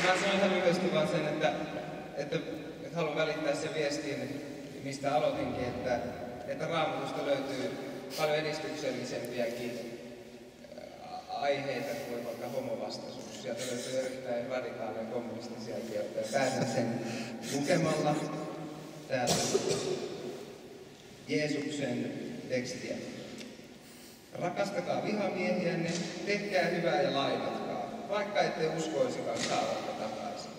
Mä sanon ihan lyhyesti vaan sen, että haluan välittää sen viestin, mistä aloitinkin, että Raamatusta löytyy paljon edistyksellisempiäkin aiheita kuin vaikka homovastaisuus. Sieltä löytyy erittäin radikaaleja kommunistisia kirjoittajia. Päätän sen lukemalla täältä Jeesuksen tekstiä. Rakastakaa vihamiehiänne, tehkää hyvää ja lainatkaa, vaikka ette uskoisikaan saavatta takaisin.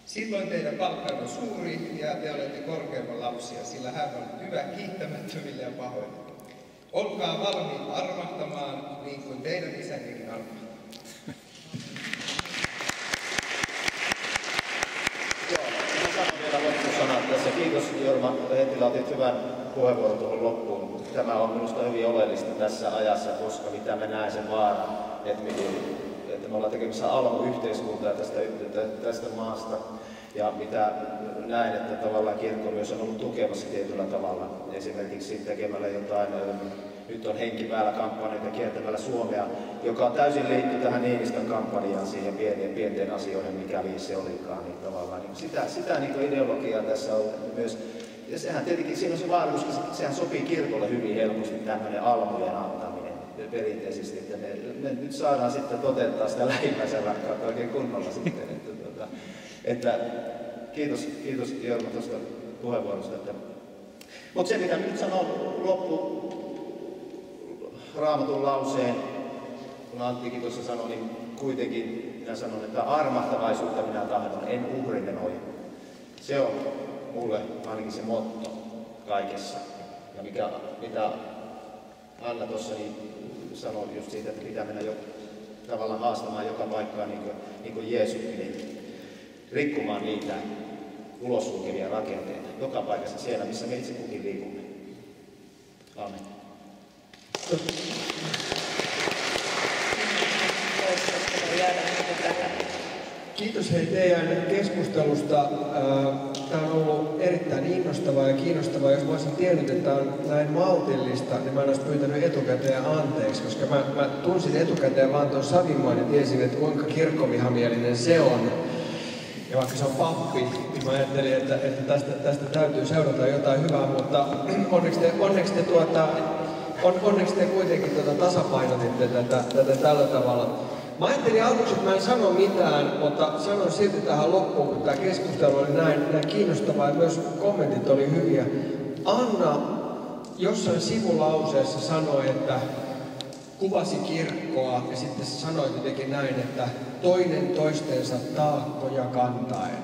Silloin teidän palkkanne on suuri ja te olette korkeamman lapsia, sillä hän on hyvä kiittämättömille ja pahoille. Olkaa valmiit armahtamaan niin kuin teidän isännekin armahtaa. Sanat tässä. Kiitos Jorma Heitilä, otit hyvän puheenvuoron tuohon loppuun. Tämä on minusta hyvin oleellista tässä ajassa, koska mitä me näen sen vaaran, että että me ollaan tekemässä almu-yhteiskuntaa tästä maasta. Ja mitä näen, että tavallaan kirkko myös on ollut tukemassa tietyllä tavalla, esimerkiksi tekemällä jotain, nyt on henki päällä kampanjoita kiertämällä Suomea, joka täysin liittyy tähän Niinistön kampanjaan, siihen pienten asioiden, mikäli se olikaan, niin tavallaan niin sitä niin ideologiaa tässä on myös. Ja sehän tietenkin, siinä on se vaara, koska sehän sopii kirkolle hyvin helposti tämmöinen almujen antaminen perinteisesti, että me nyt saadaan sitten toteuttaa sitä lähimmäisen rakkautta oikein kunnolla sitten. Että kiitos Jorma tuosta puheenvuorosta. Mutta se mitä nyt sanon loppu Raamatun lauseen, kun Anttikin tuossa sanoi, niin kuitenkin minä sanon, että armahtavaisuutta minä tahdon, en uhrinenoi. Se on mulle ainakin se motto kaikessa. Ja mitä Anna tuossa niin sanoi just siitä, että pitää mennä jo tavallaan haastamaan joka paikkaa niin kuin Jeesukkin, niin rikkomaan niitä ulossulkevia rakenteita joka paikassa siellä, missä me itse kukin liikumme. Amen. Kiitos hei teidän keskustelusta. Tämä on ollut erittäin innostavaa ja kiinnostavaa. Jos mä olisin tiennyt, että tämä on näin maltillista, niin mä en olisi pyytänyt etukäteen anteeksi, koska mä tunsin etukäteen vaan tuon Savimoin ja tiesin, että kuinka kirkkovihamielinen se on. Ja vaikka se on pappi, niin mä ajattelin, että tästä täytyy seurata jotain hyvää, mutta onneksi te kuitenkin tasapainotitte tätä tällä tavalla. Mä ajattelin aluksi, että mä en sano mitään, mutta sanon silti tähän loppuun, kun tämä keskustelu oli näin kiinnostavaa ja myös kommentit oli hyviä. Anna jossain sivulauseessa sanoi, että kuvasi kirkkoa ja sitten sanoi jotenkin näin, että toinen toistensa taakkoja kantaen.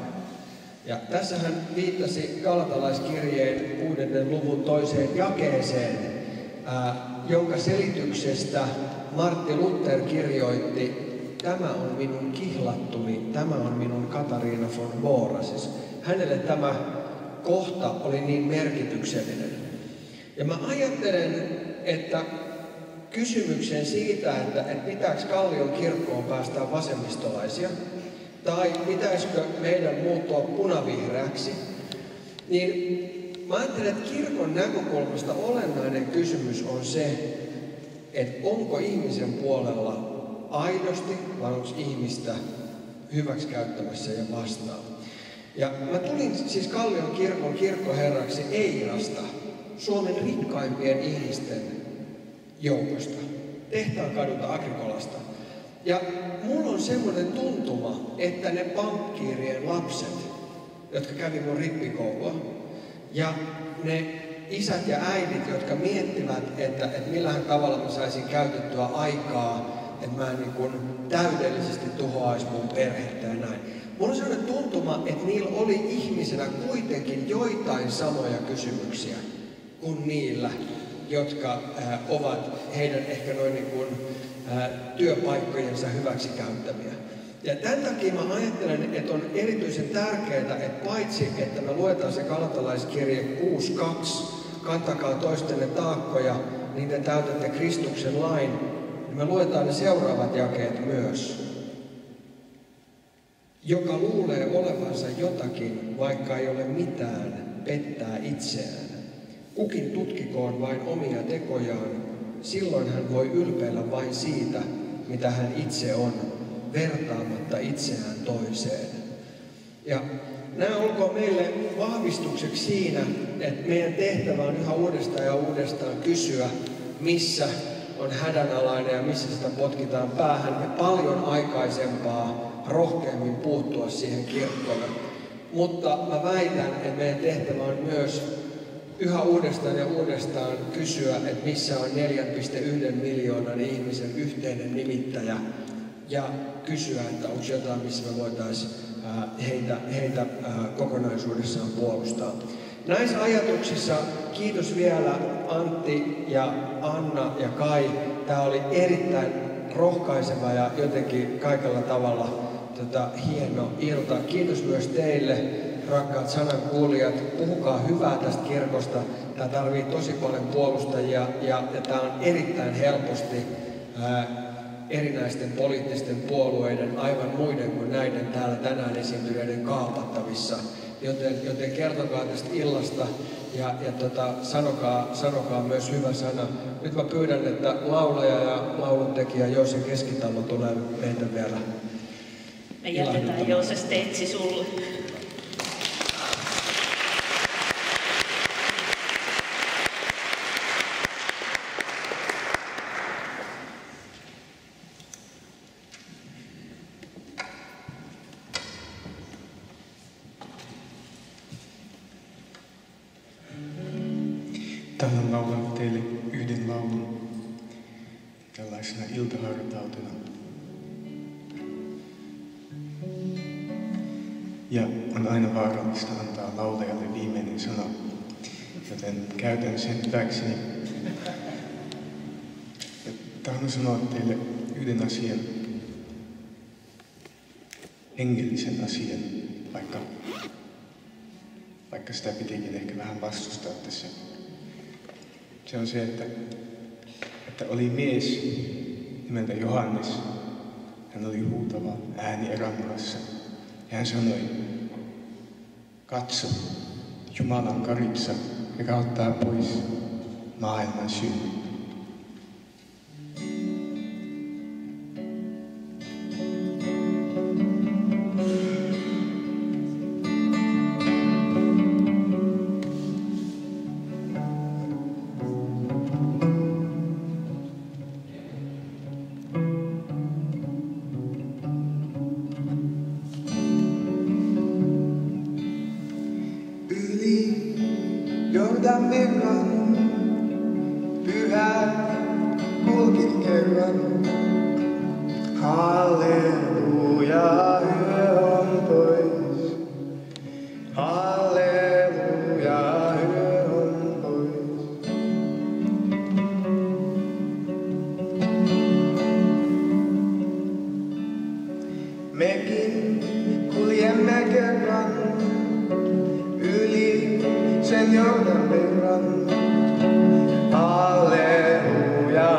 Ja tässä hän viittasi Galatalaiskirjeen 6. luvun 2. jakeeseen, jonka selityksestä Martti Luther kirjoitti, tämä on minun kihlattuni, tämä on minun Katariina von Bora. Siis hänelle tämä kohta oli niin merkityksellinen. Ja mä ajattelen, että kysymykseen siitä, että pitääkö Kallion kirkkoon päästää vasemmistolaisia, tai pitäisikö meidän muuttua punavihreäksi, niin mä ajattelen, että kirkon näkökulmasta olennainen kysymys on se, että onko ihmisen puolella aidosti vai onko ihmistä hyväksikäyttämässä ja vastaan. Ja mä tulin siis Kallion kirkon kirkkoherraksi Eirasta, Suomen rikkaimpien ihmisten joukosta, Tehtaankadulta Agrikolasta. Ja mulla on semmoinen tuntuma, että ne pankkiirien lapset, jotka kävi mun rippikoulua, ja ne isät ja äidit, jotka miettivät, että millähän tavalla mä saisin käytettyä aikaa, että mä en niin kuin täydellisesti tuhoaisi mun perhettä ja näin. Mulla on sellainen tuntuma, että niillä oli ihmisenä kuitenkin joitain samoja kysymyksiä kuin niillä, jotka ovat heidän ehkä noin niin kuin työpaikkojensa hyväksikäyttämiä. Ja tämän takia mä ajattelen, että on erityisen tärkeää, että paitsi että me luetaan se Galatalaiskirje 6.2, kantakaa toistenne taakkoja, niin te täytätte Kristuksen lain, niin me luetaan ne seuraavat jakeet myös. Joka luulee olevansa jotakin, vaikka ei ole mitään, pettää itseään. Kukin tutkikoon vain omia tekojaan, silloin hän voi ylpeillä vain siitä, mitä hän itse on, vertaamatta itseään toiseen. Ja nämä olkoon meille vahvistukseksi siinä, että meidän tehtävä on yhä uudestaan ja uudestaan kysyä, missä on hädänalainen ja missä sitä potkitaan päähän, ja paljon aikaisempaa rohkeammin puuttua siihen kirkkona. Mutta mä väitän, että meidän tehtävä on myös yhä uudestaan ja uudestaan kysyä, että missä on 4,1 miljoonan ihmisen yhteinen nimittäjä, ja kysyä, että onko jotain, missä me voitaisiin heitä kokonaisuudessaan puolustaa. Näissä ajatuksissa kiitos vielä Antti ja Anna ja Kai. Tämä oli erittäin rohkaiseva ja jotenkin kaikella tavalla hieno ilta. Kiitos myös teille, rakkaat sanankuulijat. Puhukaa hyvää tästä kirkosta. Tämä tarvitsee tosi paljon puolustajia ja tämä on erittäin helposti erinäisten poliittisten puolueiden, aivan muiden kuin näiden täällä tänään esiintyneiden kaapattavissa. Joten kertokaa tästä illasta ja sanokaa myös hyvä sana. Nyt mä pyydän, että laulaja ja lauluntekijä Joose Keskitalo tulee meitä vielä. Me jätetään Joose Steitsi sulle. Tahdon laulaa teille yhden laulun tällaisena iltahartautena. Ja on aina vaarallista antaa laulajalle viimeinen sana, joten käytän sen hyväkseni. Ja tahdon sanoa teille yhden asian, hengellisen asian, vaikka sitä pitikin ehkä vähän vastustaa tässä. Se on se, että oli mies nimeltä Johannes. Hän oli huutava ääni erämaassa. Ja hän sanoi, katso, Jumalan karitsa, joka ottaa pois maailman synnin. Jordan virran, pyhä kulki kerran. Halleluja, yö on pois. Halleluja, yö on pois. Mekin kuljemme kerran yli sen Jordan virran. Halleluja,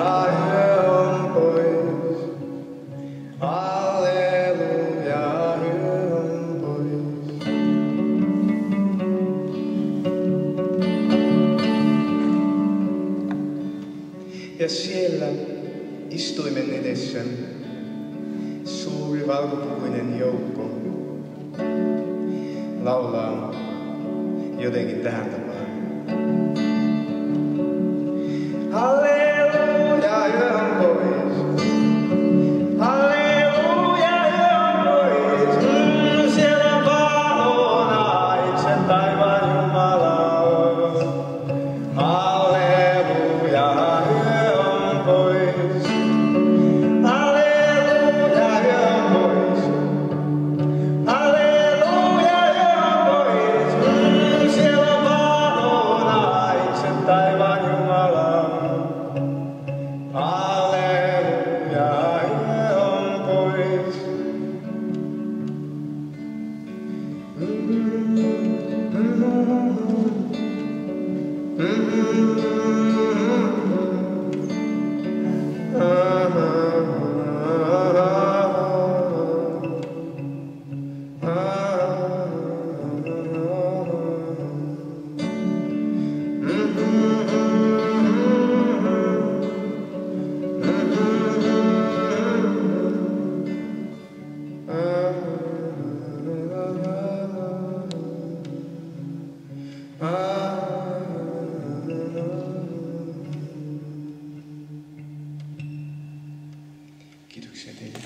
yö on pois. Halleluja, yö on pois. Ja siellä istuimen edessä suuri valkopukuinen joukko laulaa jotenkin tähän tapaan. Halleluja, yö on pois. Halleluja, yö on pois. Siellä valona itse taivaan Jumala on. Halleluja, yö on pois. Halleluja, yö on pois. Halleluja, yö on pois. Siellä valona itse taivaan Jumala on. Halleluja, yö on pois. Kiitoksia teille.